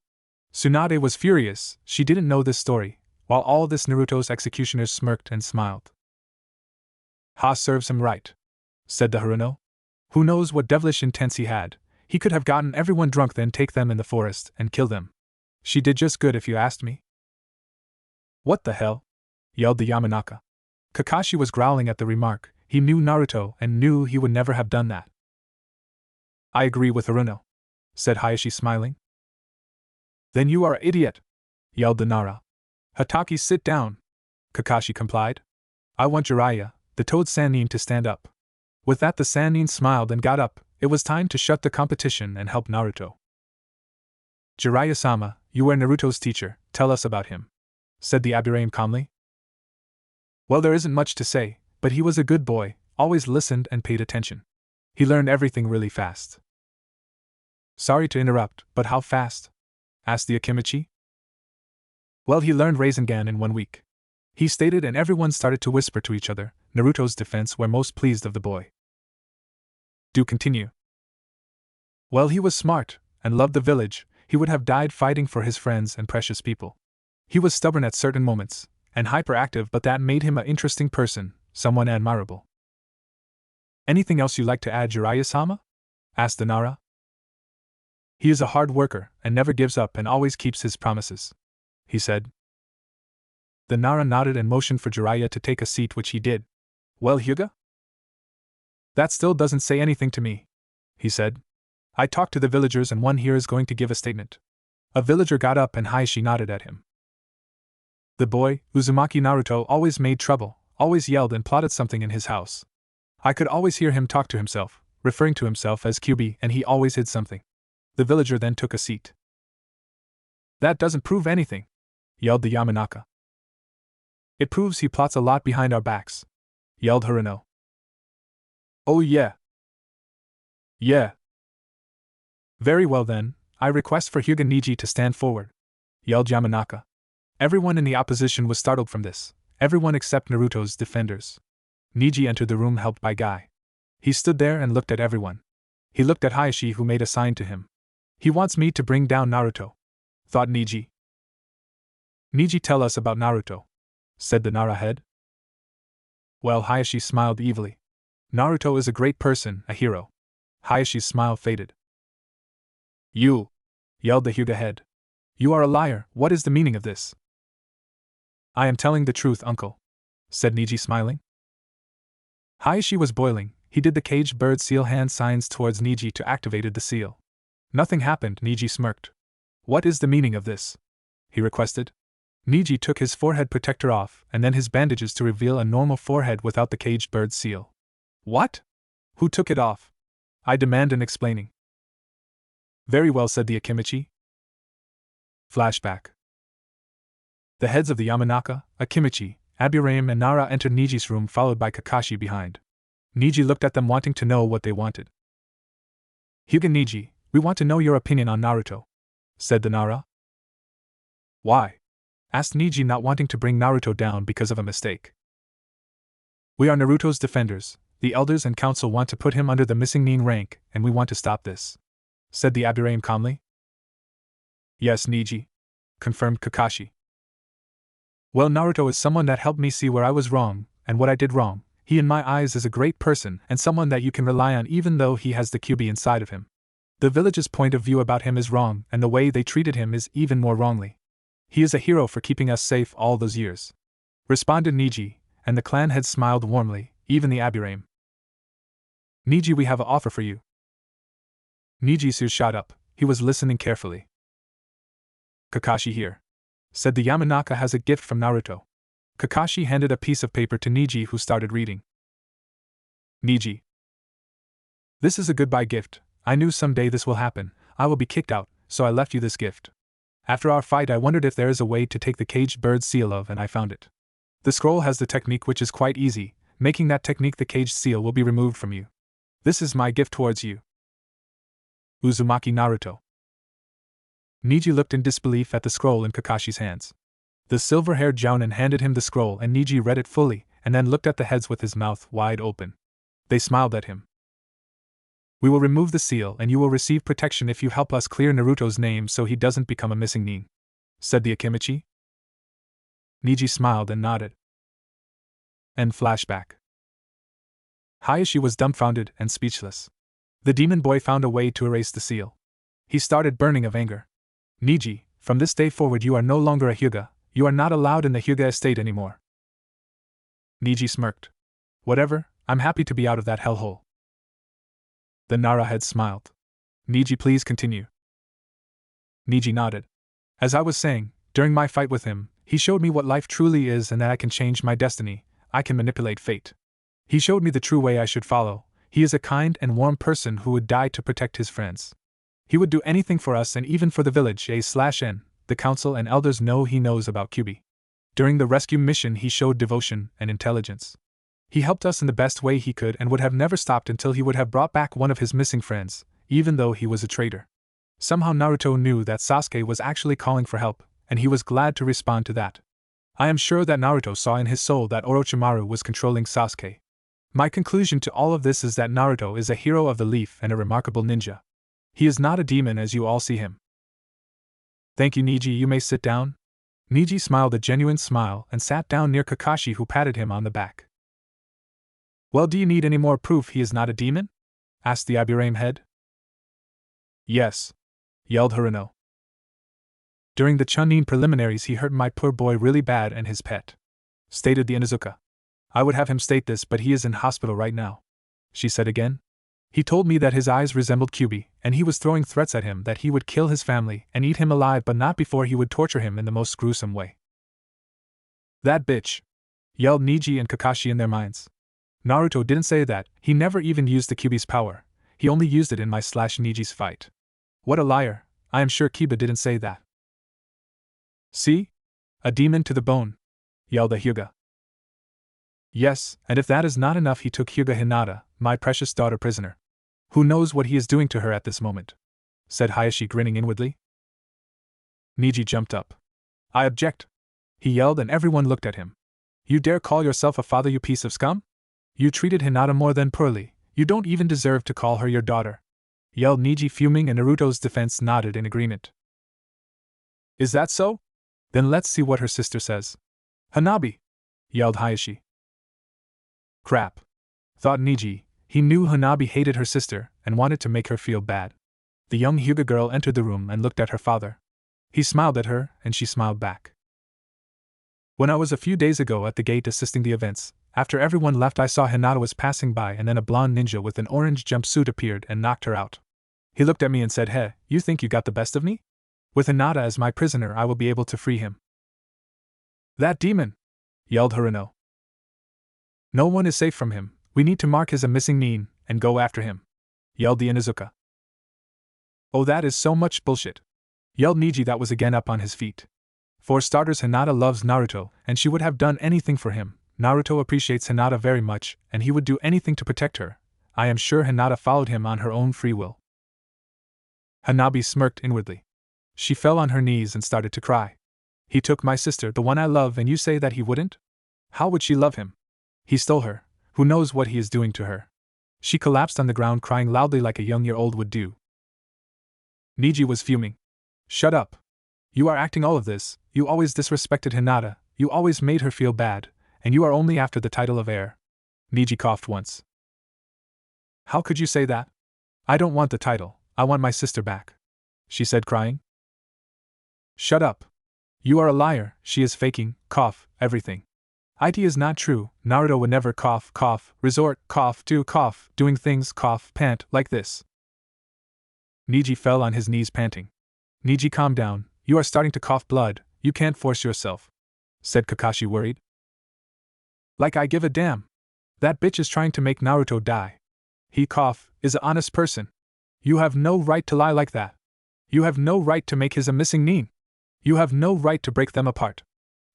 A: Tsunade was furious, she didn't know this story, while all this Naruto's executioners smirked and smiled. Ha, serves him right, said the Haruno. Who knows what devilish intents he had. He could have gotten everyone drunk, then take them in the forest and kill them. She did just good, if you asked me. What the hell? Yelled the Yamanaka. Kakashi was growling at the remark. He knew Naruto and knew he would never have done that. I agree with Haruno, said Hayashi, smiling. Then you are an idiot, yelled the Nara. Hatake, sit down, Kakashi complied. I want Jiraiya, the Toad Sannin, to stand up. With that the Sannin smiled and got up. It was time to shut the competition and help Naruto. Jiraiya-sama, you were Naruto's teacher, tell us about him, said the Abirame calmly. Well, there isn't much to say, but he was a good boy, always listened and paid attention. He learned everything really fast. Sorry to interrupt, but how fast? Asked the Akimichi. Well, he learned Rasengan in 1 week, he stated, and everyone started to whisper to each other. Naruto's defense were most pleased of the boy. Do continue. Well, he was smart, and loved the village. He would have died fighting for his friends and precious people. He was stubborn at certain moments, and hyperactive, but that made him an interesting person, someone admirable. Anything else you like to add, Jiraiya-sama? Asked the Nara. He is a hard worker, and never gives up and always keeps his promises, he said. The Nara nodded and motioned for Jiraiya to take a seat, which he did. Well, Hyuga? That still doesn't say anything to me, he said. I talked to the villagers and one here is going to give a statement. A villager got up and Hayashi nodded at him. The boy, Uzumaki Naruto, always made trouble, always yelled and plotted something in his house. I could always hear him talk to himself, referring to himself as QB, and he always hid something. The villager then took a seat. That doesn't prove anything, yelled the Yamanaka. It proves he plots a lot behind our backs, yelled Haruno. Oh yeah. Yeah. Very well then, I request for Hyuga Niji to stand forward, yelled Yamanaka. Everyone in the opposition was startled from this, everyone except Naruto's defenders. Niji entered the room helped by Guy. He stood there and looked at everyone. He looked at Hayashi, who made a sign to him. He wants me to bring down Naruto. thought Niji. Niji, tell us about Naruto, said the Nara head. Well, Hayashi smiled evilly. Naruto is a great person, a hero. Hayashi's smile faded. You! Yelled the Hyuga head. You are a liar, what is the meaning of this? I am telling the truth, uncle, said Niji smiling. Hayashi was boiling. He did the caged bird seal hand signs towards Niji to activate the seal. Nothing happened, Niji smirked. What is the meaning of this? He requested. Niji took his forehead protector off and then his bandages to reveal a normal forehead without the caged bird seal. What? Who took it off? I demand an explaining. Very well, said the Akimichi. Flashback. The heads of the Yamanaka, Akimichi, Aburame and Nara entered Niji's room followed by Kakashi behind. Niji looked at them wanting to know what they wanted. Hyuga Niji, we want to know your opinion on Naruto, said the Nara. Why? Asked Niji, not wanting to bring Naruto down because of a mistake. We are Naruto's defenders. The elders and council want to put him under the missing Nin rank, and we want to stop this, said the Aburame calmly. Yes, Niji, confirmed Kakashi. Well, Naruto is someone that helped me see where I was wrong, and what I did wrong. He in my eyes is a great person and someone that you can rely on even though he has the QB inside of him. The village's point of view about him is wrong, and the way they treated him is even more wrongly. He is a hero for keeping us safe all those years, responded Niji, and the clan head smiled warmly, even the Aburame. Niji, we have an offer for you. Niji's ears shot up. He was listening carefully. Kakashi here, said the Yamanaka, has a gift from Naruto. Kakashi handed a piece of paper to Niji, who started reading. Niji. This is a goodbye gift. I knew someday this will happen. I will be kicked out, so I left you this gift. After our fight I wondered if there is a way to take the caged bird seal of, and I found it. The scroll has the technique which is quite easy. Making that technique, the caged seal will be removed from you. This is my gift towards you. Uzumaki Naruto. Niji looked in disbelief at the scroll in Kakashi's hands. The silver-haired Jounin handed him the scroll and Niji read it fully, and then looked at the heads with his mouth wide open. They smiled at him. We will remove the seal and you will receive protection if you help us clear Naruto's name so he doesn't become a missing Nin, said the Akimichi. Niji smiled and nodded. End flashback. Hayashi was dumbfounded and speechless. The demon boy found a way to erase the seal. He started burning of anger. Niji, from this day forward you are no longer a Hyuga. You are not allowed in the Hyuga estate anymore. Niji smirked. Whatever, I'm happy to be out of that hellhole. The Nara head smiled. Niji, please continue. Niji nodded. As I was saying, during my fight with him, he showed me what life truly is and that I can change my destiny, I can manipulate fate. He showed me the true way I should follow. He is a kind and warm person who would die to protect his friends. He would do anything for us and even for the village. A/N, the council and elders know he knows about QB. During the rescue mission he showed devotion and intelligence. He helped us in the best way he could and would have never stopped until he would have brought back one of his missing friends, even though he was a traitor. Somehow Naruto knew that Sasuke was actually calling for help, and he was glad to respond to that. I am sure that Naruto saw in his soul that Orochimaru was controlling Sasuke. My conclusion to all of this is that Naruto is a hero of the leaf and a remarkable ninja. He is not a demon as you all see him. Thank you, Niji, you may sit down. Niji smiled a genuine smile and sat down near Kakashi, who patted him on the back. Well, do you need any more proof he is not a demon? Asked the Aburame head. Yes, yelled Haruno. During the Chunin preliminaries he hurt my poor boy really bad and his pet, stated the Inuzuka. I would have him state this, but he is in hospital right now, she said again. He told me that his eyes resembled QB, and he was throwing threats at him that he would kill his family and eat him alive, but not before he would torture him in the most gruesome way. That bitch! Yelled Niji and Kakashi in their minds. Naruto didn't say that, he never even used the QB's power, he only used it in my/Niji's fight. What a liar, I am sure Kiba didn't say that. See? A demon to the bone, yelled the Hyuga. Yes, and if that is not enough, he took Hyuga Hinata, my precious daughter, prisoner. Who knows what he is doing to her at this moment? Said Hayashi, grinning inwardly. Niji jumped up. I object! He yelled, and everyone looked at him. You dare call yourself a father, you piece of scum? You treated Hinata more than poorly, you don't even deserve to call her your daughter! Yelled Niji, fuming, and Naruto's defense nodded in agreement. Is that so? Then let's see what her sister says. Hanabi! Yelled Hayashi. Crap, thought Niji. He knew Hanabi hated her sister and wanted to make her feel bad. The young Hyuga girl entered the room and looked at her father. He smiled at her, and she smiled back. When I was a few days ago at the gate assisting the events, after everyone left I saw Hinata was passing by and then a blonde ninja with an orange jumpsuit appeared and knocked her out. He looked at me and said, "Hey, you think you got the best of me? With Hinata as my prisoner I will be able to free him." "That demon!" yelled Haruno. "No one is safe from him. We need to mark his a missing nin and go after him," yelled the Inuzuka. "Oh, that is so much bullshit," yelled Niji, that was again up on his feet. "For starters, Hinata loves Naruto, and she would have done anything for him. Naruto appreciates Hinata very much, and he would do anything to protect her. I am sure Hinata followed him on her own free will." Hanabi smirked inwardly. She fell on her knees and started to cry. "He took my sister, the one I love, and you say that he wouldn't? How would she love him? He stole her. Who knows what he is doing to her?" She collapsed on the ground crying loudly like a young-year-old would do. Niji was fuming. "Shut up. You are acting all of this, you always disrespected Hinata, you always made her feel bad, and you are only after the title of heir." Niji coughed once. "How could you say that? I don't want the title, I want my sister back," she said crying. "Shut up. You are a liar, she is faking, cough, everything. It is not true, Naruto would never cough, resort, doing things, pant, like this." Niji fell on his knees panting. "Niji, calm down, you are starting to cough blood, you can't force yourself," said Kakashi worried. "Like I give a damn. That bitch is trying to make Naruto die. He is a honest person. You have no right to lie like that. You have no right to make his a missing nin. You have no right to break them apart,"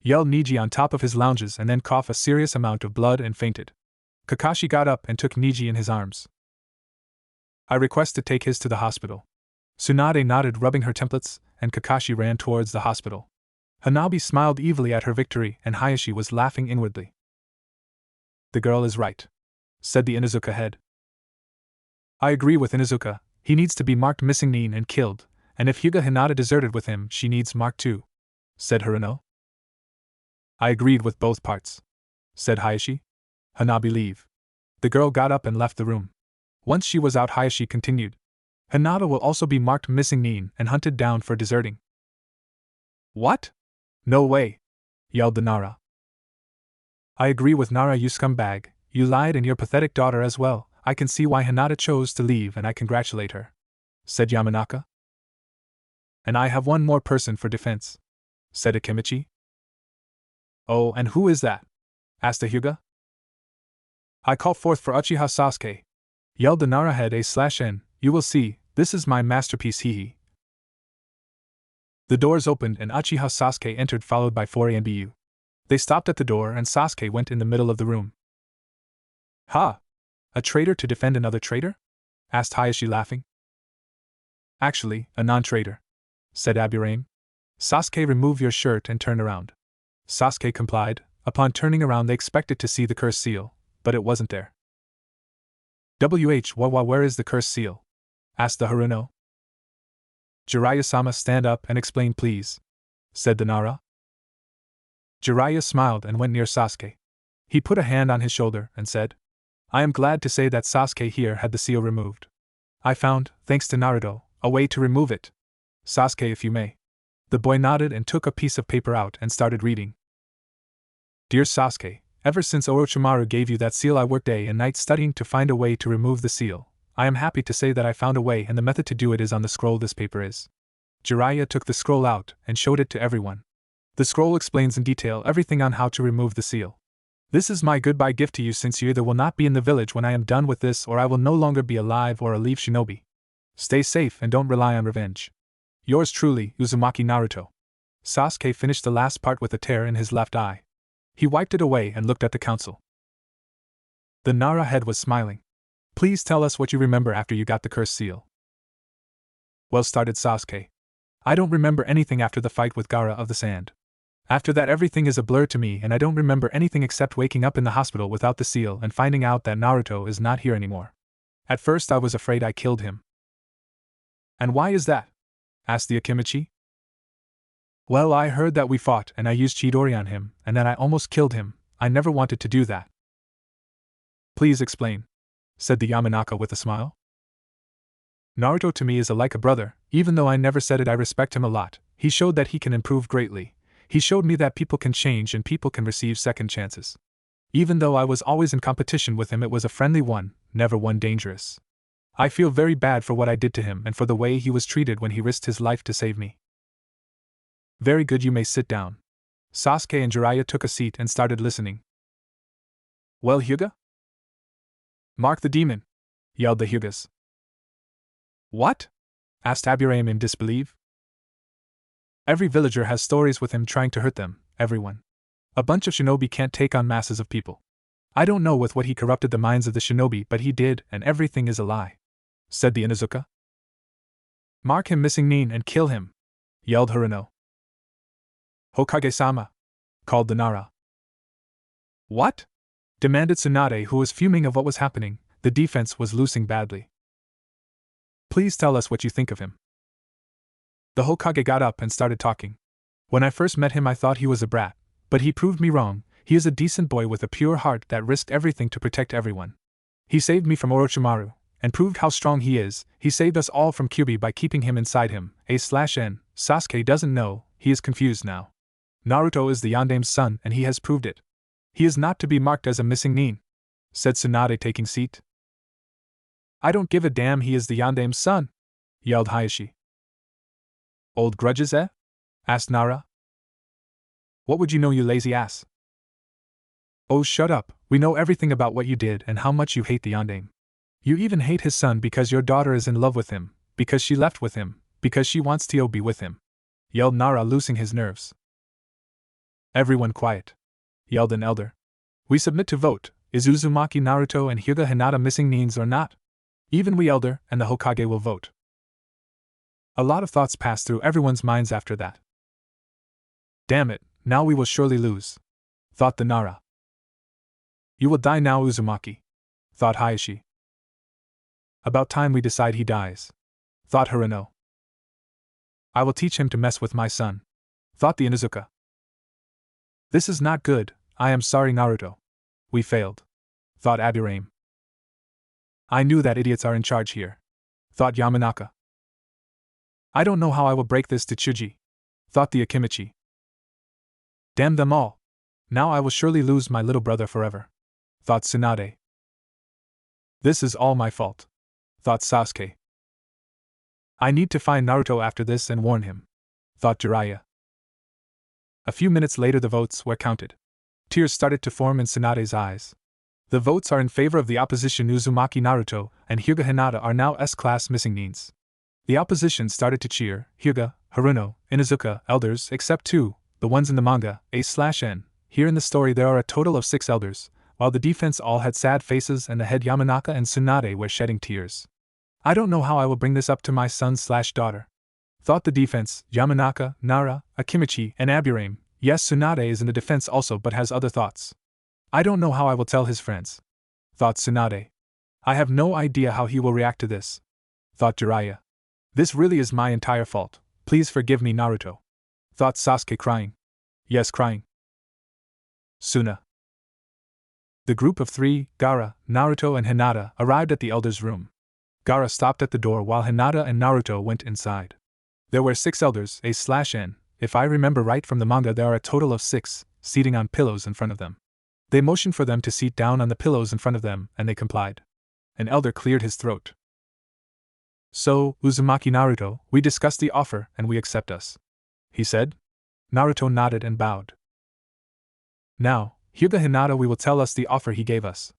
A: yelled Niji on top of his lounges and then coughed a serious amount of blood and fainted. Kakashi got up and took Niji in his arms. "I request to take his to the hospital." Tsunade nodded, rubbing her templates, and Kakashi ran towards the hospital. Hanabi smiled evilly at her victory and Hayashi was laughing inwardly. "The girl is right," said the Inuzuka head. "I agree with Inuzuka, he needs to be marked missing nin and killed, and if Hyuga Hinata deserted with him she needs marked too," said Haruno. "I agreed with both parts," said Hayashi. "Hanabi, leave." The girl got up and left the room. Once she was out, Hayashi continued. "Hinata will also be marked missing nin and hunted down for deserting." "What? No way!" yelled the Nara. "I agree with Nara, you scumbag, you lied, and your pathetic daughter as well. I can see why Hinata chose to leave and I congratulate her," said Yamanaka. "And I have one more person for defense," said Akimichi. "Oh, and who is that?" asked the Hyuga. "I call forth for Uchiha Sasuke," yelled the Nara head A/N, "you will see, this is my masterpiece, hee." The doors opened and Uchiha Sasuke entered, followed by Fori and Bu. They stopped at the door and Sasuke went in the middle of the room. "Ha! A traitor to defend another traitor?" asked Hayashi, laughing. "Actually, a non-traitor," said Aburame. "Sasuke, remove your shirt and turn around." Sasuke complied. Upon turning around they expected to see the cursed seal, but it wasn't there. Where is the cursed seal?" asked the Haruno. "Jiraiya-sama, stand up and explain please," said the Nara. Jiraiya smiled and went near Sasuke. He put a hand on his shoulder and said, "I am glad to say that Sasuke here had the seal removed. I found, thanks to Naruto, a way to remove it. Sasuke, if you may." The boy nodded and took a piece of paper out and started reading. "Dear Sasuke, ever since Orochimaru gave you that seal I worked day and night studying to find a way to remove the seal. I am happy to say that I found a way, and the method to do it is on the scroll this paper is." Jiraiya took the scroll out and showed it to everyone. The scroll explains in detail everything on how to remove the seal. "This is my goodbye gift to you, since you either will not be in the village when I am done with this or I will no longer be alive or a leave shinobi. Stay safe and don't rely on revenge. Yours truly, Uzumaki Naruto." Sasuke finished the last part with a tear in his left eye. He wiped it away and looked at the council. The Nara head was smiling. "Please tell us what you remember after you got the cursed seal." "Well," started Sasuke, "I don't remember anything after the fight with Gaara of the Sand. After that everything is a blur to me and I don't remember anything except waking up in the hospital without the seal and finding out that Naruto is not here anymore. At first I was afraid I killed him." "And why is that?" asked the Akimichi. Well, I heard that we fought and I used Chidori on him, and that I almost killed him. I never wanted to do that. Please explain, said the Yamanaka with a smile. Naruto to me is like a brother, even though I never said it. I respect him a lot. He showed that he can improve greatly. He showed me that people can change and people can receive second chances. Even though I was always in competition with him, it was a friendly one, never one dangerous. I feel very bad for what I did to him and for the way he was treated when he risked his life to save me. Very good, you may sit down. Sasuke and Jiraiya took a seat and started listening. Well, Hyuga? Mark the demon, yelled the Hyugas. What? Asked Aburame in disbelief. Every villager has stories with him trying to hurt them, everyone. A bunch of shinobi can't take on masses of people. I don't know with what he corrupted the minds of the shinobi, but he did, and everything is a lie, said the Inuzuka. Mark him missing Nin and kill him, yelled Haruno. Hokage-sama, called the Nara. What? Demanded Tsunade, who was fuming of what was happening. The defense was losing badly. Please tell us what you think of him. The Hokage got up and started talking. When I first met him I thought he was a brat, but he proved me wrong. He is a decent boy with a pure heart that risked everything to protect everyone. He saved me from Orochimaru, and proved how strong he is. He saved us all from Kyuubi by keeping him inside him. A/N. Sasuke doesn't know, he is confused now. Naruto is the Yandame's son and he has proved it. He is not to be marked as a missing Nin, said Tsunade taking seat. I don't give a damn, he is the Yandame's son, yelled Hayashi. Old grudges, eh? Asked Nara. What would you know, you lazy ass? Oh, shut up, we know everything about what you did and how much you hate the Yandame. You even hate his son because your daughter is in love with him, because she left with him, because she wants to be with him, yelled Nara, losing his nerves. Everyone quiet, yelled an elder. We submit to vote, is Uzumaki, Naruto and Hyuga Hinata missing Nins or not? Even we elder and the Hokage will vote. A lot of thoughts passed through everyone's minds after that. Damn it, now we will surely lose, thought the Nara. You will die now, Uzumaki, thought Hayashi. About time we decide he dies, thought Haruno. I will teach him to mess with my son, thought the Inuzuka. This is not good, I am sorry, Naruto. We failed, thought Aburame. I knew that idiots are in charge here, thought Yamanaka. I don't know how I will break this to Chuji, thought the Akimichi. Damn them all. Now I will surely lose my little brother forever, thought Tsunade. This is all my fault, thought Sasuke. I need to find Naruto after this and warn him, thought Jiraiya. A few minutes later the votes were counted. Tears started to form in Tsunade's eyes. The votes are in favor of the opposition. Uzumaki, Naruto, and Hyuga Hinata are now S-class missing Nins. The opposition started to cheer. Hyuga, Haruno, Inuzuka, elders, except 2, the ones in the manga, A/N. Here in the story there are a total of 6 elders, while the defense all had sad faces and the head Yamanaka and Tsunade were shedding tears. I don't know how I will bring this up to my son/daughter, thought the defense, Yamanaka, Nara, Akimichi, and Aburame. Yes, Tsunade is in the defense also but has other thoughts. I don't know how I will tell his friends, thought Tsunade. I have no idea how he will react to this, thought Jiraiya. This really is my entire fault, please forgive me, Naruto, thought Sasuke, crying. Yes, crying. Suna. The group of 3, Gaara, Naruto and Hinata, arrived at the elder's room. Gaara stopped at the door while Hinata and Naruto went inside. There were 6 elders, A/N. If I remember right from the manga there are a total of 6, seating on pillows in front of them. They motioned for them to sit down on the pillows in front of them, and they complied. An elder cleared his throat. So, Uzumaki, Naruto, we discussed the offer and we accept us, he said. Naruto nodded and bowed. Now, Hyuga Hinata, we will tell us the offer he gave us.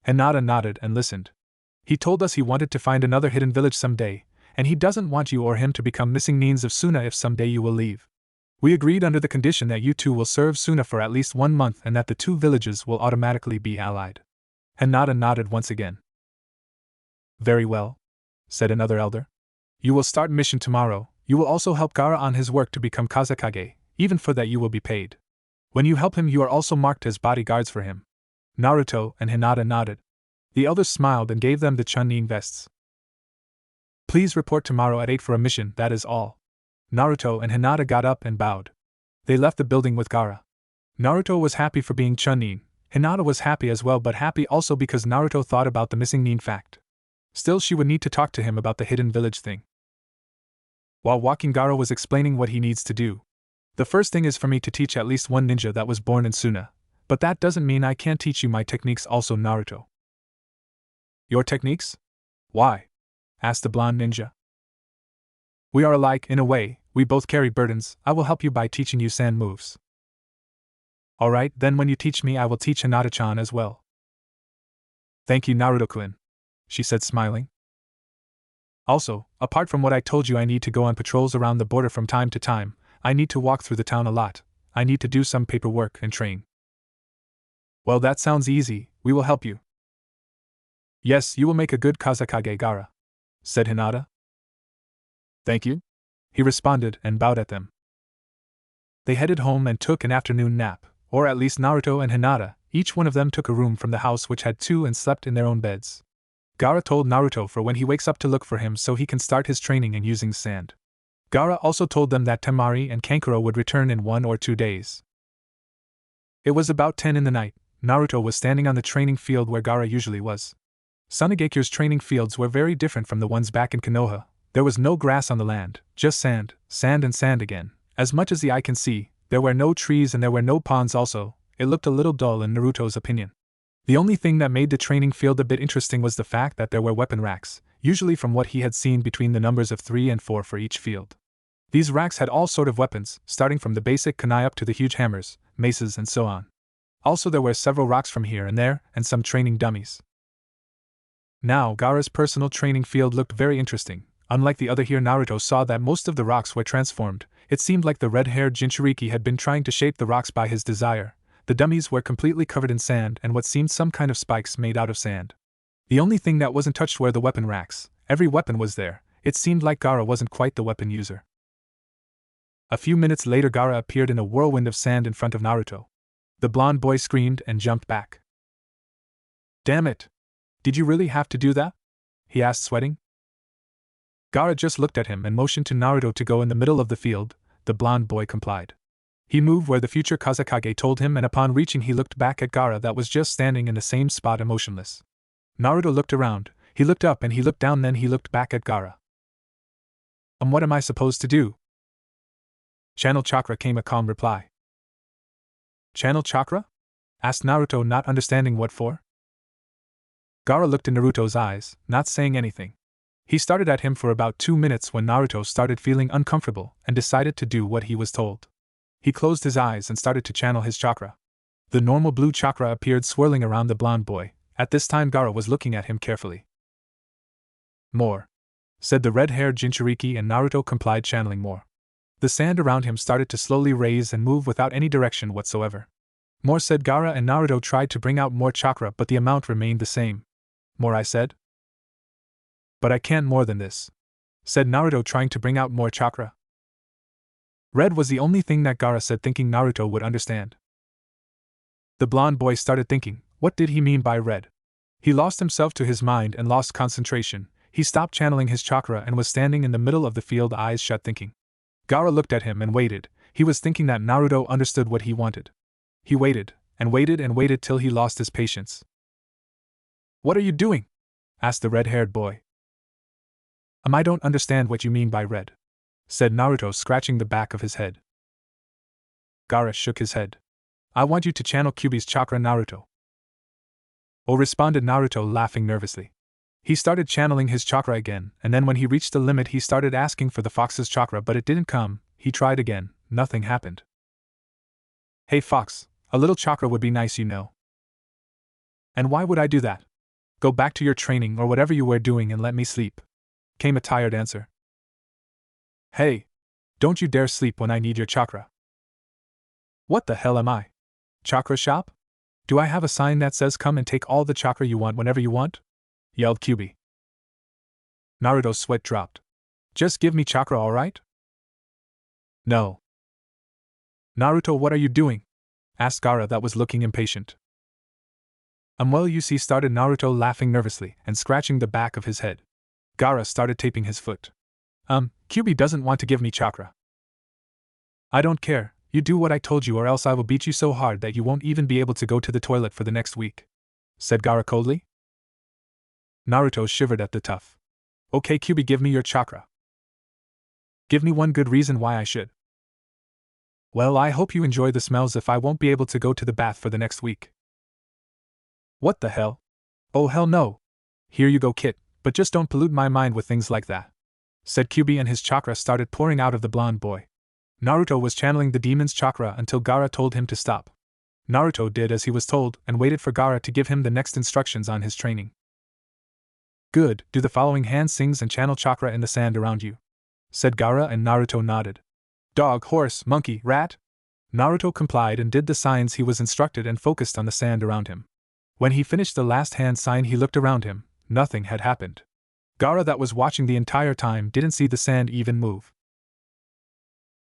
A: Hinata nodded and listened. He told us he wanted to find another hidden village someday, and he doesn't want you or him to become missing Nins of Suna if someday you will leave. We agreed under the condition that you 2 will serve Suna for at least 1 month and that the 2 villages will automatically be allied. Hinata nodded once again. Very well, said another elder. You will start mission tomorrow. You will also help Gaara on his work to become Kazekage. Even for that you will be paid. When you help him you are also marked as bodyguards for him. Naruto and Hinata nodded. The elders smiled and gave them the Chunin vests. Please report tomorrow at 8 for a mission, that is all. Naruto and Hinata got up and bowed. They left the building with Gaara. Naruto was happy for being Chunin. Hinata was happy as well, but happy also because Naruto thought about the missing Nin fact. Still, she would need to talk to him about the hidden village thing. While walking, Gaara was explaining what he needs to do. The first thing is for me to teach at least one ninja that was born in Suna, but that doesn't mean I can't teach you my techniques also, Naruto. Your techniques? Why? Asked the blonde ninja. We are alike in a way, we both carry burdens. I will help you by teaching you sand moves. Alright, then when you teach me I will teach Hinata-chan as well. Thank you, Naruto-kun, she said, smiling. Also, apart from what I told you, I need to go on patrols around the border from time to time. I need to walk through the town a lot. I need to do some paperwork and train. Well, that sounds easy, we will help you. Yes, you will make a good Kazekage, Gaara, said Hinata. Thank you, he responded and bowed at them. They headed home and took an afternoon nap, or at least Naruto and Hinata, each one of them took a room from the house which had two and slept in their own beds. Gaara told Naruto for when he wakes up to look for him so he can start his training in using sand. Gaara also told them that Temari and Kankuro would return in 1 or 2 days. It was about 10 in the night. Naruto was standing on the training field where Gaara usually was. Sanegakure's training fields were very different from the ones back in Konoha. There was no grass on the land, just sand, sand and sand again. As much as the eye can see, there were no trees and there were no ponds also. It looked a little dull in Naruto's opinion. The only thing that made the training field a bit interesting was the fact that there were weapon racks, usually from what he had seen between the numbers of 3 and 4 for each field. These racks had all sort of weapons, starting from the basic kunai up to the huge hammers, maces and so on. Also there were several rocks from here and there, and some training dummies. Now Gaara's personal training field looked very interesting. Unlike the other here, Naruto saw that most of the rocks were transformed. It seemed like the red-haired Jinchuriki had been trying to shape the rocks by his desire. The dummies were completely covered in sand and what seemed some kind of spikes made out of sand. The only thing that wasn't touched were the weapon racks. Every weapon was there. It seemed like Gaara wasn't quite the weapon user. A few minutes later, Gaara appeared in a whirlwind of sand in front of Naruto. The blonde boy screamed and jumped back. Damn it! Did you really have to do that? He asked, sweating. Gaara just looked at him and motioned to Naruto to go in the middle of the field. The blonde boy complied. He moved where the future Kazekage told him, and upon reaching he looked back at Gaara that was just standing in the same spot emotionless. Naruto looked around, he looked up and he looked down, then he looked back at Gaara. What am I supposed to do? Channel chakra, came a calm reply. Channel chakra? Asked Naruto, not understanding what for. Gaara looked in Naruto's eyes, not saying anything. He stared at him for about 2 minutes when Naruto started feeling uncomfortable and decided to do what he was told. He closed his eyes and started to channel his chakra. The normal blue chakra appeared swirling around the blonde boy. At this time Gaara was looking at him carefully. More, said the red-haired Jinchuriki, and Naruto complied, channeling more. The sand around him started to slowly raise and move without any direction whatsoever. More, said Gaara, and Naruto tried to bring out more chakra, but the amount remained the same. More, I said. But I can't more than this, said Naruto, trying to bring out more chakra. Red was the only thing that Gaara said, thinking Naruto would understand. The blonde boy started thinking, what did he mean by red? He lost himself to his mind and lost concentration. He stopped channeling his chakra and was standing in the middle of the field, eyes shut, thinking. Gaara looked at him and waited. He was thinking that Naruto understood what he wanted. He waited, and waited and waited till he lost his patience. What are you doing? Asked the red-haired boy. I don't understand what you mean by red, said Naruto, scratching the back of his head. Gaara shook his head. I want you to channel Kyuubi's chakra, Naruto. Oh, responded Naruto, laughing nervously. He started channeling his chakra again, and then when he reached the limit he started asking for the fox's chakra, but it didn't come. He tried again, nothing happened. Hey fox, a little chakra would be nice, you know. And why would I do that? Go back to your training or whatever you were doing and let me sleep, came a tired answer. Hey, don't you dare sleep when I need your chakra. What the hell am I? Chakra shop? Do I have a sign that says come and take all the chakra you want whenever you want? Yelled Kyuubi. Naruto's sweat dropped. Just give me chakra, alright? No. Naruto, what are you doing? Asked Gaara, that was looking impatient. Well, you see, started Naruto, laughing nervously and scratching the back of his head. Gaara started taping his foot. Kyuubi doesn't want to give me chakra. I don't care, you do what I told you or else I will beat you so hard that you won't even be able to go to the toilet for the next week, said Gaara coldly. Naruto shivered at the tough. Okay, Kyuubi, give me your chakra. Give me one good reason why I should. Well, I hope you enjoy the smells if I won't be able to go to the bath for the next week. What the hell? Oh hell no. Here you go, Kit, but just don't pollute my mind with things like that, said Kyuubi, and his chakra started pouring out of the blonde boy. Naruto was channeling the demon's chakra until Gaara told him to stop. Naruto did as he was told and waited for Gaara to give him the next instructions on his training. Good, do the following hand sings and channel chakra in the sand around you, said Gaara, and Naruto nodded. Dog, horse, monkey, rat? Naruto complied and did the signs he was instructed and focused on the sand around him. When he finished the last hand sign, he looked around him. Nothing had happened. Gaara, that was watching the entire time, didn't see the sand even move.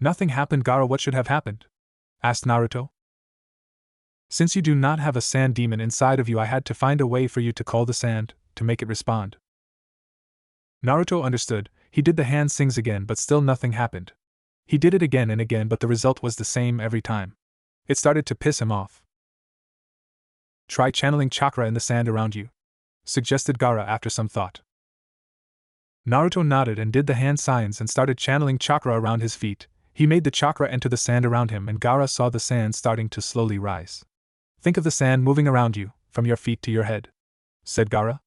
A: Nothing happened, Gaara. What should have happened? Asked Naruto. Since you do not have a sand demon inside of you, I had to find a way for you to call the sand, to make it respond. Naruto understood. He did the hand sings again, but still nothing happened. He did it again and again, but the result was the same every time. It started to piss him off. Try channeling chakra in the sand around you, suggested Gaara after some thought. Naruto nodded and did the hand signs and started channeling chakra around his feet. He made the chakra enter the sand around him, and Gaara saw the sand starting to slowly rise. Think of the sand moving around you, from your feet to your head, said Gaara.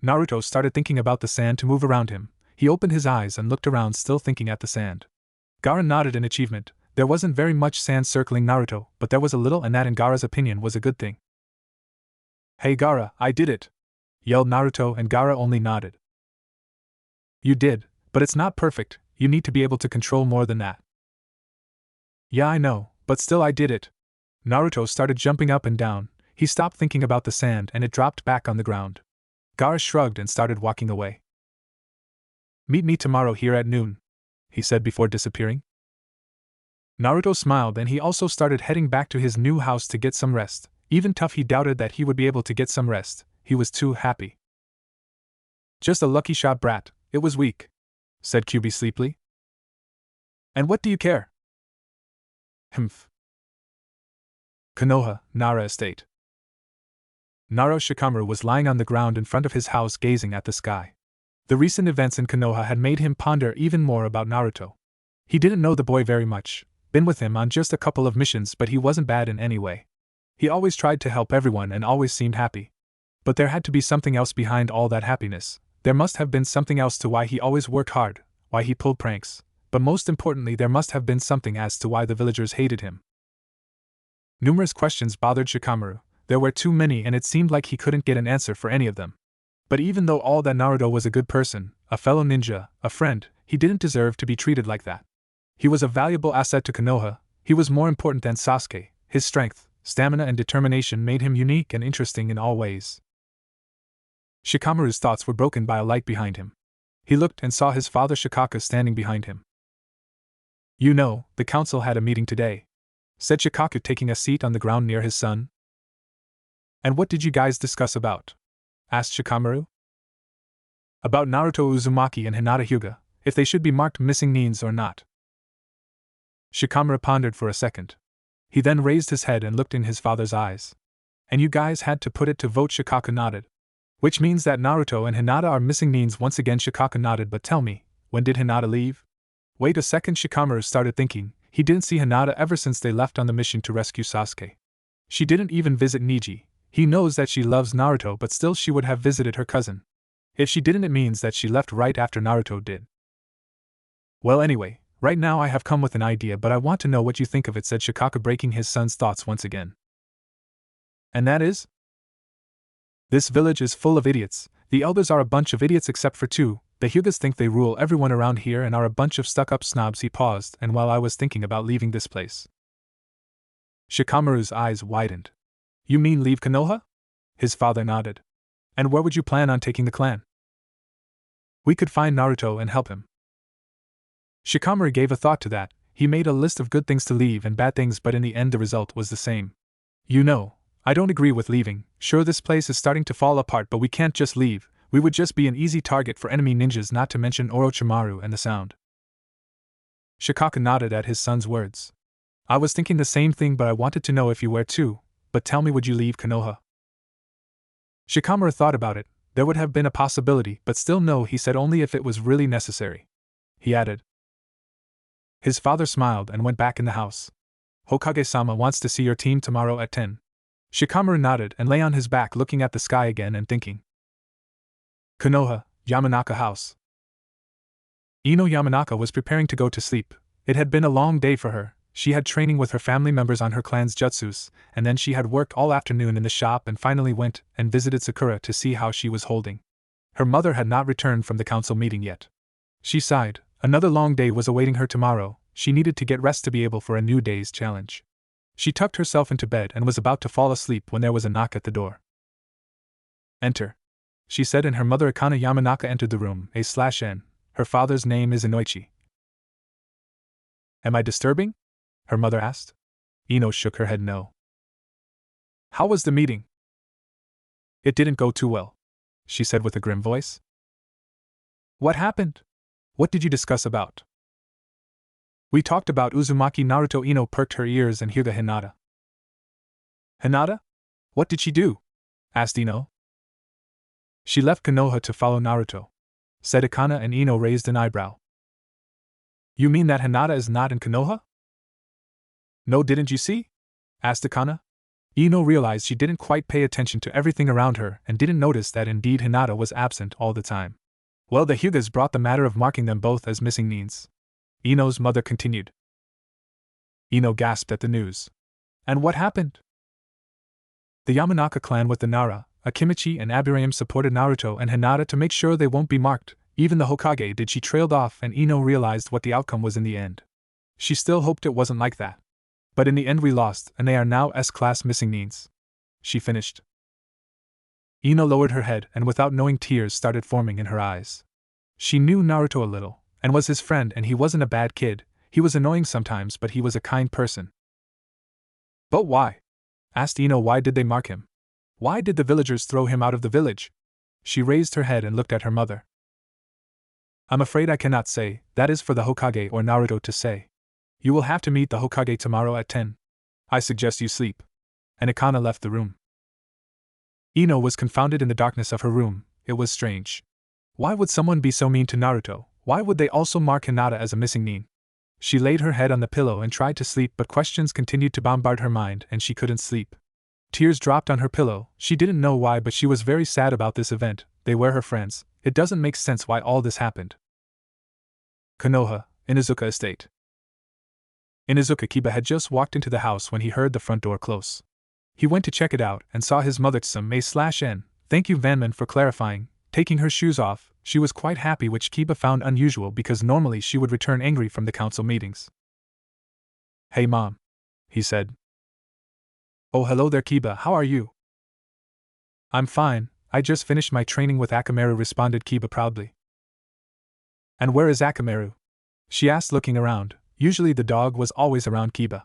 A: Naruto started thinking about the sand to move around him. He opened his eyes and looked around, still thinking at the sand. Gaara nodded in achievement. There wasn't very much sand circling Naruto, but there was a little, and that in Gaara's opinion was a good thing. Hey Gaara, I did it! Yelled Naruto, and Gaara only nodded. You did, but it's not perfect. You need to be able to control more than that. Yeah, I know, but still I did it. Naruto started jumping up and down. He stopped thinking about the sand and it dropped back on the ground. Gaara shrugged and started walking away. Meet me tomorrow here at noon, he said before disappearing. Naruto smiled, and he also started heading back to his new house to get some rest. Even tough, he doubted that he would be able to get some rest. He was too happy. Just a lucky shot, brat. It was weak, said Kyuubi sleepily. And what do you care? Humph. Konoha, Nara Estate. Nara Shikamaru was lying on the ground in front of his house, gazing at the sky. The recent events in Konoha had made him ponder even more about Naruto. He didn't know the boy very much, been with him on just a couple of missions, but he wasn't bad in any way. He always tried to help everyone and always seemed happy. But there had to be something else behind all that happiness. There must have been something else to why he always worked hard, why he pulled pranks, but most importantly, there must have been something as to why the villagers hated him. Numerous questions bothered Shikamaru. There were too many, and it seemed like he couldn't get an answer for any of them. But even though all that Naruto was a good person, a fellow ninja, a friend, he didn't deserve to be treated like that. He was a valuable asset to Konoha. He was more important than Sasuke. His strength, stamina, and determination made him unique and interesting in all ways. Shikamaru's thoughts were broken by a light behind him. He looked and saw his father Shikaka standing behind him. You know, the council had a meeting today, said Shikaku, taking a seat on the ground near his son. And what did you guys discuss about? Asked Shikamaru. About Naruto Uzumaki and Hinata Hyuga, if they should be marked missing neens or not. Shikamaru pondered for a second. He then raised his head and looked in his father's eyes. And you guys had to put it to vote. Shikaku nodded. Which means that Naruto and Hinata are missing neens once again. Shikaku nodded. But tell me, when did Hinata leave? Wait a second, Shikamaru started thinking. He didn't see Hinata ever since they left on the mission to rescue Sasuke. She didn't even visit Niji. He knows that she loves Naruto, but still she would have visited her cousin. If she didn't, it means that she left right after Naruto did. Well, anyway, right now I have come with an idea, but I want to know what you think of it, said Shikaka, breaking his son's thoughts once again. And that is? This village is full of idiots. The elders are a bunch of idiots except for two. The Hyugas think they rule everyone around here and are a bunch of stuck-up snobs. He paused, and while I was thinking about leaving this place. Shikamaru's eyes widened. You mean leave Konoha? His father nodded. And where would you plan on taking the clan? We could find Naruto and help him. Shikamaru gave a thought to that. He made a list of good things to leave and bad things, but in the end the result was the same. You know, I don't agree with leaving. Sure, this place is starting to fall apart, but we can't just leave. We would just be an easy target for enemy ninjas, not to mention Orochimaru and the Sound. Shikaka nodded at his son's words. I was thinking the same thing, but I wanted to know if you were too. But tell me, would you leave Konoha? Shikamaru thought about it. There would have been a possibility, but still no, he said, only if it was really necessary. He added. His father smiled and went back in the house. Hokage-sama wants to see your team tomorrow at 10. Shikamaru nodded and lay on his back looking at the sky again and thinking. Konoha, Yamanaka House. Ino Yamanaka was preparing to go to sleep. It had been a long day for her. She had training with her family members on her clan's jutsus, and then she had worked all afternoon in the shop and finally went and visited Sakura to see how she was holding. Her mother had not returned from the council meeting yet. She sighed. Another long day was awaiting her tomorrow. She needed to get rest to be able for a new day's challenge. She tucked herself into bed and was about to fall asleep when there was a knock at the door. Enter, she said, and her mother Akana Yamanaka entered the room. A/N. Her father's name is Inoichi. Am I disturbing? Her mother asked. Ino shook her head no. How was the meeting? It didn't go too well, she said with a grim voice. What happened? What did you discuss about? We talked about Uzumaki Naruto. Ino perked her ears and Hyuga Hinata. Hinata? What did she do? Asked Ino. She left Konoha to follow Naruto, said Akana, and Ino raised an eyebrow. You mean that Hinata is not in Konoha? No, didn't you see? Asked Akana. Ino realized she didn't quite pay attention to everything around her and didn't notice that indeed Hinata was absent all the time. Well, the Hyugas brought the matter of marking them both as missing neens. Ino's mother continued. Ino gasped at the news. And what happened? The Yamanaka clan with the Nara, Akimichi and Abirayam supported Naruto and Hinata to make sure they won't be marked. Even the Hokage did. She trailed off and Ino realized what the outcome was in the end. She still hoped it wasn't like that. But in the end we lost, and they are now S-class missing neens. She finished. Ino lowered her head and without knowing tears started forming in her eyes. She knew Naruto a little, and was his friend, and he wasn't a bad kid. He was annoying sometimes, but he was a kind person. But why? Asked Ino. Why did they mark him? Why did the villagers throw him out of the village? She raised her head and looked at her mother. I'm afraid I cannot say. That is for the Hokage or Naruto to say. You will have to meet the Hokage tomorrow at 10. I suggest you sleep. And Akana left the room. Ino was confounded in the darkness of her room. It was strange. Why would someone be so mean to Naruto? Why would they also mark Hinata as a missing neen? She laid her head on the pillow and tried to sleep, but questions continued to bombard her mind and she couldn't sleep. Tears dropped on her pillow. She didn't know why, but she was very sad about this event. They were her friends. It doesn't make sense why all this happened. Konoha, Inuzuka Estate. Inuzuka Kiba had just walked into the house when he heard the front door close. He went to check it out and saw his mother Tsum-May/N. Thank you, Vanman, for clarifying. Taking her shoes off, she was quite happy, which Kiba found unusual because normally she would return angry from the council meetings. Hey Mom, he said. Oh, hello there, Kiba, how are you? I'm fine, I just finished my training with Akamaru, responded Kiba proudly. And where is Akamaru? She asked, looking around. Usually the dog was always around Kiba.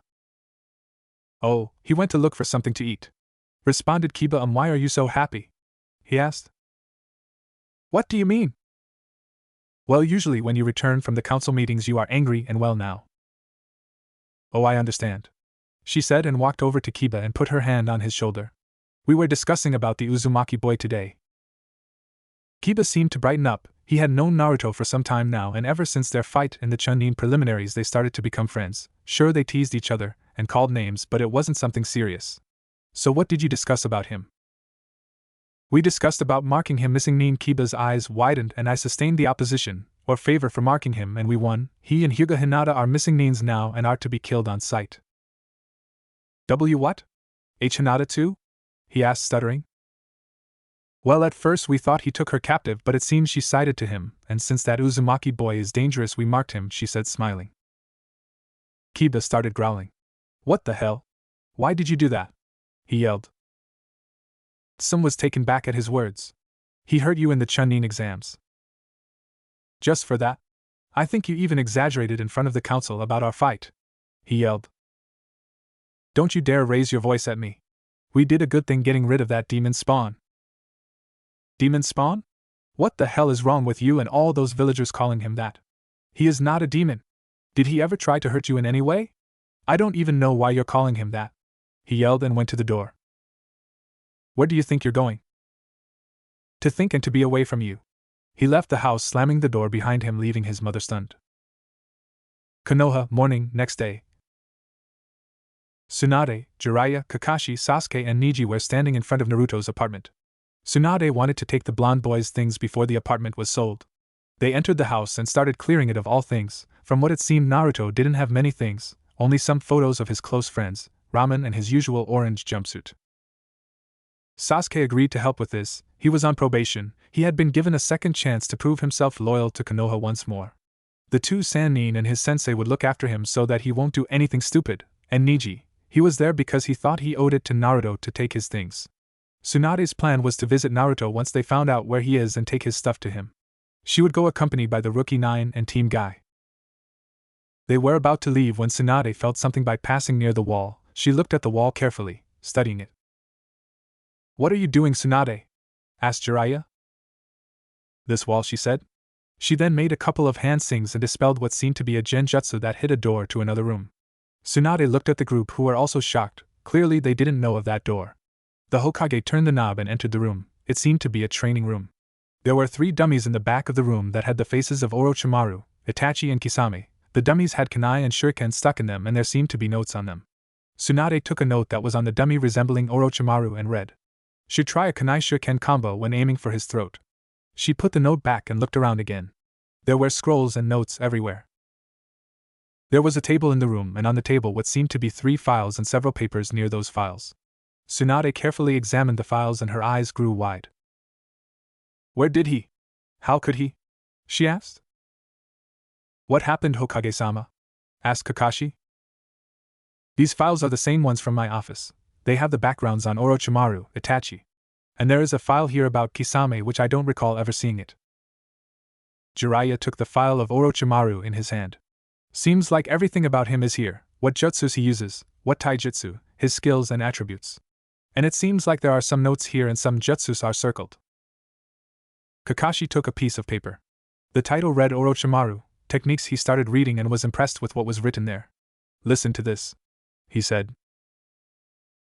A: Oh, he went to look for something to eat, responded Kiba. Why are you so happy? He asked. What do you mean? Well, usually when you return from the council meetings you are angry, and well now. Oh, I understand, she said and walked over to Kiba and put her hand on his shoulder. We were discussing about the Uzumaki boy today. Kiba seemed to brighten up. He had known Naruto for some time now, and ever since their fight in the Chunin preliminaries they started to become friends. Sure, they teased each other and called names, but it wasn't something serious. So what did you discuss about him? We discussed about marking him missing neen. Kiba's eyes widened, and I sustained the opposition, or favor, for marking him, and we won. He and Hyuga Hinata are missing neens now and are to be killed on sight. W what? H Hinata too? He asked, stuttering. Well, at first we thought he took her captive, but it seems she sided to him, and since that Uzumaki boy is dangerous we marked him, she said, smiling. Kiba started growling. What the hell? Why did you do that? He yelled. Tsum was taken back at his words. He hurt you in the Chunin exams. Just for that? I think you even exaggerated in front of the council about our fight. He yelled. Don't you dare raise your voice at me. We did a good thing getting rid of that demon spawn. Demon spawn? What the hell is wrong with you and all those villagers calling him that? He is not a demon. Did he ever try to hurt you in any way? I don't even know why you're calling him that, he yelled and went to the door. Where do you think you're going? To think and to be away from you. He left the house, slamming the door behind him, leaving his mother stunned. Konoha, morning, next day. Tsunade, Jiraiya, Kakashi, Sasuke, and Neji were standing in front of Naruto's apartment. Tsunade wanted to take the blonde boy's things before the apartment was sold. They entered the house and started clearing it of all things. From what it seemed, Naruto didn't have many things, only some photos of his close friends, ramen, and his usual orange jumpsuit. Sasuke agreed to help with this. He was on probation. He had been given a second chance to prove himself loyal to Konoha once more. The two Sannin and his sensei would look after him so that he won't do anything stupid, and Neji, he was there because he thought he owed it to Naruto to take his things. Tsunade's plan was to visit Naruto once they found out where he is and take his stuff to him. She would go accompanied by the Rookie 9 and Team Guy. They were about to leave when Tsunade felt something by passing near the wall. She looked at the wall carefully, studying it. What are you doing, Tsunade? Asked Jiraiya. This wall, she said. She then made a couple of hand sings and dispelled what seemed to be a genjutsu that hid a door to another room. Tsunade looked at the group, who were also shocked. Clearly they didn't know of that door. The Hokage turned the knob and entered the room. It seemed to be a training room. There were 3 dummies in the back of the room that had the faces of Orochimaru, Itachi, and Kisame. The dummies had kunai and shuriken stuck in them, and there seemed to be notes on them. Tsunade took a note that was on the dummy resembling Orochimaru and read, "Should try a kunai shuriken combo when aiming for his throat." She put the note back and looked around again. There were scrolls and notes everywhere. There was a table in the room, and on the table what seemed to be 3 files and several papers near those files. Tsunade carefully examined the files and her eyes grew wide. Where did he? How could he? She asked. What happened, Hokage-sama? Asked Kakashi. These files are the same ones from my office. They have the backgrounds on Orochimaru, Itachi. And there is a file here about Kisame which I don't recall ever seeing it. Jiraiya took the file of Orochimaru in his hand. Seems like everything about him is here, what jutsus he uses, what taijutsu, his skills and attributes. And it seems like there are some notes here and some jutsus are circled. Kakashi took a piece of paper. The title read Orochimaru, Techniques. He started reading and was impressed with what was written there. Listen to this, he said.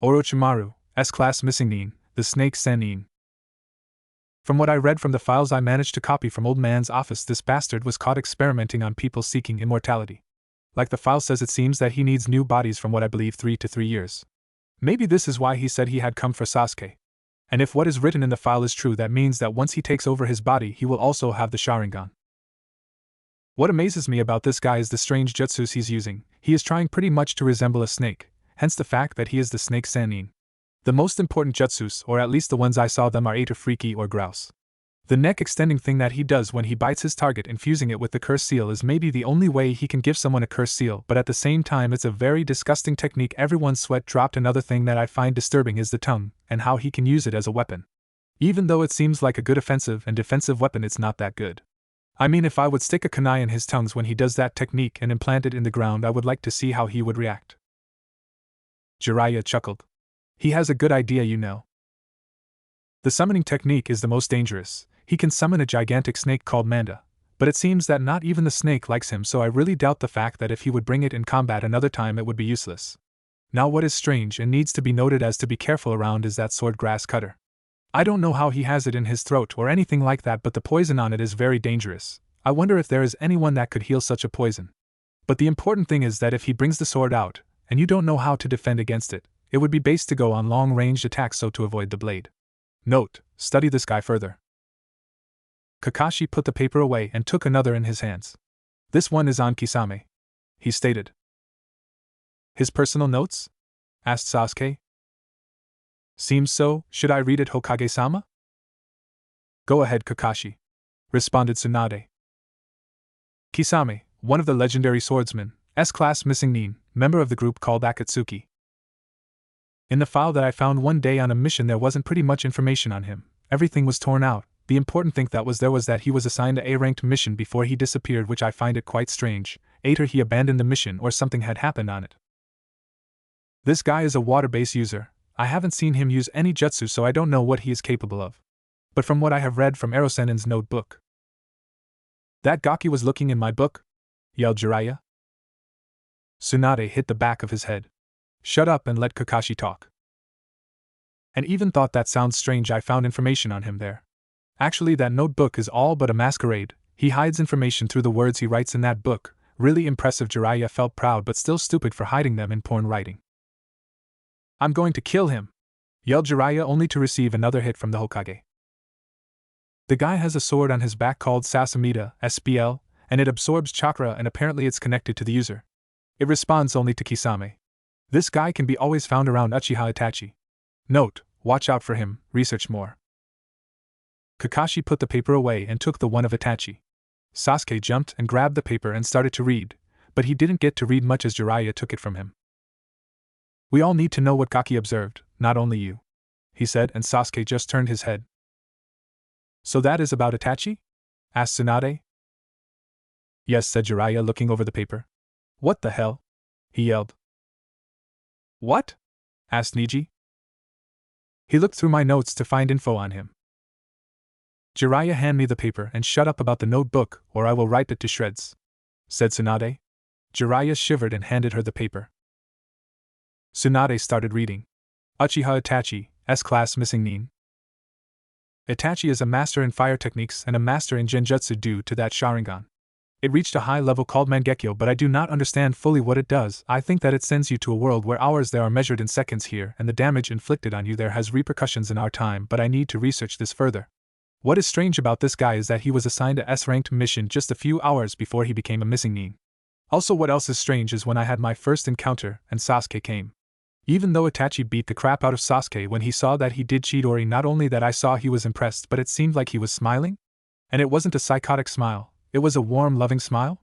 A: Orochimaru, S-Class Missing Nin, the Snake Sannin. From what I read from the files I managed to copy from Old Man's office, this bastard was caught experimenting on people seeking immortality. Like the file says, it seems that he needs new bodies from what I believe 3 to 3 years. Maybe this is why he said he had come for Sasuke. And if what is written in the file is true, that means that once he takes over his body, he will also have the Sharingan. What amazes me about this guy is the strange jutsus he's using. He is trying pretty much to resemble a snake, hence the fact that he is the Snake Sannin. The most important jutsus, or at least the ones I saw them, are Eater Freaky or Grouse. The neck extending thing that he does when he bites his target, infusing it with the curse seal, is maybe the only way he can give someone a curse seal, but at the same time it's a very disgusting technique. Everyone's sweat dropped. Another thing that I find disturbing is the tongue, and how he can use it as a weapon. Even though it seems like a good offensive and defensive weapon, it's not that good. I mean, if I would stick a kunai in his tongues when he does that technique and implant it in the ground, I would like to see how he would react. Jiraiya chuckled. He has a good idea, you know. The summoning technique is the most dangerous. He can summon a gigantic snake called Manda, but it seems that not even the snake likes him, so I really doubt the fact that if he would bring it in combat another time it would be useless. Now what is strange and needs to be noted as to be careful around is that sword grass cutter. I don't know how he has it in his throat or anything like that, but the poison on it is very dangerous. I wonder if there is anyone that could heal such a poison. But the important thing is that if he brings the sword out, and you don't know how to defend against it, it would be best to go on long-ranged attacks so to avoid the blade. Note, study this guy further. Kakashi put the paper away and took another in his hands. This one is on Kisame, he stated. His personal notes? Asked Sasuke. Seems so. Should I read it, Hokage-sama? Go ahead, Kakashi, responded Tsunade. Kisame, one of the legendary swordsmen, S-Class Missing Nin, member of the group called Akatsuki. In the file that I found one day on a mission, there wasn't pretty much information on him. Everything was torn out. The important thing that was there was that he was assigned a A-ranked mission before he disappeared, which I find it quite strange. Either he abandoned the mission or something had happened on it. This guy is a water-based user. I haven't seen him use any jutsu, so I don't know what he is capable of. But from what I have read from Erosenin's notebook. That Gaki was looking in my book? Yelled Jiraiya. Tsunade hit the back of his head. Shut up and let Kakashi talk. And even thought that sounds strange, I found information on him there. Actually, that notebook is all but a masquerade. He hides information through the words he writes in that book. Really impressive. Jiraiya felt proud but still stupid for hiding them in porn writing. I'm going to kill him! Yelled Jiraiya, only to receive another hit from the Hokage. The guy has a sword on his back called Sasamida, SPL, and it absorbs chakra and apparently it's connected to the user. It responds only to Kisame. This guy can be always found around Uchiha Itachi. Note, watch out for him, research more. Kakashi put the paper away and took the one of Itachi. Sasuke jumped and grabbed the paper and started to read, but he didn't get to read much as Jiraiya took it from him. We all need to know what Gaki observed, not only you, he said, and Sasuke just turned his head. So that is about Itachi? Asked Tsunade. Yes, said Jiraiya, looking over the paper. What the hell? He yelled. What? Asked Neji. He looked through my notes to find info on him. Jiraiya, hand me the paper and shut up about the notebook, or I will write it to shreds, said Tsunade. Jiraiya shivered and handed her the paper. Tsunade started reading. Uchiha Itachi, S-Class Missing Nin. Itachi is a master in fire techniques and a master in genjutsu due to that Sharingan. It reached a high level called Mangekyo, but I do not understand fully what it does. I think that it sends you to a world where hours there are measured in seconds here, and the damage inflicted on you there has repercussions in our time, but I need to research this further. What is strange about this guy is that he was assigned a S-ranked mission just a few hours before he became a missing Nin. Also, what else is strange is when I had my first encounter and Sasuke came. Even though Itachi beat the crap out of Sasuke when he saw that he did Chidori, not only that I saw he was impressed, but it seemed like he was smiling? And it wasn't a psychotic smile, it was a warm, loving smile?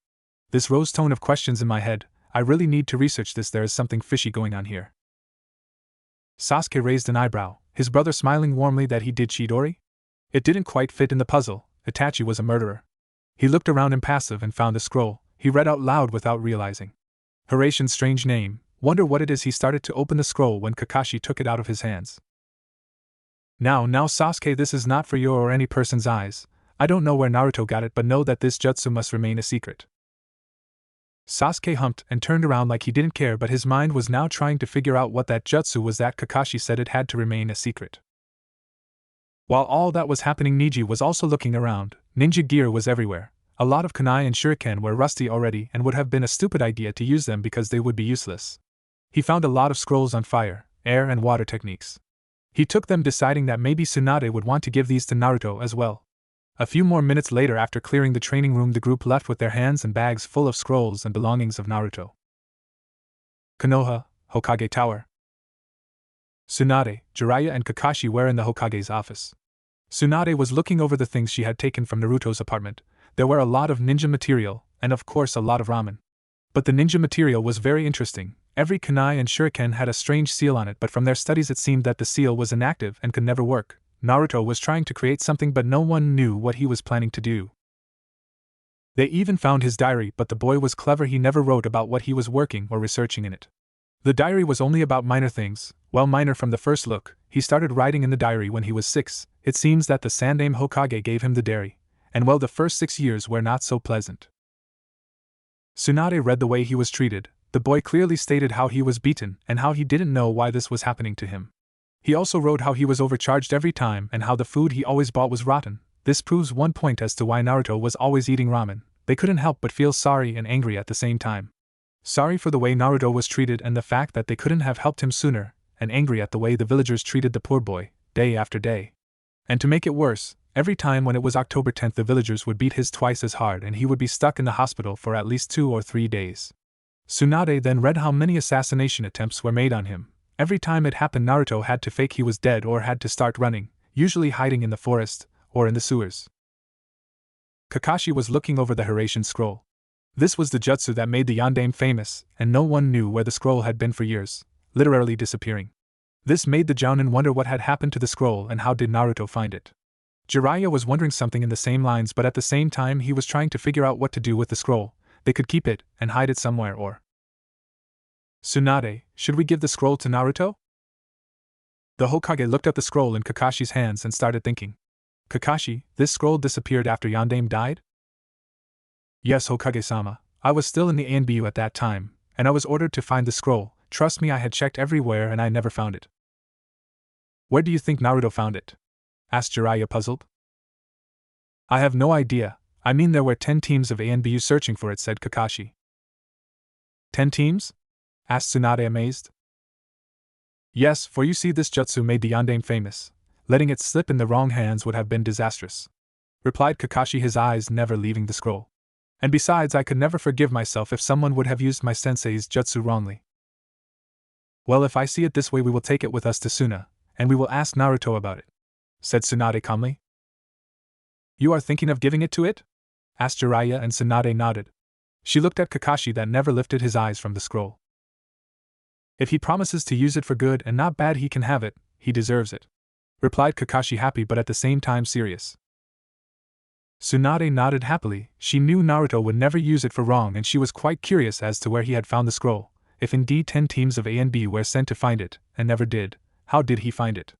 A: This rose tone of questions in my head. I really need to research this, there is something fishy going on here. Sasuke raised an eyebrow, his brother smiling warmly that he did Chidori? It didn't quite fit in the puzzle. Itachi was a murderer. He looked around impassive and found a scroll. He read out loud without realizing. Hiration's strange name. Wonder what it is. He started to open the scroll when Kakashi took it out of his hands. Now Sasuke, this is not for your or any person's eyes. I don't know where Naruto got it, but know that this jutsu must remain a secret. Sasuke humped and turned around like he didn't care, but his mind was now trying to figure out what that jutsu was that Kakashi said it had to remain a secret. While all that was happening, Neji was also looking around. Ninja gear was everywhere. A lot of kunai and shuriken were rusty already and would have been a stupid idea to use them because they would be useless. He found a lot of scrolls on fire, air and water techniques. He took them, deciding that maybe Tsunade would want to give these to Naruto as well. A few more minutes later, after clearing the training room, the group left with their hands and bags full of scrolls and belongings of Naruto. Konoha, Hokage Tower. Tsunade, Jiraiya and Kakashi were in the Hokage's office. Tsunade was looking over the things she had taken from Naruto's apartment. There were a lot of ninja material, and of course a lot of ramen. But the ninja material was very interesting. Every kunai and shuriken had a strange seal on it, but from their studies it seemed that the seal was inactive and could never work. Naruto was trying to create something, but no one knew what he was planning to do. They even found his diary, but the boy was clever, he never wrote about what he was working or researching in it. The diary was only about minor things, well, minor from the first look. He started writing in the diary when he was 6. It seems that the Sandaime Hokage gave him the diary, and well, the first 6 years were not so pleasant. Tsunade read the way he was treated. The boy clearly stated how he was beaten and how he didn't know why this was happening to him. He also wrote how he was overcharged every time and how the food he always bought was rotten. This proves one point as to why Naruto was always eating ramen. They couldn't help but feel sorry and angry at the same time. Sorry for the way Naruto was treated and the fact that they couldn't have helped him sooner, and angry at the way the villagers treated the poor boy, day after day. And to make it worse, every time when it was October 10th, the villagers would beat his twice as hard and he would be stuck in the hospital for at least 2 or 3 days. Tsunade then read how many assassination attempts were made on him. Every time it happened, Naruto had to fake he was dead or had to start running, usually hiding in the forest or in the sewers. Kakashi was looking over the Hiraishin scroll. This was the jutsu that made the Yondaime famous, and no one knew where the scroll had been for years, literally disappearing. This made the Jounin wonder what had happened to the scroll and how did Naruto find it. Jiraiya was wondering something in the same lines, but at the same time he was trying to figure out what to do with the scroll. They could keep it and hide it somewhere, or... Tsunade, should we give the scroll to Naruto? The Hokage looked at the scroll in Kakashi's hands and started thinking. Kakashi, this scroll disappeared after Yondaime died? Yes, Hokage-sama. I was still in the ANBU at that time. and I was ordered to find the scroll. Trust me, I had checked everywhere and I never found it." "Where do you think Naruto found it?" asked Jiraiya, puzzled. "I have no idea. I mean, there were 10 teams of A and BU searching for it," said Kakashi. 10 teams? Asked Tsunade, amazed. "Yes, for you see, this jutsu made the Yondaime famous. Letting it slip in the wrong hands would have been disastrous," replied Kakashi, his eyes never leaving the scroll. "And besides, I could never forgive myself if someone would have used my sensei's jutsu wrongly." "Well, if I see it this way, we will take it with us to Suna, and we will ask Naruto about it," said Tsunade calmly. "You are thinking of giving it to it?" asked Jiraiya, and Tsunade nodded. She looked at Kakashi, that never lifted his eyes from the scroll. "If he promises to use it for good and not bad, he can have it. He deserves it," replied Kakashi, happy but at the same time serious. Tsunade nodded happily. She knew Naruto would never use it for wrong, and she was quite curious as to where he had found the scroll. If indeed 10 teams of A and B were sent to find it, and never did, how did he find it?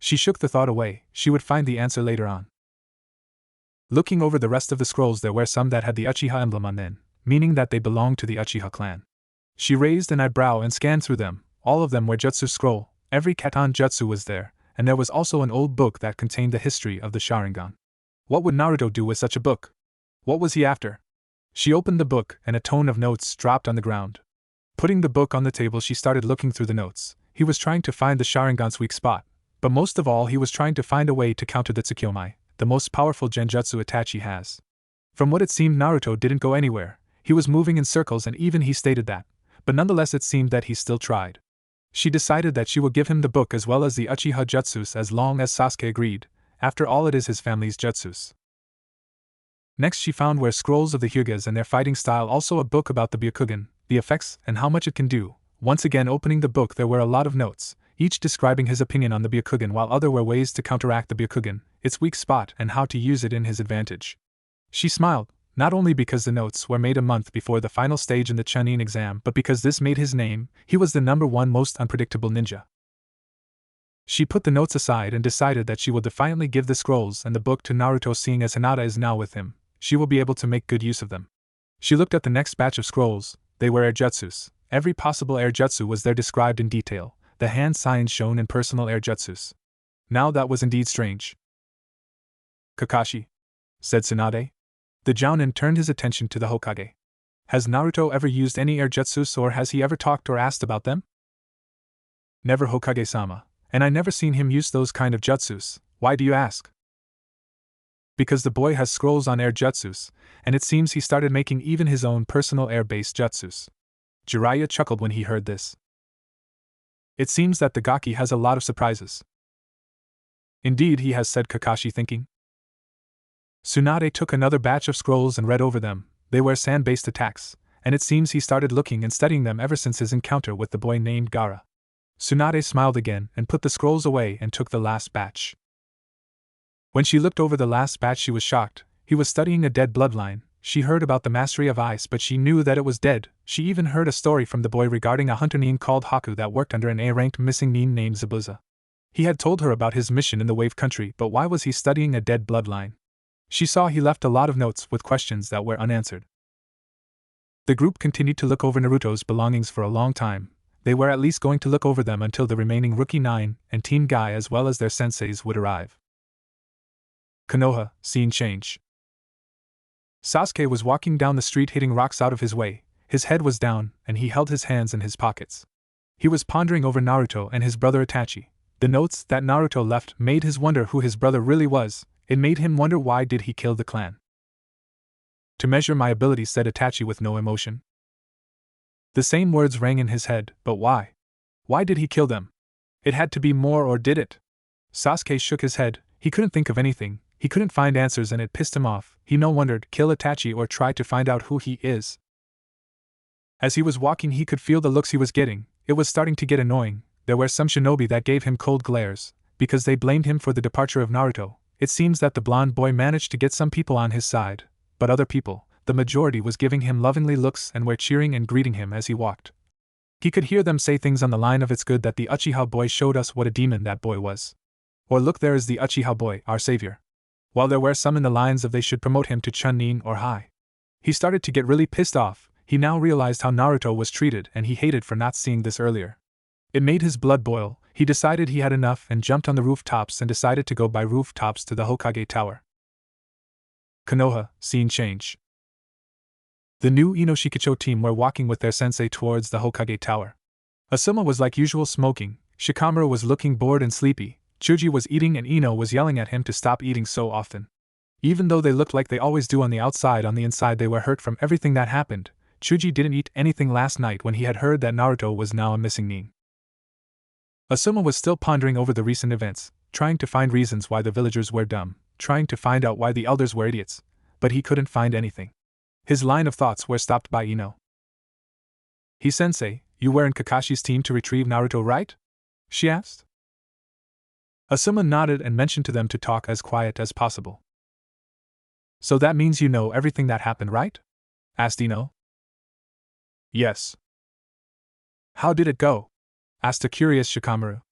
A: She shook the thought away. She would find the answer later on. Looking over the rest of the scrolls, there were some that had the Uchiha emblem on them, meaning that they belonged to the Uchiha clan. She raised an eyebrow and scanned through them. All of them were jutsu scroll. Every Katon jutsu was there, and there was also an old book that contained the history of the Sharingan. What would Naruto do with such a book? What was he after? She opened the book, and a ton of notes dropped on the ground. Putting the book on the table, she started looking through the notes. He was trying to find the Sharingan's weak spot, but most of all, he was trying to find a way to counter the Tsukuyomi, the most powerful genjutsu Itachi has. From what it seemed, Naruto didn't go anywhere. He was moving in circles, and even he stated that, but nonetheless it seemed that he still tried. She decided that she would give him the book as well as the Uchiha jutsus as long as Sasuke agreed. After all, it is his family's jutsus. Next, she found where scrolls of the Hyugas and their fighting style, also a book about the Byakugan, the effects, and how much it can do. Once again, opening the book, there were a lot of notes, each describing his opinion on the Byakugan, while other were ways to counteract the Byakugan, its weak spot, and how to use it in his advantage. She smiled, not only because the notes were made a month before the final stage in the Chunin exam, but because this made his name. He was the #1 most unpredictable ninja. She put the notes aside and decided that she will defiantly give the scrolls and the book to Naruto, seeing as Hinata is now with him. She will be able to make good use of them. She looked at the next batch of scrolls. They were air jutsus. Every possible air jutsu was there, described in detail, the hand signs shown in personal air jutsus. Now that was indeed strange. "Kakashi," said Tsunade. The Jounin turned his attention to the Hokage. "Has Naruto ever used any air jutsus, or has he ever talked or asked about them?" "Never, Hokage-sama. And I never seen him use those kind of jutsus. Why do you ask?" "Because the boy has scrolls on air jutsus, and it seems he started making even his own personal air-based jutsus." Jiraiya chuckled when he heard this. "It seems that the Gaki has a lot of surprises." "Indeed he has," said Kakashi, thinking. Tsunade took another batch of scrolls and read over them. They were sand-based attacks, and it seems he started looking and studying them ever since his encounter with the boy named Gaara. Tsunade smiled again and put the scrolls away and took the last batch. When she looked over the last batch, she was shocked. He was studying a dead bloodline. She heard about the mastery of ice, but she knew that it was dead. She even heard a story from the boy regarding a hunter nin called Haku that worked under an A-ranked missing nin named Zabuza. He had told her about his mission in the Wave Country, but why was he studying a dead bloodline? She saw he left a lot of notes with questions that were unanswered. The group continued to look over Naruto's belongings for a long time. They were at least going to look over them until the remaining Rookie 9 and Team Guy as well as their senseis would arrive. Konoha, scene change. Sasuke was walking down the street, hitting rocks out of his way. His head was down, and he held his hands in his pockets. He was pondering over Naruto and his brother Itachi. The notes that Naruto left made his wonder who his brother really was. It made him wonder, why did he kill the clan? "To measure my abilities," said Itachi with no emotion. The same words rang in his head, but why? Why did he kill them? It had to be more, or did it? Sasuke shook his head. He couldn't think of anything. He couldn't find answers, and it pissed him off. He no wondered, kill Itachi or try to find out who he is. As he was walking, he could feel the looks he was getting. It was starting to get annoying. There were some shinobi that gave him cold glares, because they blamed him for the departure of Naruto. It seems that the blonde boy managed to get some people on his side, but other people, the majority, was giving him lovingly looks and were cheering and greeting him as he walked. He could hear them say things on the line of, "It's good that the Uchiha boy showed us what a demon that boy was." Or, "Look, there is the Uchiha boy, our savior." While there were some in the lines of, "They should promote him to Chunin or High." He started to get really pissed off. he now realized how Naruto was treated and he hated for not seeing this earlier. It made his blood boil. He decided he had enough and jumped on the rooftops and decided to go by rooftops to the Hokage Tower. Konoha, scene change. The new Inoshikicho team were walking with their sensei towards the Hokage Tower. Asuma was like usual smoking, Shikamaru was looking bored and sleepy, Chuji was eating and Ino was yelling at him to stop eating so often. Even though they looked like they always do on the inside they were hurt from everything that happened. Chuji didn't eat anything last night when he had heard that Naruto was now a missing nin. Asuma was still pondering over the recent events, trying to find reasons why the villagers were dumb, trying to find out why the elders were idiots, but he couldn't find anything. His line of thoughts were stopped by Ino. "Sensei, you were in Kakashi's team to retrieve Naruto, right?" she asked. Asuma nodded and mentioned to them to talk as quiet as possible. "So that means you know everything that happened, right?" asked Ino. "Yes." "How did it go?" asked a curious Shikamaru.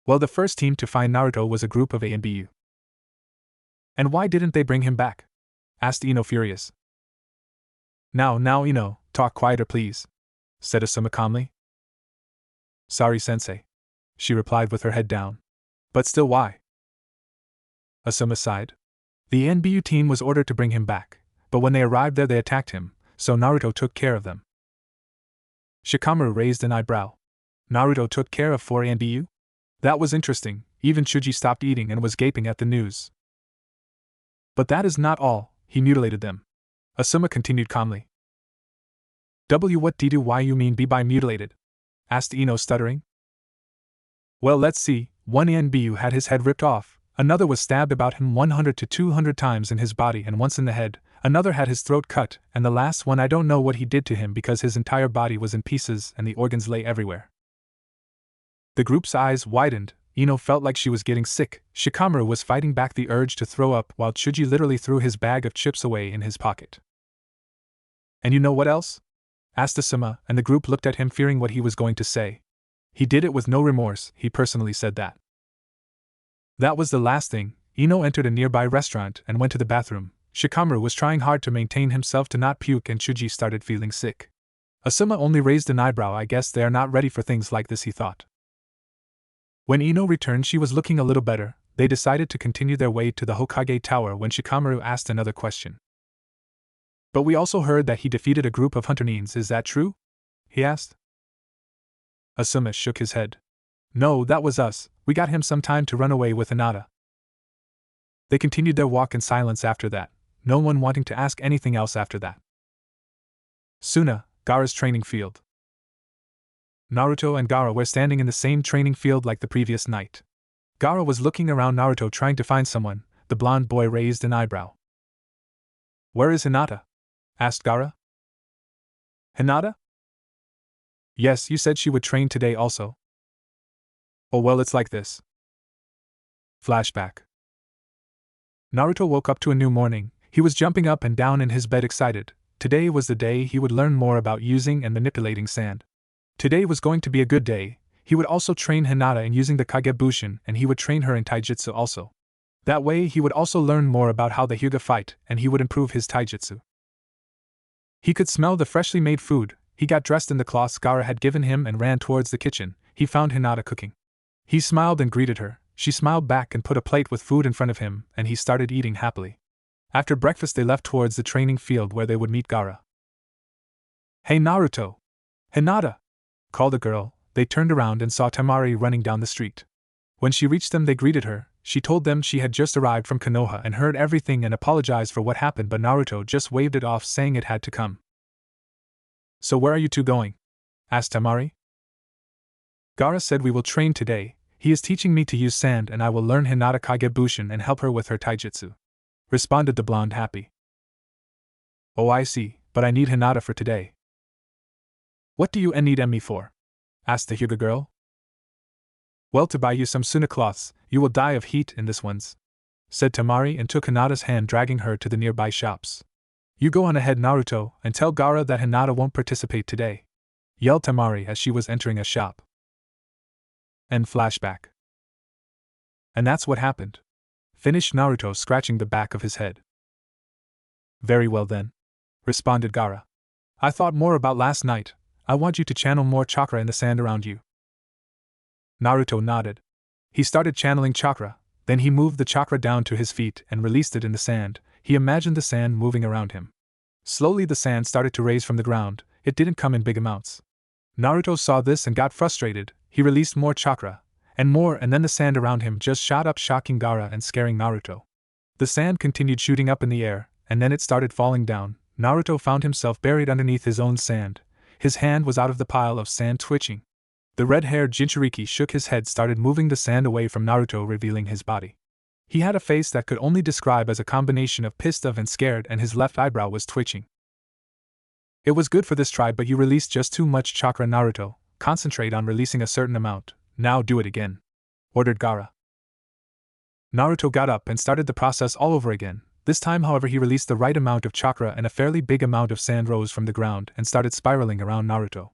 A: "Well, the first team to find Naruto was a group of A and BU." "And why didn't they bring him back?" asked Ino, furious. Now, Ino, talk quieter please," said Asuma calmly. "Sorry, sensei," she replied with her head down. "But still, why?" Asuma sighed. The NBU team was ordered to bring him back, but when they arrived there they attacked him, so Naruto took care of them. Shikamaru raised an eyebrow. Naruto took care of 4 NBU? That was interesting. Even Chuji stopped eating and was gaping at the news. "But that is not all, he mutilated them," Asuma continued calmly. What do you mean by mutilated?" asked Ino, stuttering. "Well, let's see. One NBU had his head ripped off, another was stabbed about him 100 to 200 times in his body and once in the head, another had his throat cut, and the last one I don't know what he did to him because his entire body was in pieces and the organs lay everywhere." The group's eyes widened. Ino felt like she was getting sick. Shikamaru was fighting back the urge to throw up while Chuji literally threw his bag of chips away in his pocket. "And you know what else?" asked Asuma, and the group looked at him fearing what he was going to say. "He did it with no remorse, he personally said that." That was the last thing. Ino entered a nearby restaurant and went to the bathroom. Shikamaru was trying hard to maintain himself to not puke and Chuji started feeling sick. Asuma only raised an eyebrow. I guess they are not ready for things like this, he thought. When Ino returned she was looking a little better. They decided to continue their way to the Hokage Tower when Shikamaru asked another question. "But we also heard that he defeated a group of hunter nins, is that true?" he asked. Asuma shook his head. "No, that was us. We got him some time to run away with Hinata." They continued their walk in silence after that, no one wanting to ask anything else after that. Suna, Gaara's training field. Naruto and Gaara were standing in the same training field like the previous night. Gaara was looking around Naruto trying to find someone. The blonde boy raised an eyebrow. "Where is Hinata?" asked Gaara. "Hinata? Yes, you said she would train today also." "Oh well, it's like this." Flashback. Naruto woke up to a new morning. He was jumping up and down in his bed excited. Today was the day he would learn more about using and manipulating sand. Today was going to be a good day. He would also train Hinata in using the Kagebushin and he would train her in taijutsu also. That way he would also learn more about how the Hyuga fight and he would improve his taijutsu. He could smell the freshly made food. He got dressed in the cloths Gaara had given him and ran towards the kitchen. He found Hinata cooking. He smiled and greeted her. She smiled back and put a plate with food in front of him, and he started eating happily. After breakfast they left towards the training field where they would meet Gaara. "Hey Naruto! Hinata!" called a girl. They turned around and saw Temari running down the street. When she reached them they greeted her. She told them she had just arrived from Konoha and heard everything and apologized for what happened, but Naruto just waved it off saying it had to come. "So where are you two going?" asked Temari. "Gaara said we will train today. He is teaching me to use sand and I will learn Hinata Kagebushin and help her with her taijutsu," responded the blonde happy. "Oh I see, but I need Hinata for today." "What do you need me for?" asked the Hyuga girl. "Well, to buy you some Suna cloths. You will die of heat in this ones," said Temari and took Hinata's hand, dragging her to the nearby shops. "You go on ahead, Naruto, and tell Gaara that Hinata won't participate today," yelled Temari as she was entering a shop. End flashback. "And that's what happened," finished Naruto, scratching the back of his head. "Very well then," responded Gaara. I thought more about last night. I want you to channel more chakra in the sand around you. Naruto nodded. He started channeling chakra, then he moved the chakra down to his feet and released it in the sand. He imagined the sand moving around him. Slowly the sand started to raise from the ground. It didn't come in big amounts. Naruto saw this and got frustrated. He released more chakra, and then the sand around him just shot up, shocking Gaara and scaring Naruto. The sand continued shooting up in the air, and then it started falling down. Naruto found himself buried underneath his own sand. His hand was out of the pile of sand, twitching. The red-haired Jinchuriki shook his head, started moving the sand away from Naruto, revealing his body. He had a face that could only describe as a combination of pissed off and scared, and his left eyebrow was twitching. It was good for this tribe, but you released just too much chakra, Naruto. Concentrate on releasing a certain amount. Now do it again, ordered Gaara. Naruto got up and started the process all over again. This time, however, he released the right amount of chakra and a fairly big amount of sand rose from the ground and started spiraling around Naruto.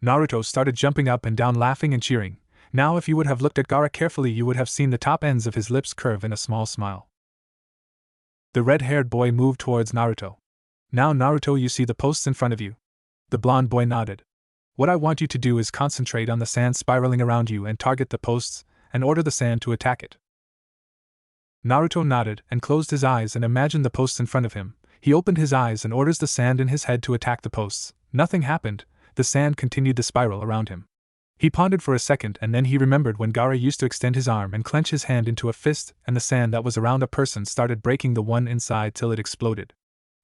A: Naruto started jumping up and down, laughing and cheering. Now if you would have looked at Gaara carefully, you would have seen the top ends of his lips curve in a small smile. The red-haired boy moved towards Naruto. Now Naruto, you see the posts in front of you? The blonde boy nodded. What I want you to do is concentrate on the sand spiraling around you and target the posts, and order the sand to attack it. Naruto nodded and closed his eyes and imagined the posts in front of him. He opened his eyes and orders the sand in his head to attack the posts. Nothing happened. The sand continued to spiral around him. He pondered for a second, and then he remembered when Gaara used to extend his arm and clench his hand into a fist, and the sand that was around a person started breaking the one inside till it exploded.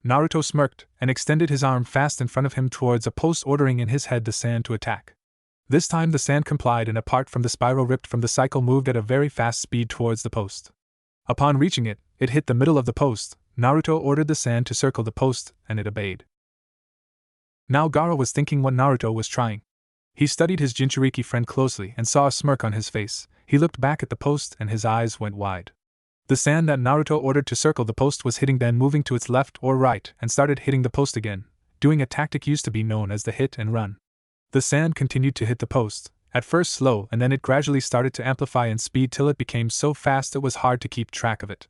A: Naruto smirked and extended his arm fast in front of him towards a post, ordering in his head the sand to attack. This time the sand complied, and apart from the spiral ripped from the cycle, moved at a very fast speed towards the post. Upon reaching it, it hit the middle of the post. Naruto ordered the sand to circle the post, and it obeyed. Now Gaara was thinking what Naruto was trying. He studied his Jinchuriki friend closely and saw a smirk on his face. He looked back at the post and his eyes went wide. The sand that Naruto ordered to circle the post was hitting, then moving to its left or right and started hitting the post again, doing a tactic used to be known as the hit and run. The sand continued to hit the post, at first slow, and then it gradually started to amplify in speed till it became so fast it was hard to keep track of it.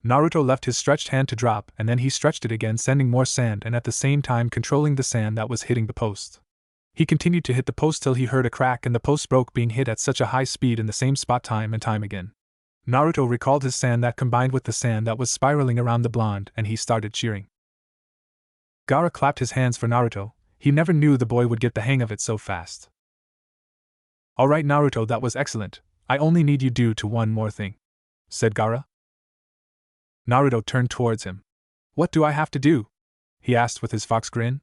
A: Naruto left his stretched hand to drop, and then he stretched it again, sending more sand and at the same time controlling the sand that was hitting the post. He continued to hit the post till he heard a crack and the post broke, being hit at such a high speed in the same spot time and time again. Naruto recalled his sand that combined with the sand that was spiraling around the blonde, and he started cheering. Gaara clapped his hands for Naruto. He never knew the boy would get the hang of it so fast. Alright Naruto, that was excellent. I only need you to do one more thing, said Gaara. Naruto turned towards him. What do I have to do? He asked with his fox grin.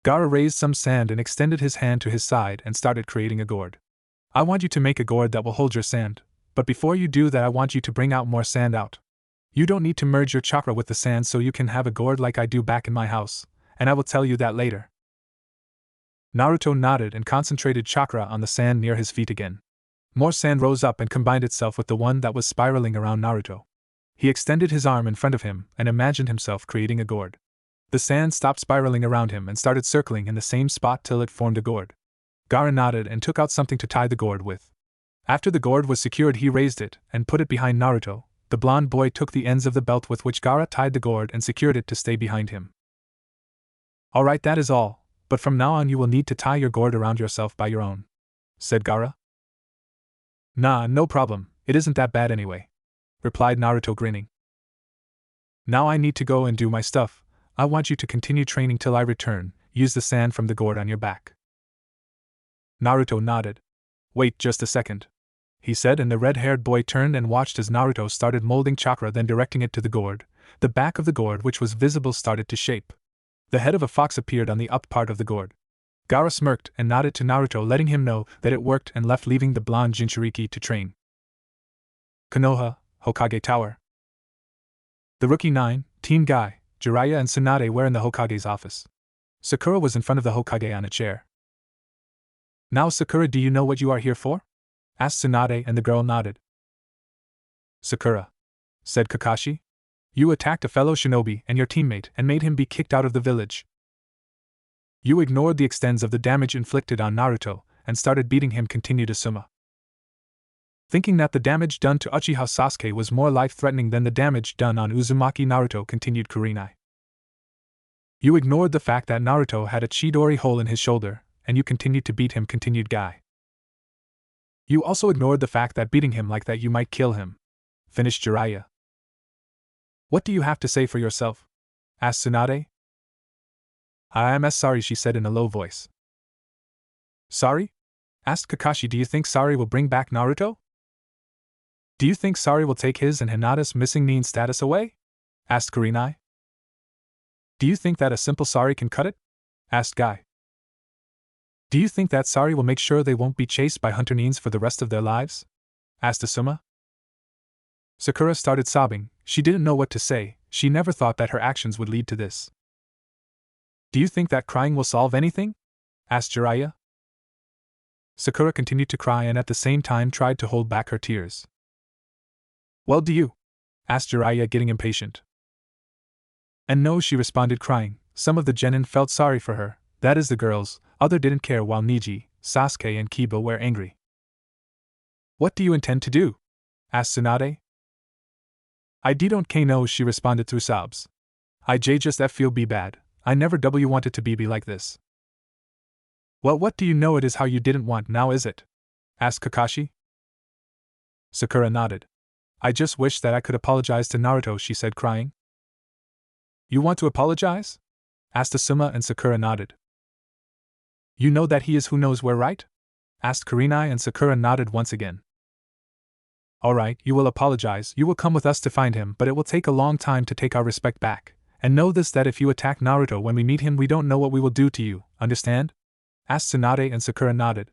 A: Gaara raised some sand and extended his hand to his side and started creating a gourd. I want you to make a gourd that will hold your sand, but before you do that I want you to bring out more sand out. You don't need to merge your chakra with the sand, so you can have a gourd like I do back in my house, and I will tell you that later. Naruto nodded and concentrated chakra on the sand near his feet again. More sand rose up and combined itself with the one that was spiraling around Naruto. He extended his arm in front of him and imagined himself creating a gourd. The sand stopped spiraling around him and started circling in the same spot till it formed a gourd. Gaara nodded and took out something to tie the gourd with. After the gourd was secured, he raised it and put it behind Naruto. The blonde boy took the ends of the belt with which Gaara tied the gourd and secured it to stay behind him. Alright, that is all, but from now on you will need to tie your gourd around yourself by your own, said Gaara. Nah, no problem, it isn't that bad anyway, replied Naruto, grinning. Now I need to go and do my stuff. I want you to continue training till I return. Use the sand from the gourd on your back. Naruto nodded. Wait just a second, he said, and the red-haired boy turned and watched as Naruto started molding chakra, then directing it to the gourd. The back of the gourd, which was visible, started to shape. The head of a fox appeared on the up part of the gourd. Gaara smirked and nodded to Naruto, letting him know that it worked, and left, leaving the blonde Jinchuriki to train. Konoha, Hokage Tower. The Rookie 9, Team Guy, Jiraiya and Tsunade were in the Hokage's office. Sakura was in front of the Hokage on a chair. Now Sakura, do you know what you are here for? Asked Tsunade, and the girl nodded. Sakura, said Kakashi, you attacked a fellow shinobi and your teammate and made him be kicked out of the village. You ignored the extents of the damage inflicted on Naruto and started beating him, continued Asuma. Thinking that the damage done to Uchiha Sasuke was more life-threatening than the damage done on Uzumaki Naruto, continued Kurenai. You ignored the fact that Naruto had a Chidori hole in his shoulder, and you continued to beat him, continued Guy. You also ignored the fact that beating him like that you might kill him, finished Jiraiya. What do you have to say for yourself? Asked Tsunade. I am as sorry, she said in a low voice. Sorry? Asked Kakashi. Do you think sorry will bring back Naruto? Do you think sorry will take his and Hinata's missing Nin status away? Asked Kurenai. Do you think that a simple sorry can cut it? Asked Guy. Do you think that sorry will make sure they won't be chased by hunter Nins for the rest of their lives? Asked Asuma. Sakura started sobbing. She didn't know what to say. She never thought that her actions would lead to this. Do you think that crying will solve anything? Asked Jiraiya. Sakura continued to cry and at the same time tried to hold back her tears. Well, do you? Asked Jiraiya, getting impatient. And no, she responded, crying. Some of the genin felt sorry for her, that is the girls, other didn't care, while Niji, Sasuke and Kiba were angry. What do you intend to do? Asked Tsunade. I don't know, she responded through sobs. I just feel be bad, I never wanted to be like this. Well, what do you know, it is how you didn't want now, is it? Asked Kakashi. Sakura nodded. I just wish that I could apologize to Naruto, she said, crying. You want to apologize? Asked Asuma, and Sakura nodded. You know that he is who knows where, right? Asked Kurenai, and Sakura nodded once again. Alright, you will apologize, you will come with us to find him, but it will take a long time to take our respect back. And know this, that if you attack Naruto when we meet him, we don't know what we will do to you, understand? Asked Tsunade, and Sakura nodded.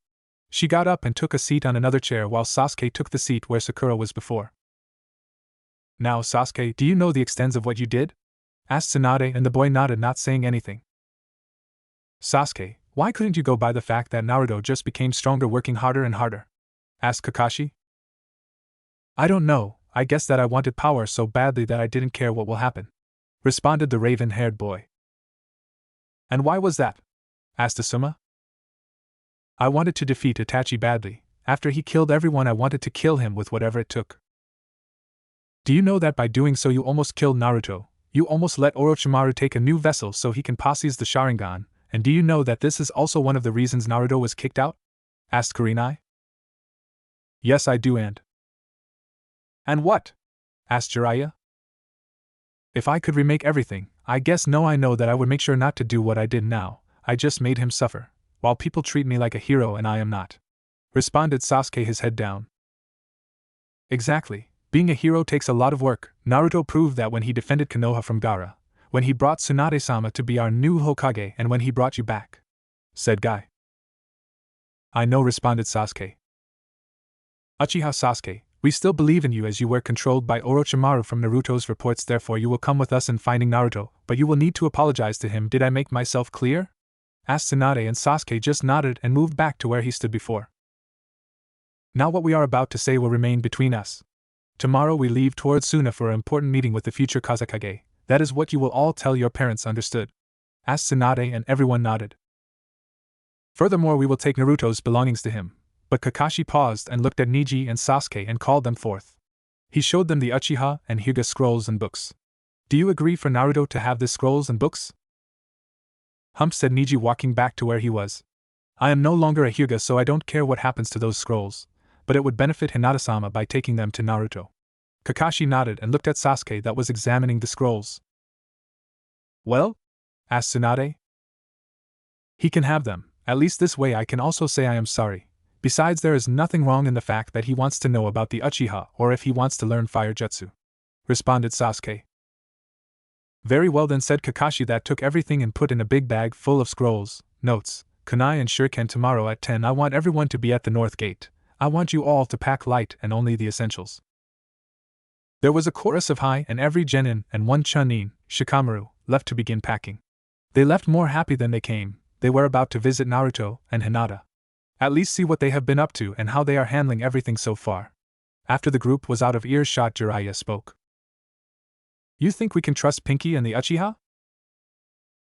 A: She got up and took a seat on another chair while Sasuke took the seat where Sakura was before. Now, Sasuke, do you know the extent of what you did? Asked Tsunade, and the boy nodded, not saying anything. Sasuke, why couldn't you go by the fact that Naruto just became stronger working harder and harder? Asked Kakashi. I don't know, I guess that I wanted power so badly that I didn't care what will happen, responded the raven-haired boy. And why was that? Asked Asuma. I wanted to defeat Itachi badly. After he killed everyone, I wanted to kill him with whatever it took. Do you know that by doing so you almost killed Naruto? You almost let Orochimaru take a new vessel so he can possess the Sharingan, and do you know that this is also one of the reasons Naruto was kicked out? Asked Kurenai. Yes, I do. And what? Asked Jiraiya. If I could remake everything, I guess I know that I would make sure not to do what I did now. I just made him suffer, while people treat me like a hero and I am not, responded Sasuke, his head down. Exactly. Being a hero takes a lot of work. Naruto proved that when he defended Konoha from Gaara, when he brought Tsunade-sama to be our new Hokage, and when he brought you back, said Guy. I know, responded Sasuke. Uchiha Sasuke, we still believe in you as you were controlled by Orochimaru from Naruto's reports, therefore you will come with us in finding Naruto, but you will need to apologize to him. Did I make myself clear? Asked Tsunade, and Sasuke just nodded and moved back to where he stood before. Now what we are about to say will remain between us. Tomorrow we leave towards Suna for an important meeting with the future Kazekage. That is what you will all tell your parents, understood? Asked Tsunade, and everyone nodded. Furthermore, we will take Naruto's belongings to him. But Kakashi paused and looked at Niji and Sasuke and called them forth. He showed them the Uchiha and Hyuga scrolls and books. Do you agree for Naruto to have the scrolls and books? Said Niji, walking back to where he was. I am no longer a Hyuga, so I don't care what happens to those scrolls, but it would benefit Hinata-sama by taking them to Naruto. Kakashi nodded and looked at Sasuke that was examining the scrolls. Well? Asked Tsunade. He can have them, at least this way I can also say I am sorry. Besides, there is nothing wrong in the fact that he wants to know about the Uchiha or if he wants to learn fire jutsu, responded Sasuke. Very well then, said Kakashi, that took everything and put in a big bag full of scrolls, notes, kunai and shuriken. Tomorrow at 10 I want everyone to be at the north gate. I want you all to pack light and only the essentials. There was a chorus of hi, and every genin and one chunin, Shikamaru, left to begin packing. They left more happy than they came. They were about to visit Naruto and Hinata. At least see what they have been up to and how they are handling everything so far. After the group was out of earshot, Jiraiya spoke. You think we can trust Pinky and the Uchiha?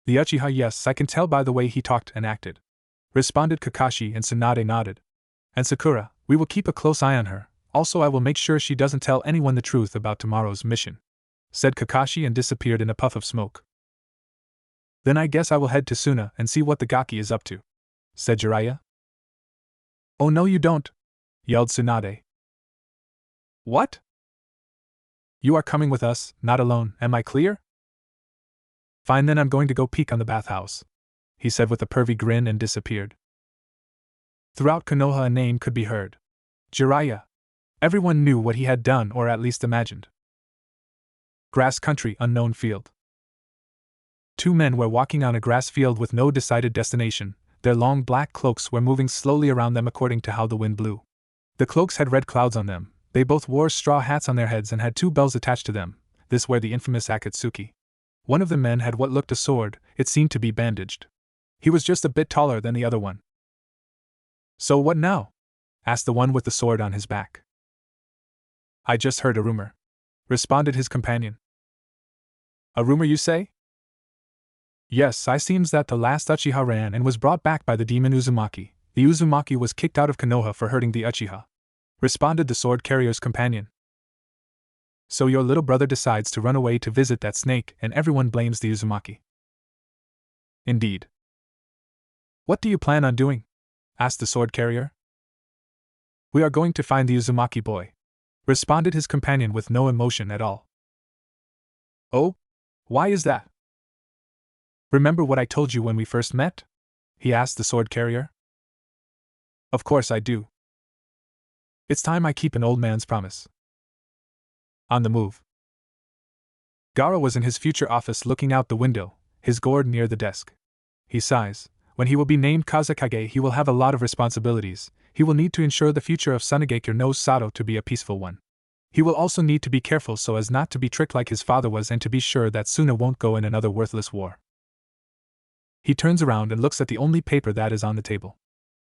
A: The Uchiha, yes, I can tell by the way he talked and acted, responded Kakashi, and Tsunade nodded. And Sakura, we will keep a close eye on her. Also, I will make sure she doesn't tell anyone the truth about tomorrow's mission, said Kakashi, and disappeared in a puff of smoke. Then I guess I will head to Suna and see what the Gaki is up to, said Jiraiya. Oh no you don't, yelled Tsunade. What? You are coming with us, not alone, am I clear? Fine then I'm going to go peek on the bathhouse, he said with a pervy grin and disappeared. Throughout Konoha a name could be heard. Jiraiya. Everyone knew what he had done or at least imagined. Grass country, unknown field. Two men were walking on a grass field with no decided destination. Their long black cloaks were moving slowly around them according to how the wind blew. The cloaks had red clouds on them. They both wore straw hats on their heads and had two bells attached to them. This were the infamous Akatsuki. One of the men had what looked a sword. It seemed to be bandaged. He was just a bit taller than the other one. So what now? Asked the one with the sword on his back. I just heard a rumor, responded his companion. A rumor you say? Yes, it seems that the last Uchiha ran and was brought back by the demon Uzumaki. The Uzumaki was kicked out of Konoha for hurting the Uchiha, responded the sword carrier's companion. So your little brother decides to run away to visit that snake and everyone blames the Uzumaki. Indeed. What do you plan on doing? Asked the sword carrier. We are going to find the Uzumaki boy, responded his companion with no emotion at all. Oh? Why is that? Remember what I told you when we first met? He asked the sword carrier. Of course I do. It's time I keep an old man's promise. On the move. Gaara was in his future office looking out the window, his gourd near the desk. He sighs. When he will be named Kazekage, he will have a lot of responsibilities. He will need to ensure the future of Sunagekure no Sato to be a peaceful one. He will also need to be careful so as not to be tricked like his father was and to be sure that Suna won't go in another worthless war. He turns around and looks at the only paper that is on the table.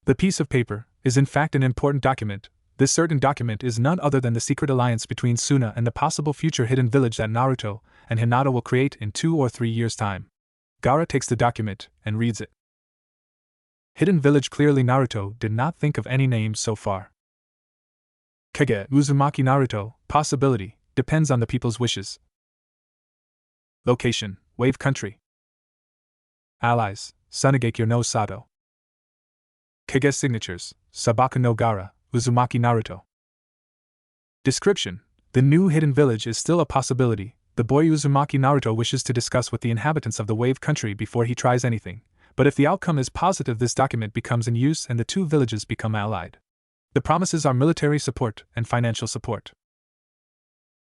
A: The piece of paper is in fact an important document. This certain document is none other than the secret alliance between Suna and the possible future hidden village that Naruto and Hinata will create in 2 or 3 years' time. Gaara takes the document and reads it. Hidden village. Clearly Naruto did not think of any names so far. Kage, Uzumaki Naruto, possibility, depends on the people's wishes. Location, Wave Country. Allies, Sunagekure no Sato. Kage's signatures, Sabaku no Gaara, Uzumaki Naruto. Description: the new hidden village is still a possibility. The boy Uzumaki Naruto wishes to discuss with the inhabitants of the Wave Country before he tries anything, but if the outcome is positive, this document becomes in use and the two villages become allied. The promises are military support and financial support.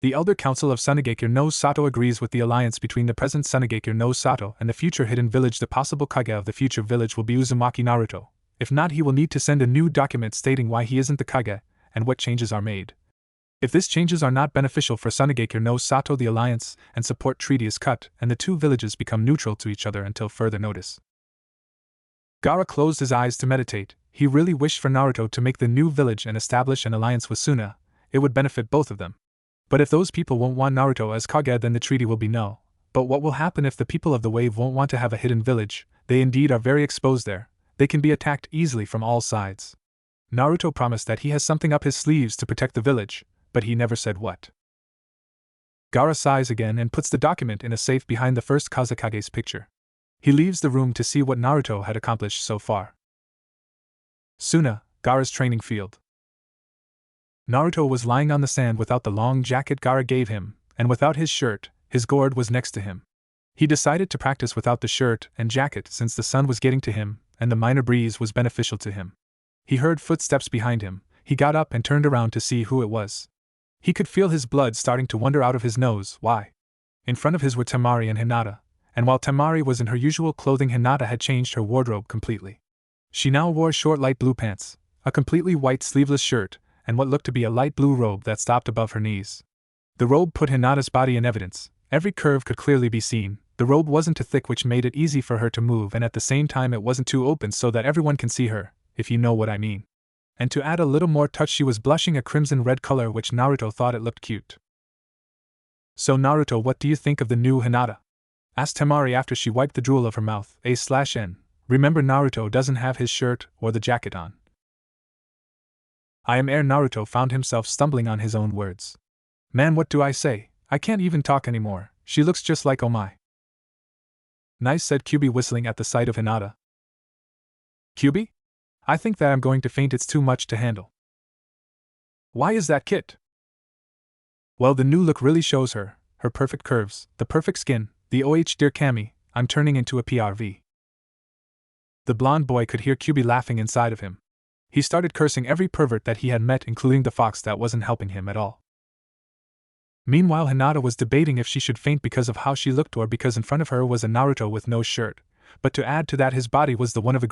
A: The Elder Council of Sunagekure no Sato agrees with the alliance between the present Sunagekure no Sato and the future hidden village. The possible Kage of the future village will be Uzumaki Naruto. If not, he will need to send a new document stating why he isn't the Kage and what changes are made. If these changes are not beneficial for Sunagekure no Sato, the alliance and support treaty is cut and the two villages become neutral to each other until further notice. Gaara closed his eyes to meditate. He really wished for Naruto to make the new village and establish an alliance with Suna. It would benefit both of them. But if those people won't want Naruto as Kage, then the treaty will be null. But what will happen if the people of the wave won't want to have a hidden village? They indeed are very exposed there. They can be attacked easily from all sides. Naruto promised that he has something up his sleeves to protect the village, but he never said what. Gaara sighs again and puts the document in a safe behind the first Kazekage's picture. He leaves the room to see what Naruto had accomplished so far. Suna, Gaara's training field. Naruto was lying on the sand without the long jacket Gaara gave him, and without his shirt. His gourd was next to him. He decided to practice without the shirt and jacket since the sun was getting to him, and the minor breeze was beneficial to him. He heard footsteps behind him. He got up and turned around to see who it was. He could feel his blood starting to wander out of his nose. Why? In front of his were Temari and Hinata, and while Temari was in her usual clothing, Hinata had changed her wardrobe completely. She now wore short light blue pants, a completely white sleeveless shirt, and what looked to be a light blue robe that stopped above her knees. The robe put Hinata's body in evidence. Every curve could clearly be seen. The robe wasn't too thick, which made it easy for her to move, and at the same time it wasn't too open so that everyone can see her, if you know what I mean. And to add a little more touch, she was blushing a crimson red color, which Naruto thought it looked cute. So Naruto, what do you think of the new Hinata? Asked Temari after she wiped the drool of her mouth. A/N. Remember, Naruto doesn't have his shirt or the jacket on. I am ere Naruto found himself stumbling on his own words. Man, what do I say? I can't even talk anymore. She looks just like Omai. Nice, said Kyubi, whistling at the sight of Hinata. Kyubi? I think that I'm going to faint, it's too much to handle. Why is that, Kit? Well, the new look really shows her perfect curves, the perfect skin, the dear Cammy, I'm turning into a PRV. The blonde boy could hear Kyubi laughing inside of him. He started cursing every pervert that he had met, including the fox that wasn't helping him at all. Meanwhile, Hinata was debating if she should faint because of how she looked or because in front of her was a Naruto with no shirt, but to add to that, his body was the one of a